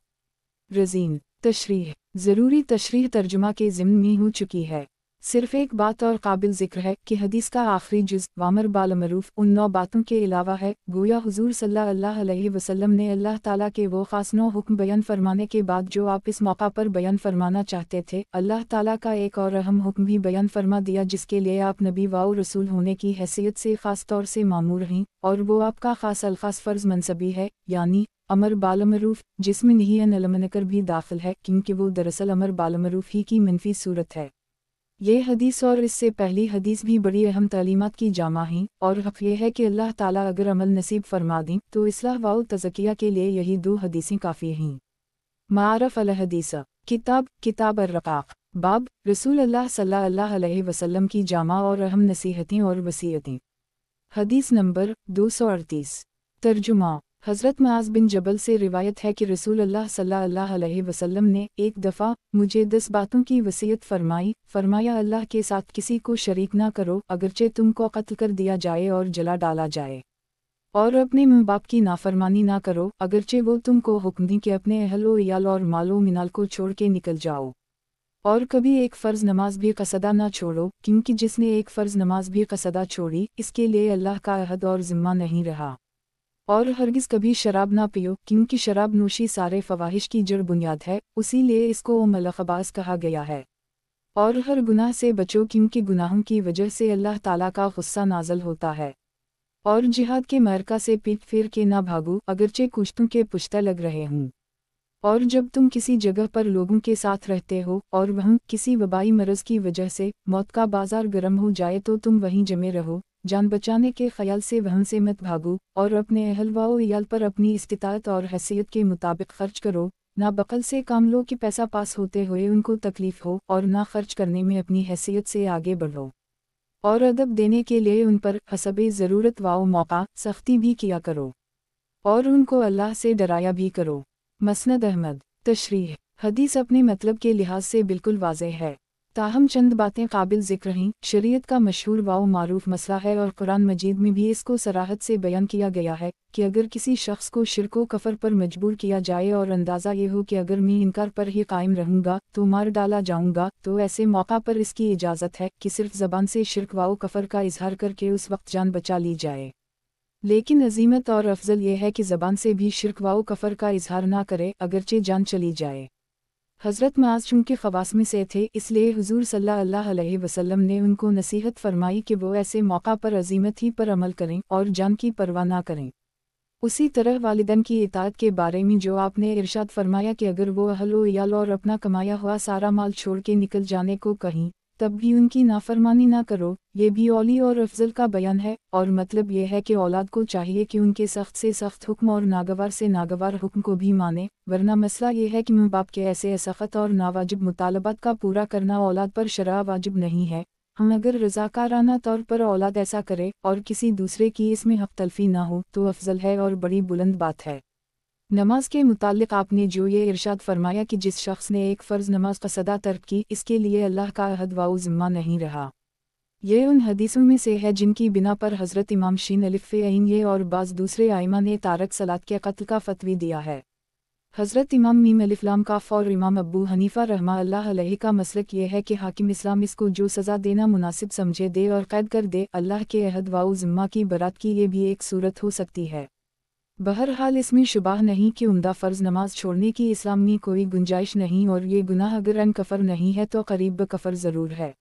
रज़ीन तशरीह ज़रूरी तशरीह तर्जुमा के ज़िम्न में हो चुकी है। सिर्फ एक बात और काबिल ज़िक्र है कि हदीस का आखिरी जुज़ वामर बालमरूफ उन 9 बातों के अलावा है। गोया हुज़ूर सल्लल्लाहु अलैहि वसल्लम ने अल्लाह ताला के वो ख़ास 9 हुक्म बयान फरमाने के बाद जो आप इस मौका पर बयान फरमाना चाहते थे, अल्लाह ताला का एक और अहम हुक्म भी बयान फरमा दिया जिसके लिए आप नबी व रसूल होने की हैसियत से ख़ास तौर से मामूर हैं, और वो आपका ख़ास अलख़ास फ़र्ज़ मनसबी है, यानी अमर बालमरूफ, जिसमें नहीयन अलमनकर भी दाखिल है, क्योंकि वो दरअसल अमर बालमरूफ ही की मनफी सूरत है। ये हदीस और इससे पहली हदीस भी बड़ी अहम तालीमात की जामा हैं, और हक़ ये है कि अल्लाह ताला अगर अमल नसीब फरमा दें तो इस्लाह व तज़किया के लिए यही 2 हदीसें काफ़ी हैं। मारफ़ अल हदीसा किताब अर्रक़ाक़ बाब रसूल अल्लाह सल्लल्लाहु अलैहि वसल्लम की जामा और अहम नसीहतें और वसीयतें। हदीस नंबर 238। तर्जुमा हज़रत मुआज़ बिन जबल से रिवायत है कि रसूल अल्लाह सल्लल्लाहु अलैहि वसल्लम ने एक दफ़ा मुझे 10 बातों की वसीयत फरमाया अल्लाह के साथ किसी को शरीक ना करो, अगरचे तुमको कत्ल कर दिया जाए और जला डाला जाए, और अपने माँ बाप की नाफरमानी ना करो, अगरचे वो तुमको हुक्म दें कि अपने अहलो इयाल और मालो मिनाल को छोड़ के निकल जाओ, और कभी एक फ़र्ज़ नमाज भी कसदा ना छोड़ो, क्योंकि जिसने एक फ़र्ज़ नमाज भी कसदा छोड़ी इसके लिए अल्लाह का अहद और ज़िम्मा नहीं रहा। और हरगिज़ कभी शराब ना पियो, क्योंकि शराब नोशी सारे फ़वाहिश की जड़ बुनियाद है, उसी लिए इसको उम्मुल ख़बाइस कहा गया है। और हर गुनाह से बचो, क्योंकि गुनाहों की वजह से अल्लाह ताला का गुस्सा नाज़िल होता है। और जिहाद के मरका से पीठ फेर के ना भागो, अगरचे कुश्तों के पुश्ता लग रहे हों। और जब तुम किसी जगह पर लोगों के साथ रहते हो और वहाँ किसी वबाई मरज़ की वजह से मौत का बाजार गर्म हो जाए तो तुम वहीं जमे रहो, जान बचाने के ख्याल से वहाँ से मत भागो, और अपने अहल व इयाल पर अपनी इस्तिताअत और हैसियत के मुताबिक खर्च करो, ना बक़ल से काम लो कि पैसा पास होते हुए उनको तकलीफ़ हो, और ना खर्च करने में अपनी हैसियत से आगे बढ़ो, और अदब देने के लिए उन पर हसबे ज़रूरत व मौका सख्ती भी किया करो, और उनको अल्लाह से डराया भी करो। मसनद अहमद तशरीह हदीस अपने मतलब के लिहाज से बिल्कुल वाज़ेह है, ताहम चंद बातें काबिल ज़िक्र हैं। शरीयत का मशहूर व मारूफ मसला है, और कुरान मजीद में भी इसको सराहत से बयान किया गया है कि अगर किसी शख्स को शिर्क व कफ़र पर मजबूर किया जाए और अंदाज़ा ये हो कि अगर मैं इनकार पर ही कायम रहूँगा तो मार डाला जाऊँगा, तो ऐसे मौका पर इसकी इजाज़त है कि सिर्फ ज़बान से शिर्क व कफ़र का इजहार करके उस वक्त जान बचा ली जाए। लेकिन अजीमत और अफजल ये है कि ज़बान से भी शिर्क व कफ़र का इजहार ना करे, अगरचे जान चली जाए। हज़रत मुआज़ चूँकि ख़वास में से थे, इसलिए हुज़ूर सल्लल्लाहु अलैहि वसल्लम ने उनको नसीहत फरमाई कि वो ऐसे मौका पर अजीमत ही पर अमल करें और जान की परवाह ना करें। उसी तरह वालिदैन की इताअत के बारे में जो आपने इरशाद फरमाया कि अगर वो अहल व इयाल और अपना कमाया हुआ सारा माल छोड़ के निकल जाने को कहीं, तब भी उनकी नाफरमानी ना करो, ये भी औली और अफजल का बयान है। और मतलब ये है कि औलाद को चाहिए कि उनके सख्त से सख्त हुक्म और नागवार से नागवार हुक्म को भी माने, वरना मसला ये है कि माँ बाप के ऐसे सख्त और नावाजिब मुतालबात का पूरा करना औलाद पर शरअ वाजिब नहीं है। हम अगर रज़ाकाराना तौर पर औलाद ऐसा करे और किसी दूसरे की इसमें हक़ तलफ़ी ना हो तो अफजल है और बड़ी बुलंद बात है। नमाज के मुतालिक आपने जो ये इरशाद फरमाया कि जिस शख्स ने एक फ़र्ज़ नमाज क़सदा तर्क की, इसके लिए अल्लाह का अहद व ज़िम्मा नहीं रहा। ये उन हदीसों में से है जिनकी बिना पर हज़रत इमाम शीन अलिफ़ ये और बाज़ दूसरे आइमा ने तारक सलात के कत्ल का फ़तवी दिया है। हज़रत इमाम मीम अलिफ़लाम काफ़ और इमाम अबू हनीफ़ा रहमा अल्लाह अलैहि का मसलक ये है कि हाकिम इस्लाम इसको जो सज़ा देना मुनासिब समझे दे और क़ैद कर दे। अल्लाह के अहद व ज़िम्मा की बरात की ये भी एक सूरत हो सकती है। बहरहाल इसमें शुबाह नहीं कि उम्दा फ़र्ज़ नमाज छोड़ने की इस्लाम में कोई गुंजाइश नहीं, और ये गुनाह अगर अन कफ़र नहीं है तो करीब कफ़र ज़रूर है।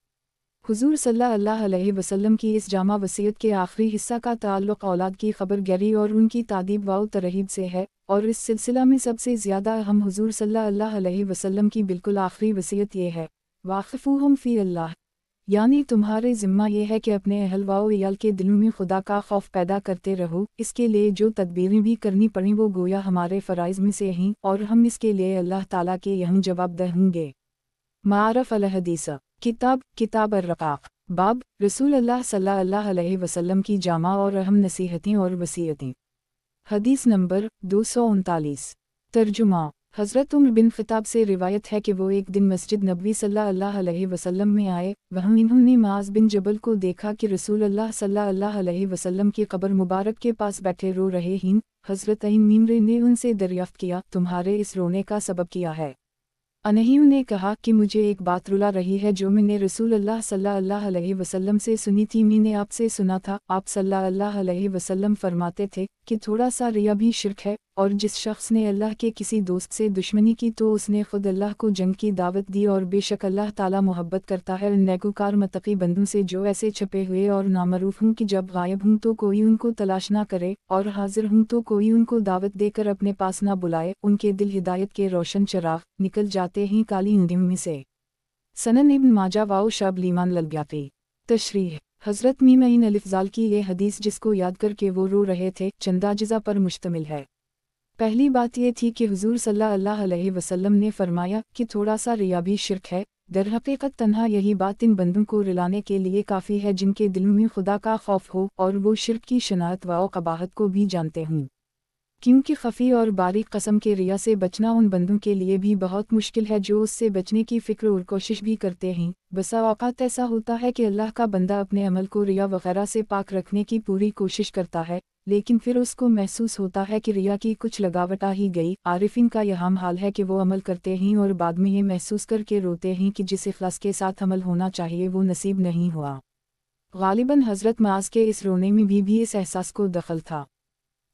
हुजूर सल्लल्लाहु अलैहि वसल्लम की इस जामा वसीयत के आखिरी हिस्सा का ताल्लुक़ औलाद की खबरगरी और उनकी तादीब व तरहीब से है, और इस सिलसिला में सबसे ज़्यादा अहम हुजूर सल्लल्लाहु अलैहि वसल्लम की बिल्कुल आखिरी वसीयत ये है, वाक़िफ़ूहुम फ़ी अल्लाह, यानी तुम्हारे ज़िम्मा ये है कि अपने अहल व इयाल के दिलों में खुदा का खौफ पैदा करते रहो। इसके लिए जो तदबीरें भी करनी पड़ी वो गोया हमारे फ़राइज़ में से हैं, और हम इसके लिए अल्लाह ताला के यहाँ जवाबदेह होंगे। मारफ अल हदीस किताब अर्रक़ाक़ बाब रसूल अल्लाह सल्लल्लाहु अलैहि वसल्लम की जामा और अहम नसीहतें और वसीयतें। हदीस नंबर 239। तर्जुमा हज़रत उम्र बिन ख़िताब से रिवायत है कि वो एक दिन मस्जिद नबवी सल्लल्लाहु अलैहि वसल्लम में आए। वहाँ इन्होंने मुआज़ बिन जबल को देखा कि रसूल अल्लाह सल्लल्लाहु अलैहि वसल्लम की कब्र मुबारक के पास बैठे रो रहे हैं। हज़रत मीमरे ने उनसे दरियाफ़्त किया, तुम्हारे इस रोने का सबब क्या है? अनहीम ने कहा कि मुझे एक बात रुला रही है जो मैंने रसूल अल्लाह सल्लल्लाहु अलैहि वसल्लम से सुनी थी। मैंने आपसे सुना था, आप सल्लल्लाहु अलैहि वसल्लम फरमाते थे कि थोड़ा सा रिया भी शिर्क है, और जिस शख्स ने अल्लाह के किसी दोस्त से दुश्मनी की तो उसने खुद अल्लाह को जंग की दावत दी, और बेशक अल्लाह ताला मोहब्बत करता है उन नेकूकार मुत्तकी बंदों से जो ऐसे छपे हुए और नामरूफ हूँ कि जब गायब हूँ तो कोई उनको तलाश ना करे, और हाजिर हूँ तो कोई उनको दावत देकर अपने पास ना बुलाए। उनके दिल हिदायत के रोशन चराग निकल जाते हैं काली ऊँधियों में से। सनन इब्न माजा वाओ शब लीमान ललब्याकी। तशरीह हज़रत मीमईन अलिफ़ज़ाल की ये हदीस जिसको याद करके वो रो रहे थे चंद अज्जा पर मुश्तमिल है। पहली बात ये थी कि हुजूर सल्लल्लाहु अलैहि वसल्लम ने फरमाया कि थोड़ा सा रिया भी शिर्क है। दरहकीकत तन्हा यही बात इन बंदों को रिलाने के लिए काफ़ी है जिनके दिलों में खुदा का खौफ हो और वो शिर्क की शनाअत व क़बाहत को भी जानते हों, क्योंकि खफ़ी और बारीक कस्म के रिया से बचना उन बंदों के लिए भी बहुत मुश्किल है जो उससे बचने की फ़िक्र और कोशिश भी करते हैं। बसा औक़ात ऐसा होता है कि अल्लाह का बंदा अपने अमल को रिया वग़ैरह से पाक रखने की पूरी कोशिश करता है, लेकिन फिर उसको महसूस होता है कि रिया की कुछ लगावट आ ही गई। आरिफीन का यह हाल है कि वो अमल करते हैं और बाद में ये महसूस करके रोते हैं कि जिस इखलास के साथ अमल होना चाहिए वो नसीब नहीं हुआ। गालिबन हज़रत मुआज़ के इस रोने में भी इस एहसास को दखल था।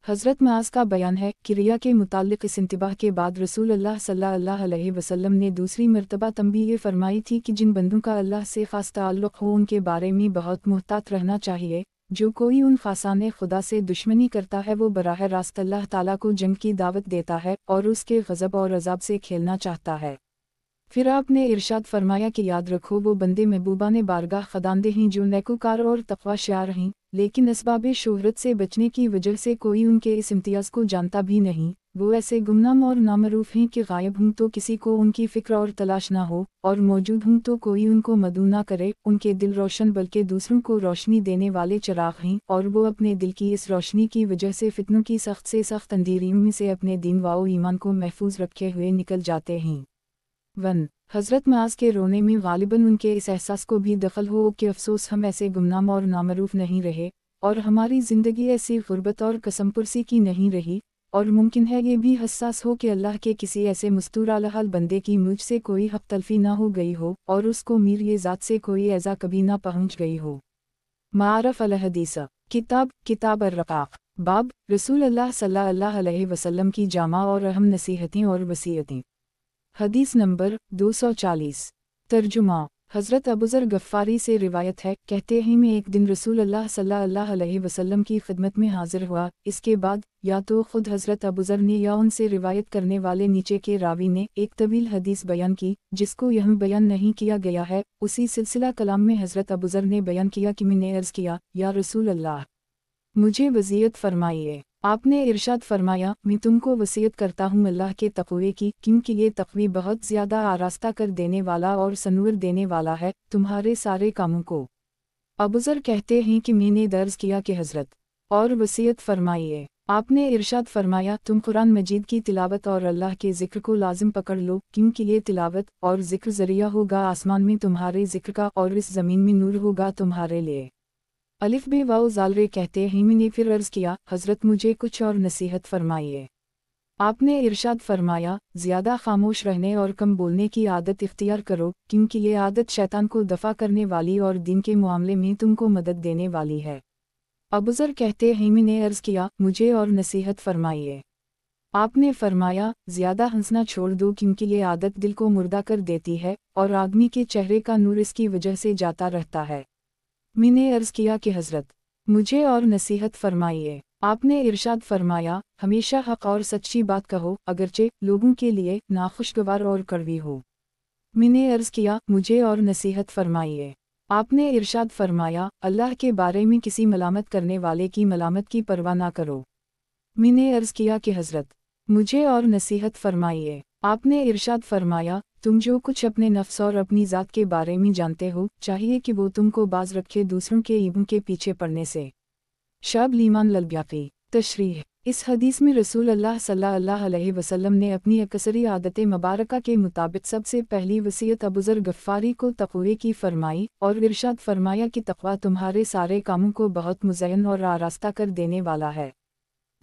हज़रत मुआज़ का बयान है कि रिया के मुताल्लिक़ इस इंतबाह के बाद रसूल अल्लाह सल्लल्लाहु अलैहि वसल्लम ने दूसरी मरतबा तंबीह फरमाई थी कि जिन बंदों का अल्लाह से ख़ास ताल्लुक़ हो उनके बारे में बहुत मुहतात रहना चाहिए। जो कोई उन ख़ासाने खुदा से दुश्मनी करता है वो बराह रास्त अल्लाह ताला को जंग की दावत देता है और उसके ग़ज़ब और अज़ाब से खेलना चाहता है। फिर आपने इरशाद फरमाया कि याद रखो वो बंदे महबूबाने बारगाह ख़दांदे हैं जो नेकूकार और तक़वा शार हैं, लेकिन असबाब शोहरत से बचने की वजह से कोई उनके इस इम्तियाज़ को जानता भी नहीं। वो ऐसे गुमनाम और नामरूफ हैं कि गायब हूँ तो किसी को उनकी फ़िक्र और तलाश ना हो, और मौजूद हूँ तो कोई उनको मदऊ ना करे। उनके दिल रोशन बल्कि दूसरों को रोशनी देने वाले चिराग हैं, और वो अपने दिल की इस रोशनी की वजह से फितनों की सख्त से सख्त अंधेरियों में से अपने दीन व ईमान को महफूज रखे हुए निकल जाते हैं। हज़रत मुआज़ के रोने में गालिबन उनके इस एहसास को भी दखल हो कि अफसोस हम ऐसे गुमनाम और नामरूफ नहीं रहे, और हमारी ज़िंदगी ऐसी गुर्बत और कसमपुरसी की नहीं रही, और मुमकिन है ये भी हसास हो कि अल्लाह के किसी ऐसे मस्तूरालहाल बंदे की मुझसे कोई हक़ तलफ़ी ना हो गई हो, और उसको मीर ये ज़ात से कोई ऐज़ा कभी ना पहुँच गई हो। मारफ अल हदीस किताब अर्रक़ाक़ बाब रसूल अल्लाह सल्लल्लाहु अलैहि वसल्लम की जामा और अहम नसीहतें और वसीयतें। हदीस नंबर 240। तर्जुमा हज़रत अबूज़र गफ़ारी से रिवायत है, कहते हैं मैं एक दिन रसूल अल्लाह सल्लल्लाहु अलैहि वसल्लम की खिदमत में हाजिर हुआ। इसके बाद या तो ख़ुद हज़रत अबूज़र ने या उनसे रिवायत करने वाले नीचे के रावी ने एक तवील हदीस बयान की जिसको यहाँ बयान नहीं किया गया है। उसी सिलसिला कलाम में हज़रत अबूज़र ने बयान किया कि मैंने अर्ज़ किया, या रसूल अल्लाह, मुझे वसीयत फरमाइए। आपने इरशाद फरमाया, मैं तुमको वसीयत करता हूँ अल्लाह के तक़वे की, क्योंकि ये तक़वी बहुत ज़्यादा आरास्ता कर देने वाला और सनूर देने वाला है तुम्हारे सारे कामों को। अबूज़र कहते हैं कि मैंने दर्ज किया कि हज़रत, और वसीयत फरमाइए। आपने इरशाद फरमाया, तुम कुरान मजीद की तिलावत और अल्लाह के ज़िक्र को लाजिम पकड़ लो, क्योंकि ये तिलावत और ज़िक्र ज़रिया होगा आसमान में तुम्हारे ज़िक्र का और इस ज़मीन में नूर होगा तुम्हारे लिए। अलिफ बे वाओ ज़ालरे कहते हैं मैंने फिर अर्ज़ किया, हज़रत मुझे कुछ और नसीहत फरमाइए। आपने इरशाद फरमाया, ज़्यादा खामोश रहने और कम बोलने की आदत इख्तियार करो, क्योंकि ये आदत शैतान को दफ़ा करने वाली और दीन के मामले में तुमको मदद देने वाली है। अबूज़र कहते हैं मैंने अर्ज़ किया, मुझे और नसीहत फरमाइए। आपने फरमाया, ज़्यादा हंसना छोड़ दो क्योंकि ये आदत दिल को मुर्दा कर देती है और आदमी के चेहरे का नूर इसकी वजह से जाता रहता है। मैंने अर्ज़ किया कि हज़रत, मुझे और नसीहत फरमाइए। आपने इरशाद फरमाया, हमेशा हक़ और सच्ची बात कहो, अगरचे लोगों के लिए नाखुशगवार और कड़वी हो। मैंने अर्ज़ किया, मुझे और नसीहत फरमाइए। आपने इरशाद फरमाया, अल्लाह के बारे में किसी मलामत करने वाले की मलामत की परवाह ना करो। मैंने अर्ज़ किया कि हज़रत, मुझे और नसीहत फरमाइए। आपने इरशाद फरमाया, तुम जो कुछ अपने नफ्स और अपनी ज़ात के बारे में जानते हो, चाहिए कि वो तुमको बाज रखे दूसरों के ईबों के पीछे पड़ने से। शब लीमान ललब्याकी तशरीह। इस हदीस में रसूल अल्लाह सल्लल्लाहु अलैहि वसल्लम ने अपनी अक्सरी आदत मुबारका के मुताबिक सबसे पहली वसीयत अबूज़र गफ़ारी को तक़वे की फरमाई और इरशाद फरमाया कि तक़वा तुम्हारे सारे कामों को बहुत मुज़य्यन और आरास्ता कर देने वाला है।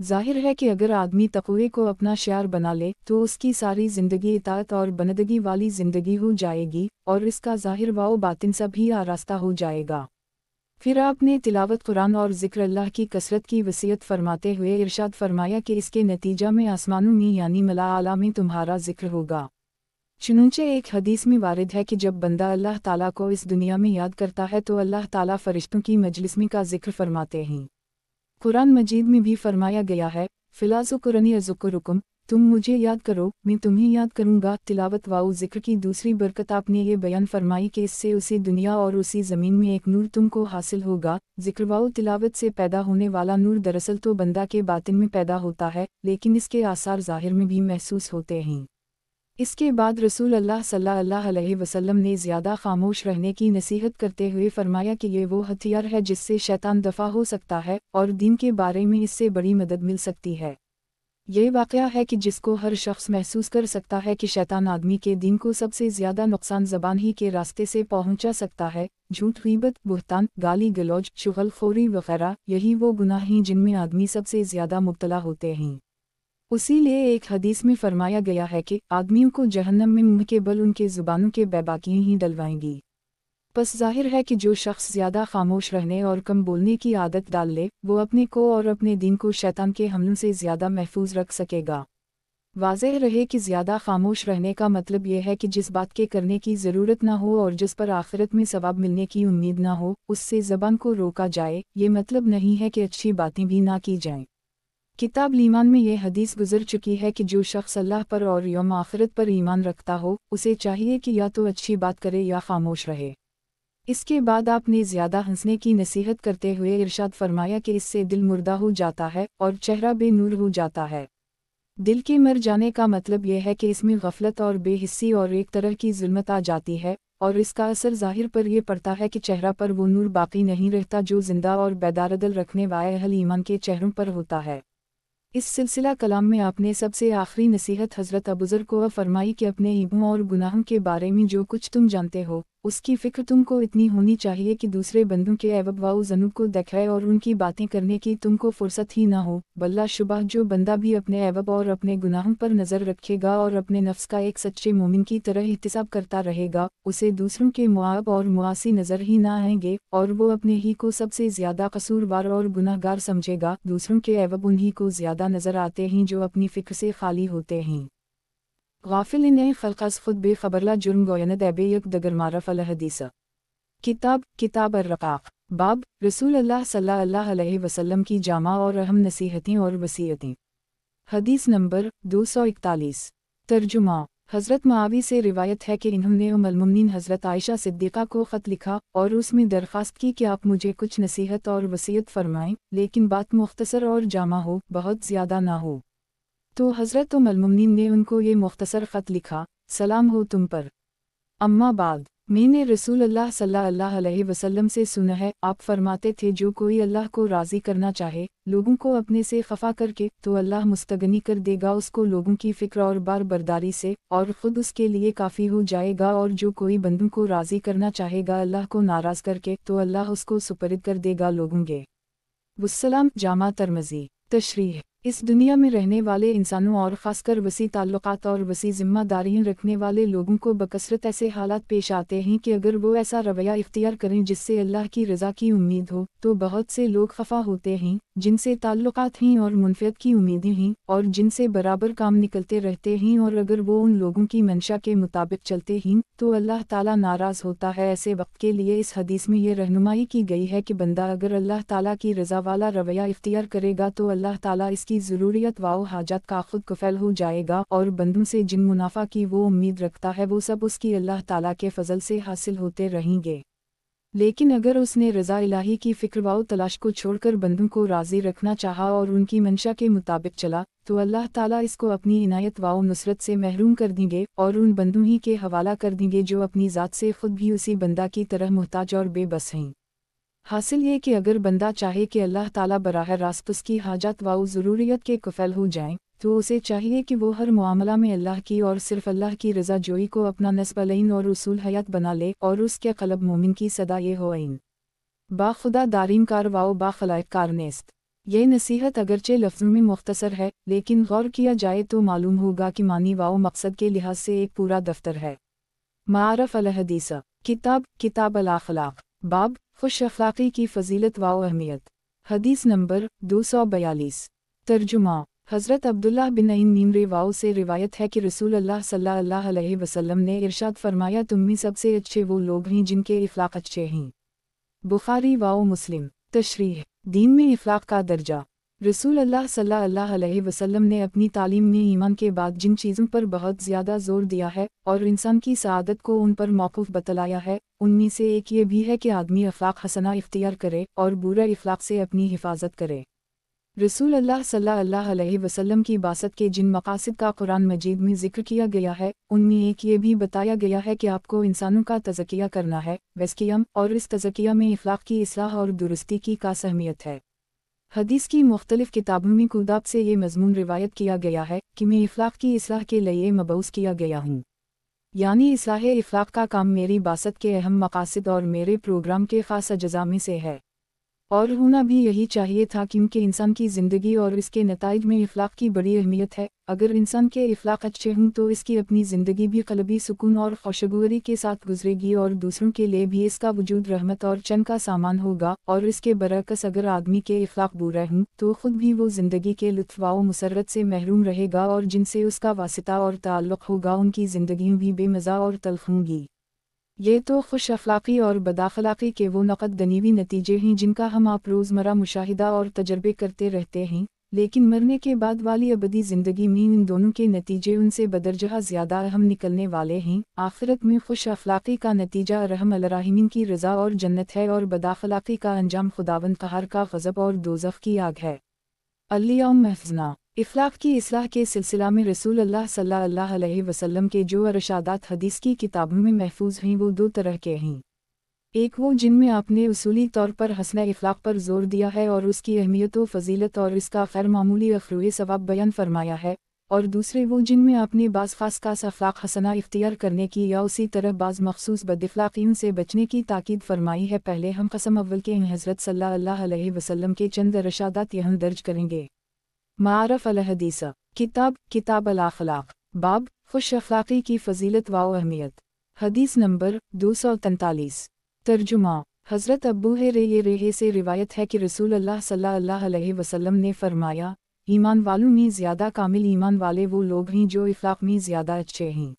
ज़ाहिर है कि अगर आदमी तक़वे को अपना शियार बना ले तो उसकी सारी ज़िंदगी इताअत और बंदगी वाली ज़िंदगी हो जाएगी और इसका ज़ाहिर व बातिन सब ही आरास्ता हो जाएगा। फिर आपने तिलावत कुरान और ज़िक्र अल्लाह की कसरत की वसीयत फरमाते हुए इरशाद फरमाया कि इसके नतीजा में आसमानों में यानी मला आला में तुम्हारा ज़िक्र होगा। चुनंचे एक हदीस में वारिद है कि जब बंदा अल्लाह ताला को इस दुनिया में याद करता है तो अल्लाह ताला फरिश्तों की मजलिस में का ज़िक्र फरमाते हैं। कुरान मजीद में भी फरमाया गया है, फ़िलाज़ुकुरनी अज़ुकुरुकुम, तुम मुझे याद करो, मैं तुम्हें याद करूँगा। तिलावत वाउ ज़िक्र की दूसरी बरकत आपने ये बयान फरमाई कि इससे उसी दुनिया और उसी ज़मीन में एक नूर तुमको हासिल होगा। ज़िक्र वाउ तिलावत से पैदा होने वाला नूर दरअसल तो बंदा के बातिन में पैदा होता है, लेकिन इसके आसार ज़ाहिर में भी महसूस होते हैं। इसके बाद रसूल अल्लाह सल्लल्लाहु अलैहि वसल्लम ने ज़्यादा खामोश रहने की नसीहत करते हुए फरमाया कि ये वो हथियार है जिससे शैतान दफ़ा हो सकता है और दीन के बारे में इससे बड़ी मदद मिल सकती है। ये वाक़या है कि जिसको हर शख्स महसूस कर सकता है कि शैतान आदमी के दीन को सबसे ज़्यादा नुकसान ज़बान ही के रास्ते से पहुंचा सकता है। झूठ, ग़ीबत, बुहतान, गाली गलौज, शुगलखोरी वगैरह यही वो गुनाह हैं जिनमें आदमी सबसे ज़्यादा मुब्तला होते हैं। उसी लिए एक हदीस में फरमाया गया है कि आदमियों को जहन्नम में मुँह के बल उनके ज़ुबानों के बेबाकियाँ ही डलवाएंगी। बस ज़ाहिर है कि जो शख्स ज़्यादा खामोश रहने और कम बोलने की आदत डाल ले, वो अपने को और अपने दीन को शैतान के हमलों से ज़्यादा महफूज रख सकेगा। वाज़ेह रहे कि ज़्यादा खामोश रहने का मतलब यह है कि जिस बात के करने की ज़रूरत ना हो और जिस पर आखिरत में सवाब मिलने की उम्मीद ना हो, उससे ज़बान को रोका जाए। ये मतलब नहीं है कि अच्छी बातें भी ना की जाएं। किताब ईमान में ये हदीस गुजर चुकी है कि जो शख्स अल्लाह पर और यौम आखिरत पर ईमान रखता हो, उसे चाहिए कि या तो अच्छी बात करे या खामोश रहे। इसके बाद आपने ज़्यादा हंसने की नसीहत करते हुए इरशाद फरमाया कि इससे दिल मुर्दा हो जाता है और चेहरा बेनूर हो जाता है। दिल के मर जाने का मतलब यह है कि इसमें गफलत और बेहिस्सी और एक तरह की जुल्मत आ जाती है और इसका असर ज़ाहिर पर यह पड़ता है कि चेहरा पर वो नूर बाकी नहीं रहता जो जिंदा और बेदारदल रखने वाले अहल ईमान के चेहरों पर होता है। इस सिलसिला कलाम में आपने सबसे आखिरी नसीहत हज़रत अबूज़र को फरमाई कि अपने ईबों और गुनाहों के बारे में जो कुछ तुम जानते हो, उसकी फ़िक्र तुमको इतनी होनी चाहिए कि दूसरे बंदों के ऐब व ज़नूब को देखे और उनकी बातें करने की तुमको फुर्सत ही ना हो। बल्ला शुबह जो बंदा भी अपने ऐब और अपने गुनाहों पर नज़र रखेगा और अपने नफ्स का एक सच्चे मोमिन की तरह एहतिसाब करता रहेगा, उसे दूसरों के मुआब और मुआसी नज़र ही ना आएंगे और वो अपने ही को सबसे ज़्यादा कसूरवार और गुनाहगार समझेगा। दूसरों के ऐब उन्हीं को ज़्यादा नज़र आते हैं जो अपनी फ़िक्र से खाली होते हैं। गाफिलिन खल्क़स खुद बेखबरला जुर्म गोयनद एबे यक दगर मारफ अल हदीस। किताब अर्रक़ाक़। बाब रसूल अल्लाह सल्लल्लाहु अलैहि वसल्लम की जामा और अहम नसीहतें और वसीयतें। हदीस नंबर 241। तर्जुमा। हज़रत मुआवी से रिवायत है कि इन्होंने उम्मुल मोमिनीन हज़रत आयशा सिद्दीक़ा को ख़त लिखा और उसमें दरख्वास्त की कि आप मुझे कुछ नसीहत और वसीयत फरमाएं, लेकिन बात मुख्तसर और जामा हो, बहुत ज़्यादा ना हो। तो हज़रत उम्मुल मोमिनीन ने उनको ये मुख्तसर ख़त लिखा, सलाम हो तुम पर। अम्मा बाद, मैंने रसूल अल्लाह सल्लल्लाहु अलैहि वसल्लम से सुना है, आप फरमाते थे जो कोई अल्लाह को राज़ी करना चाहे, लोगों को अपने से खफा करके, तो अल्लाह मुस्तगनी कर देगा उसको लोगों की फ़िक्र और बार बर्दारी से और ख़ुद उसके लिए काफ़ी हो जाएगा। और जो कोई बंदों को राज़ी करना चाहेगा अल्लाह को नाराज़ करके, तो अल्लाह उसको सुपरद कर देगा लोगों के। वस्सलाम। जामा तिरमिज़ी। तशरीह। इस दुनिया में रहने वाले इंसानों और ख़ासकर वसी ताल्लुकात और वसी ज़िम्मेदारियां रखने वाले लोगों को बकसरत ऐसे हालात पेश आते हैं कि अगर वो ऐसा रवैया इख्तियार करें जिससे अल्लाह की रज़ा की उम्मीद हो तो बहुत से लोग खफा होते हैं, जिनसे ताल्लुकात हैं और मुनफ़ियत की उम्मीदें हैं और जिनसे बराबर काम निकलते रहते हैं, और अगर वो उन लोगों की मंशा के मुताबिक चलते हैं तो अल्लाह ताला नाराज़ होता है। ऐसे वक्त के लिए इस हदीस में ये रहनुमाई की गई है कि बंदा अगर अल्लाह ताला की रज़ा वाला रवैया इख्तियार करेगा तो अल्लाह ताला इसकी ज़रूरियत व हाजत का खुद कफ़ैल हो जाएगा, और बंदों से जिन मुनाफा की वो उम्मीद रखता है वो सब उसकी अल्लाह ताला के फ़ज़ल से हासिल होते रहेंगे। लेकिन अगर उसने रज़ा इलाही की फ़िक्र व तलाश को छोड़कर बंदों को राज़ी रखना चाहा और उनकी मंशा के मुताबिक चला तो अल्लाह ताला इसको अपनी इनायत व नुसरत से महरूम कर देंगे और उन बंदों ही के हवाला कर देंगे जो अपनी ज़ात से ख़ुद भी उसी बंदा की तरह मुहताज और बेबस हैं। हासिल ये कि अगर बंदा चाहे कि अल्लाह ताला बराह रास्त उसकी हाजत व ज़रूरियत के कफ़ैल हो जाएं तो उसे चाहिए कि वो हर मामला में अल्लाह की और सिर्फ़ अल्लाह की रज़ा जोई को अपना नस्ब-अलैन और उसूल हयात बना ले, और उसके क़ल्ब मोमिन की सदा ये हो आइन बाखुदा दारीम कार वाओ बाखलाइक कार नेस्त। ये नसीहत अगरचे लफ्ज़ों में मुख्तसर है, लेकिन गौर किया जाए तो मालूम होगा कि मानी वाओ मकसद के लिहाज से एक पूरा दफ्तर है। मारफ अल हदीस किताब अल अखलाक बाब खुश अखलाक़ी की फ़जीलत व अहमियत। हदीस नंबर 242। तर्जुमा हज़रत अब्दुल्लाह बिन मीम रिवाओ से रिवायत है कि रसूल अल्लाह सल्लल्लाहु अलैहि वसल्लम ने इरशाद फरमाया, तुम में सबसे अच्छे वो लोग हैं जिनके इफ़लाक़ अच्छे हैं। बुखारी व मुस्लिम। तशरीह दीन में इफ़लाक़ का दर्जा। रसूल अल्लाह सल्लल्लाहु अलैहि वसल्लम ने अपनी तालीम में ईमान के बाद जिन चीज़ों पर बहुत ज़्यादा ज़ोर दिया है और इंसान की सआदत को उन पर मौक़ूफ़ बतलाया है, उनमें से एक ये भी है कि आदमी अख़लाक़ हसना इख्तियार करे और बुरे इख़लाक़ से अपनी हिफाजत करे। रसूल अल्लाह सल्लल्लाहु अलैहि वसल्लम की बासत के जिन मक़ासिद का कुरान मजीद में ज़िक्र किया गया है उनमें एक ये भी बताया गया है कि आपको इंसानों का तज़किया करना है, वज़कियम, और इस तज़किया में इफ़लाक़ की इस्लाह और दुरुस्ती की खास अहमियत है। हदीस की मुख्तलिफ़ किताबों में खुदाब से ये मज़मून रिवायत किया गया है कि मैं इफ़लाक़ की इस्लाह के लिए मबऊस किया गया हूँ, यानी इस्लाह इफ़लाक़ का काम मेरी बासत के अहम मक़ासिद और मेरे प्रोग्राम के ख़ास अज्ज़ा में से है, और होना भी यही चाहिए था क्योंकि इंसान की ज़िंदगी और इसके नताइज में इफ़लाक़ की बड़ी अहमियत है। अगर इंसान के इफ़लाक़ अच्छे हों तो इसकी अपनी ज़िंदगी भी क़ल्बी सुकून और खुशगवारी के साथ गुजरेगी और दूसरों के लिए भी इसका वजूद रहमत और चैन का सामान होगा, और इसके बरअक्स अगर आदमी के इफ़लाक़ बुरे हों तो ख़ुद भी वो ज़िंदगी के लुत्फ़ व मुसर्रत से महरूम रहेगा, और जिनसे उसका वासिता और ताल्लुक़ होगा उनकी ज़िंदगी भी बेमज़ा और तल्ख़ होंगी। ये तो खुश अखलाक़ी और बदअखलाक़ी के वो नक़द दनीवी नतीजे हैं जिनका हम आप रोज़मर्रा मुशाहिदा और तजर्बे करते रहते हैं, लेकिन मरने के बाद वाली अबदी ज़िंदगी में इन दोनों के नतीजे उनसे बदरजहा ज़्यादा अहम निकलने वाले हैं। आखिरत में खुश अखलाक़ी का नतीजा रहम अल-राहिमीन की रज़ा और जन्नत है, और बदअखलाक़ी का अंजाम खुदावंद क़हार का ग़ज़ब और दोज़ख़ की आग है। अल-यौम महफ़ज़ना इफ़लाक़ की इस्लाह के सिलसिला में रसूल अल्लाह सल्लल्लाहु अलैहि वसल्लम के जो इरशादात हदीस की किताबों में महफूज हैं वो दो तरह के हैं। एक वो जिनमें आपने उसूली तौर पर हस्न इफ़लाक़ पर ज़ोर दिया है और उसकी अहमियत व फ़जीलत और इसका ग़ैर मामूली अफ़रूए सवाब बयान फरमाया है, और दूसरे वो जिनमें आपने बाज़ ख़ास का अख़लाक़ हसना इख्तियार करने की या उसी तरह बाज़ मख़सूस बदअख़लाक़ियों से बचने की ताकीद फरमाई है। पहले हम क़सम अव्वल के हज़रत सल्लल्लाहु अलैहि वसल्लम के चंद इरशादात यहाँ दर्ज करेंगे। मारफ अल हदीस किताब अल अख़लाक़ बाब खुश अख़लाक़ी की फ़जीलत व अहमियत। हदीस नंबर 243। तर्जुमा हज़रत अब्बू हुरैरा से रिवायत है कि रसूल अल्लाह सल्लल्लाहु अलैहि वसल्लम ने फरमाया, ईमान वालों में ज़्यादा कामिल ईमान वाले वो लोग हैं जो इफ़लाक़ में ज़्यादा अच्छे हैं।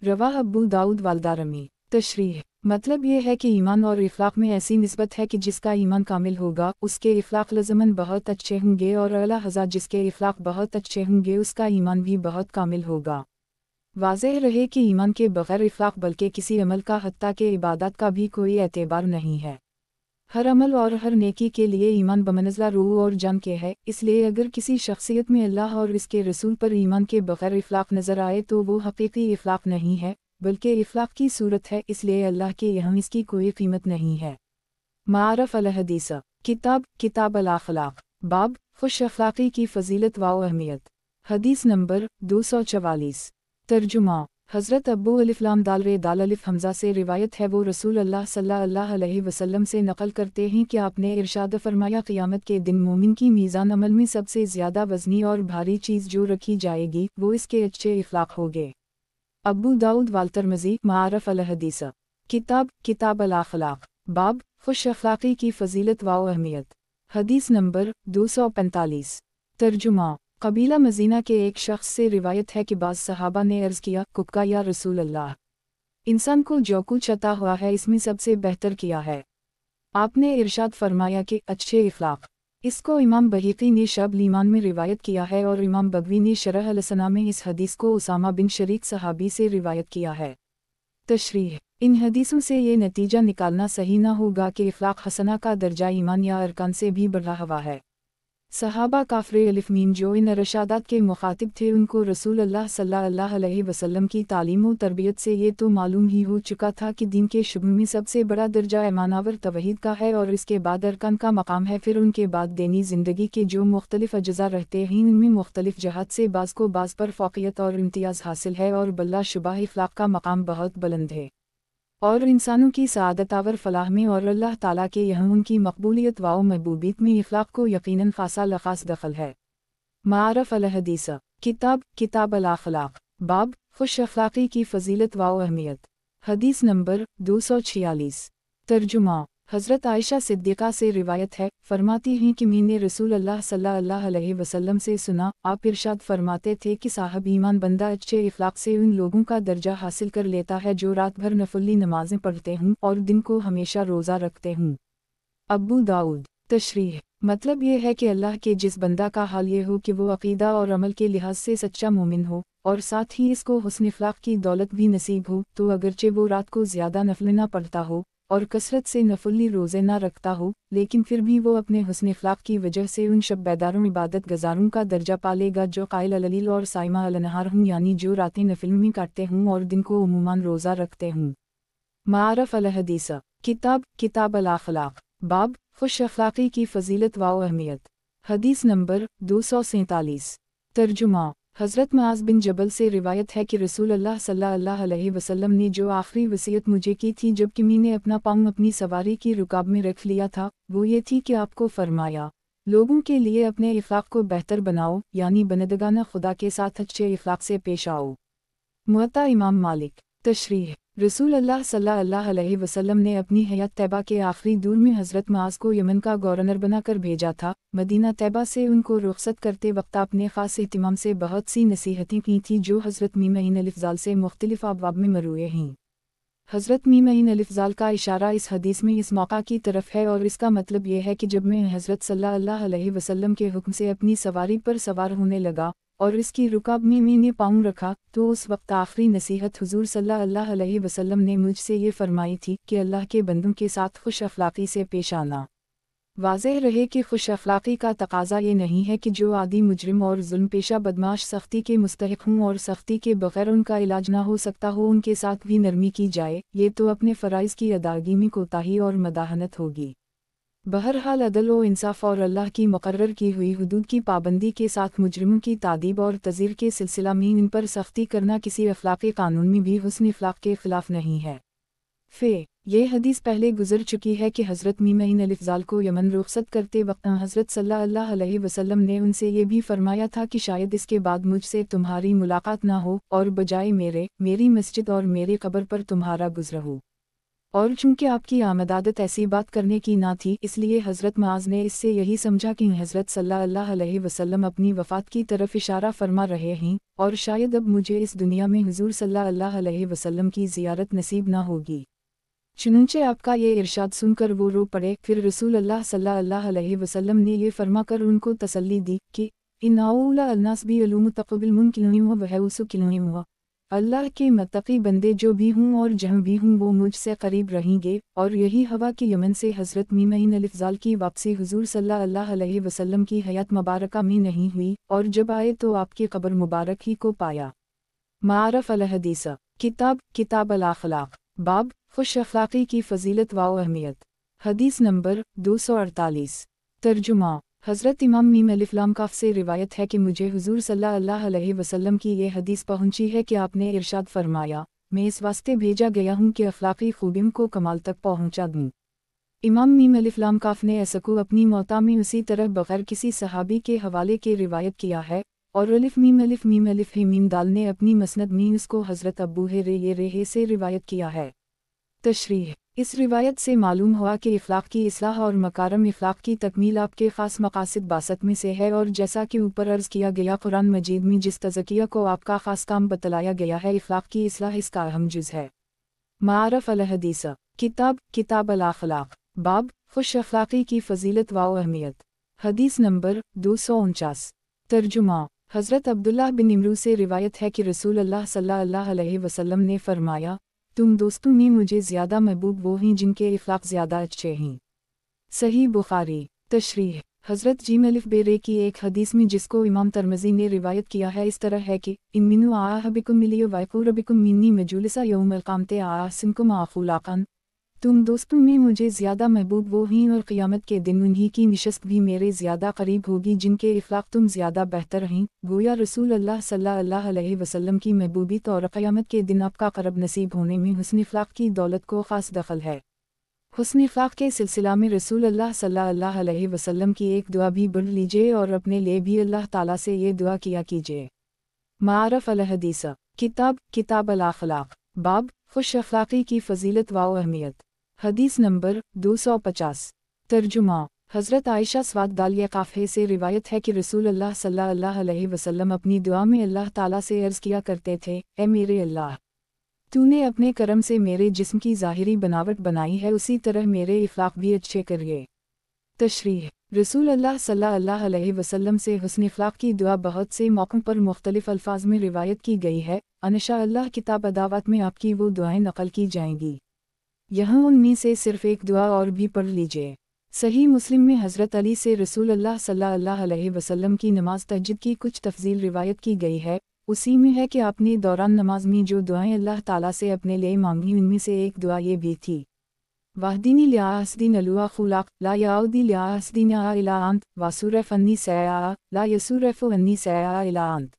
रवाह अब्बू दाऊद वालदारमी। तशरीह मतलब ये है कि ईमान और इफ़लाक़ में ऐसी निस्बत है कि जिसका ईमान कामिल होगा उसके इफ़लाक़ लज़मन बहुत अच्छे होंगे, और अला हज़ा जिसके इफ़लाक़ बहुत अच्छे होंगे उसका ईमान भी बहुत कामिल होगा। वाज़ेह रहे कि ईमान के बग़ैर इफ़लाक़ बल्कि किसी अमल का हत्ता के इबादत का भी कोई एतबार नहीं है। हर अमल और हर नेकी के लिए ईमान बमनज़ला रूह और जान के है, इसलिए अगर किसी शख्सियत में अल्लाह और इसके रसूल पर ईमान के बग़ैर इफ़लाक़ नज़र आए तो वो हक़ीक़ी इफ़लाक़ नहीं है बल्कि इफ़लाक़ की सूरत है, इसलिए अल्लाह के यहाँ इसकी कोई कीमत नहीं है। मारफ अल हदीस किताब अल अख़लाक़ बाब खुश अख़लाक़ी की फ़जीलत व अहमियत। हदीस नंबर 244। तर्जुमा हज़रत अब्बू अलिफ लाम दाल रे दाल अलिफ हमज़ा से रिवायत है, वो रसूल अल्लाह सल्लल्लाहु अलैहि वसल्लम से नक़ल करते हैं कि आपने इरशाद फरमाया, क़ियामत के दिन मोमिन की मीज़ान अमल में सबसे ज़्यादा वज़नी और भारी चीज़ जो रखी जाएगी वो इसके अच्छे इख़लाक़ होंगे। अबू दाऊद वालतरमज़ी मारफ़ अल हदीस किताब अल अख़लाक़ बाब खुश अख़लाक़ी की फ़ज़ीलत व अहमियत। हदीस नंबर 245। तर्जुमा। कबीला मदीना के एक शख्स से रिवायत है कि बाज़ सहाबा ने अर्ज़ किया, कुक्का या रसूल अल्लाह, इंसान को जो कुछ अता हुआ है इसमें सबसे बेहतर किया है। आपने इरशाद फरमाया कि अच्छे इख़लाक़। इसको इमाम बहीक़ी ने शब ईमान में रिवायत किया है और इमाम बगवी ने शरह अल-सना में इस हदीस को उसामा बिन शरीक सहाबी से रिवायत किया है। तशरीह। इन हदीसों से ये नतीजा निकालना सही न होगा कि इख़लाक़ हसना का दर्जा ईमान या अरकान से भी बढ़ा हुआ है। सहाबा काफ़िर अलिफ मीम जो इन इरशादात के मुखातिब थे, उनको रसूल अल्लाह सल्लल्लाहु अलैहि वसल्लम की तालीम व तरबियत से ये तो मालूम ही हो चुका था कि दीन के शुब में सबसे बड़ा दर्जा ईमानावर तवहीद का है और इसके बाद अरकान का मकाम है। फिर उनके बाद दैनी ज़िंदगी के जो मुख्तलिफ अज्ज़ा रहते हैं उनमें मुख्तलिफ जहात से बाज़ को बाज़ पर फ़ौक़ियत और इम्तियाज़ हासिल है और बिला शुबा इख़लाक़ का मकाम बहुत बुलंद है और इंसानों की सआदतावर फ़लाह में और अल्लाह ताला के यहाँ उनकी मकबूलियत व महबूबियत में इख़लाक़ को यकीनन ख़ासा लख़ास दखल है। मारफ़ अल हदीस किताब अल अख़लाक़ बाब खुश अख़लाक़ी की फ़ज़ीलत व अहमियत। हदीस नंबर 246। तर्जुमा। हज़रत आयशा सिद्दीक़ा से रिवायत है, फरमाती हैं कि मैंने रसूल अल्लाह सल्लल्लाहु अलैहि वसल्लम से सुना, आप इरशाद फरमाते थे कि साहब ईमान बंदा अच्छे इख़लाक़ से उन लोगों का दर्जा हासिल कर लेता है जो रात भर नफली नमाज़ें पढ़ते हूँ और दिन को हमेशा रोज़ा रखते हूँ। अबू दाऊद। तशरीह। मतलब ये है कि अल्लाह के जिस बंदा का हाल ये हो कि वो अक़ीदा और अमल के लिहाज से सच्चा मोमिन हो और साथ ही इसको हुस्न इख़लाक़ की दौलत भी नसीब हो, तो अगरचे वो रात को ज़्यादा नफल न पढ़ता हो और कसरत से नफली रोज़े ना रखता हो, लेकिन फिर भी वो अपने हुस्न इख़लाक़ की वजह से उन शब बेदारों इबादत गज़ारों का दर्जा पालेगा जो क़ाइल अल-लैल और साइमा अल-नहार हूँ, यानी जो रातें नफिल में काटते हूँ और दिन को उमूमन रोज़ा रखते हूँ। मारफ़ अल हदीस किताब अल अख़लाक़ बाब खुश अख़लाक़ी की फ़ज़ीलत व अहमियत। हदीस नंबर 247। तर्जुमा। हज़रत मुआज़ बिन जबल से रिवायत है कि रसूल अल्लाह सल्लल्लाहु अलैहि वसल्लम ने जो आखिरी वसीयत मुझे की थी जबकि मैंने अपना पाँव अपनी सवारी की रुकाब में रख लिया था, वो ये थी कि आपको फरमाया, लोगों के लिए अपने इख़लाक़ को बेहतर बनाओ, यानी बंदगाना खुदा के साथ अच्छे इख़लाक़ से पेश आओ। मुअत्ता इमाम मालिक। तशरीह। रसूल अल्लाह सल्लल्लाहु अलैहि वसल्लम ने अपनी हयात तैबा के आखिरी दूर में हज़रत मुआज़ को यमन का गवर्नर बनाकर भेजा था। मदीना तैबा से उनको रुख़सत करते वक्त आपने ख़ास एहतिमाम से बहुत सी नसीहतें की थीं जो हज़रत मीमईन अल-इफ़ज़ाल से मुख्तलिफ़ अबवाब में मरूए हैं। हज़रत मीमईन अल-इफ़ज़ाल का इशारा इस हदीस में इस मौका की तरफ है और इसका मतलब ये है कि जब मैं हज़रत सल्लल्लाहु अलैहि वसल्लम के हुक्म से अपनी सवारी पर सवार होने लगा और इसकी रुकाब में मैंने पाँव रखा, तो उस वक्त आखिरी नसीहत हुज़ूर सल्लल्लाहु अलैहि वसल्लम ने मुझसे ये फरमाई थी कि अल्लाह के बंदों के साथ खुश अख़लाक़ी से पेश आना। वाज़ेह रहे कि खुश अख़लाक़ी का तकाज़ा ये नहीं है कि जो आदि मुजरिम और जुल्म पेशा बदमाश सख्ती के मुस्तहिक़ हों और सख्ती के बग़ैर उनका इलाज ना हो सकता हो उनके साथ भी नरमी की जाए, ये तो अपने फ़राइज़ की अदायगी में कोताही और मदाहनत होगी। बहरहाल अदल व इंसाफ़ और अल्लाह की मुक़र्रर की हुई हुदूद की पाबंदी के साथ मुजरिमों की तादीब और तज़ीर के सिलसिला में इन पर सख्ती करना किसी अख़लाक़ी क़ानून में भी हुस्न इख़लाक़ के ख़िलाफ़ नहीं है। ये हदीस पहले गुज़र चुकी है कि हज़रत मीमईन अल-इफ़ज़ाल को यमन रुख़सत करते वक्त हज़रत सल्लल्लाहु अलैहि वसल्लम ने उनसे ये भी फरमाया था कि शायद इसके बाद मुझसे तुम्हारी मुलाकात ना हो और बजाय मेरी मस्जिद और मेरी क़ब्र पर तुम्हारा गुज़र हो। और चूँकि आपकी आमदादत ऐसी बात करने की ना थी, इसलिए हज़रत मुआज़ ने इससे यही समझा कि हज़रत सल्लल्लाहु अलैहि वसल्लम अपनी वफ़ात की तरफ इशारा फरमा रहे हैं और शायद अब मुझे इस दुनिया में हुज़ूर सल्लल्लाहु अलैहि वसल्लम की ज़ियारत नसीब ना होगी। चुनंचे आपका ये इरशाद सुनकर वो रो पड़े। फिर रसूल अल्लाह सल्लल्लाहु अलैहि वसल्लम ने ये फरमाकर उनको तसल्ली दी कि इन्नाउला अन्नास बी अलूम तक़बिल मुनकिलुम व वहउसुकिलुम व अल्लाह के मुत्तक़ी बंदे जो भी हूँ और जहाँ भी हूँ वो मुझसे करीब रहेंगे। और यही हवा कि यमन से हज़रत मीमईन अल-इफ़ज़ाल की वापसी हुज़ूर सल्लल्लाहु अलैहि वसल्लम की हयात मुबारका में नहीं हुई और जब आए तो आपकी क़ब्र मुबारक ही को पाया। मारफ़ अल हदीस किताब अल अख़लाक़ बाब खुश अख़लाक़ी की फ़ज़ीलत व अहमियत। हदीस नंबर 248। तर्जुमा। हज़रत इमाम मीम अलिफ लाम काफ से रिवायत है कि मुझे हुजूर सल्लल्लाहु अलैहि वसल्लम की ये हदीस पहुंची है कि आपने इरशाद फरमाया, मैं इस वास्ते भेजा गया हूँ कि अखलाकी खूबियों को कमाल तक पहुंचा दूँ। इमाम मीम अलिफ लाम काफ ने ऐसा को अपनी मौता में उसी तरह बगैर किसी सहाबी के हवाले के रिवायत किया है, और अलिफ मीम अलिफ हे मीम दाल ने अपनी मसनद में उसको हज़रत अबू हुरैरा से रिवायत किया है। तशरीह, इस रिवायत से मालूम हुआ कि इफ़लाक़ की इस्लाह और मकारम इफ़लाक़ की तकमील आपके ख़ास मकासद बासत में से है, और जैसा कि ऊपर अर्ज़ किया गया कुरान मजीद में जिस तज़किया को आपका ख़ास काम बतलाया गया है, इफ़लाक़ की इस्लाह इसका अहम जुज़ है। मारफ़ अल हदीस किताब अल अख़लाक़ बाब खुश अख़लाक़ी की फ़जीलत व अहमियत। हदीस नंबर 249। तर्जुमा। हज़रत अब्दुल्लाह बिन इमरू से रिवायत है कि रसूल अल्लाह सल्लल्लाहु अलैहि वसल्लम ने फरमाया, तुम दोस्तों में मुझे ज़्यादा महबूब वो हैं जिनके इफ़लाक़ ज़्यादा अच्छे हैं। सही बुखारी। तशरीह, हज़रत जीम अलिफ बेरे की एक हदीस में जिसको इमाम तरमज़ी ने रिवायत किया है इस तरह है कि इन मिनु आबिकुम मिलियो वायक़ूरबिकुम मिन्नी मजूलिसा यौमल क़यामत आसिनकुम आख़ुलाक़न। तुम दोस्तों में मुझे ज़्यादा महबूब वो हैं और क़यामत के दिन उन्हीं की निशस्त भी मेरे ज़्यादा करीब होगी जिनके इफ़लाक़ तुम ज़्यादा बेहतर हैं। गोया रसूल अल्लाह सल्लल्लाहु अलैहि वसल्लम की महबूबियत और क़यामत के दिन आपका क़रब नसीब होने में हुस्न इफ़लाक़ की दौलत को ख़ास दखल है। हुस्न इफ़लाक़ के सिलसिला में रसूल अल्लाह सल्लल्लाहु अलैहि वसल्लम की एक दुआ भी पढ़ लीजिए और अपने लिए भी अल्लाह ताला से ये दुआ किया कीजिए। मारफ़ अल हदीस किताब अल अख़लाक़ बाब खुश अख़लाक़ी की फ़जीलत व अहमियत। हदीस नंबर 250। तर्जुमा। हज़रत आयशा स्वाद दालिया काफ़े से रिवायत है कि रसूल अल्लाह सल्लल्लाहु अलैहि वसल्लम अपनी दुआ में अल्लाह ताला से अर्ज़ किया करते थे, ए मेरे अल्लाह, तूने अपने करम से मेरे जिस्म की ज़ाहिरी बनावट बनाई है, उसी तरह मेरे इफ़लाक़ भी अच्छे करिए। तशरीह, रसूल अल्लाह सल्लल्लाहु अलैहि वसल्लम से हुस्न इफ़लाक़ की दुआ बहुत से मौक़ों पर मुख्तलिफ़ अल्फाज में रिवायत की गई है। इंशा अल्लाह किताब अदावत में आपकी वो दुआएं नक़ल की जाएंगी। यहाँ उनमें से सिर्फ़ एक दुआ और भी पढ़ लीजिए। सही मुस्लिम में हज़रत अली से रसूल अल्लाह सल्लल्लाहु अलैहि वसल्लम की नमाज तहज्जुद की कुछ तफ़सील रिवायत की गई है। उसी में है कि आपने दौरान नमाज में जो दुआएं अल्लाह ताला से अपने लिए मांगी उनमें से एक दुआ ये भी थी, वाहदीनी लियासदीन अलुआ खुलाक ला याउदी लियासदीन इला अंत वासुरफ़ अन्नी सया ला यसुरफ़ अन्नी सया इला अंत।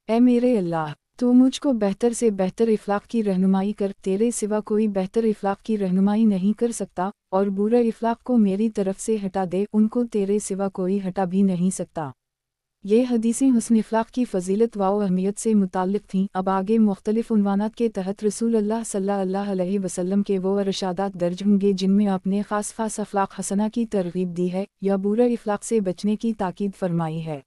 ए मेरे अल्लाह, तो मुझको बेहतर से बेहतर इफ़लाक़ की रहनुमाई कर, तेरे सिवा कोई बेहतर इफ़लाक़ की रहनुमाई नहीं कर सकता, और बुरे इफ़लाक़ को मेरी तरफ से हटा दे, उनको तेरे सिवा कोई हटा भी नहीं सकता। ये हदीसें हुस्न इफ़लाक़ की फ़जीलत व अहमियत से मुताल्लिक़ थीं। अब आगे मुख्तलिफ़ उन्वानात के तहत रसूल अल्लाह सल्लल्लाहु अलैहि वसल्लम के वो इरशादात दर्ज होंगे जिनमें आपने ख़ास अख़लाक़ हसना की तरग़ीब दी है या बुरे इफ़लाक़ से बचने की ताकीद फरमाई है।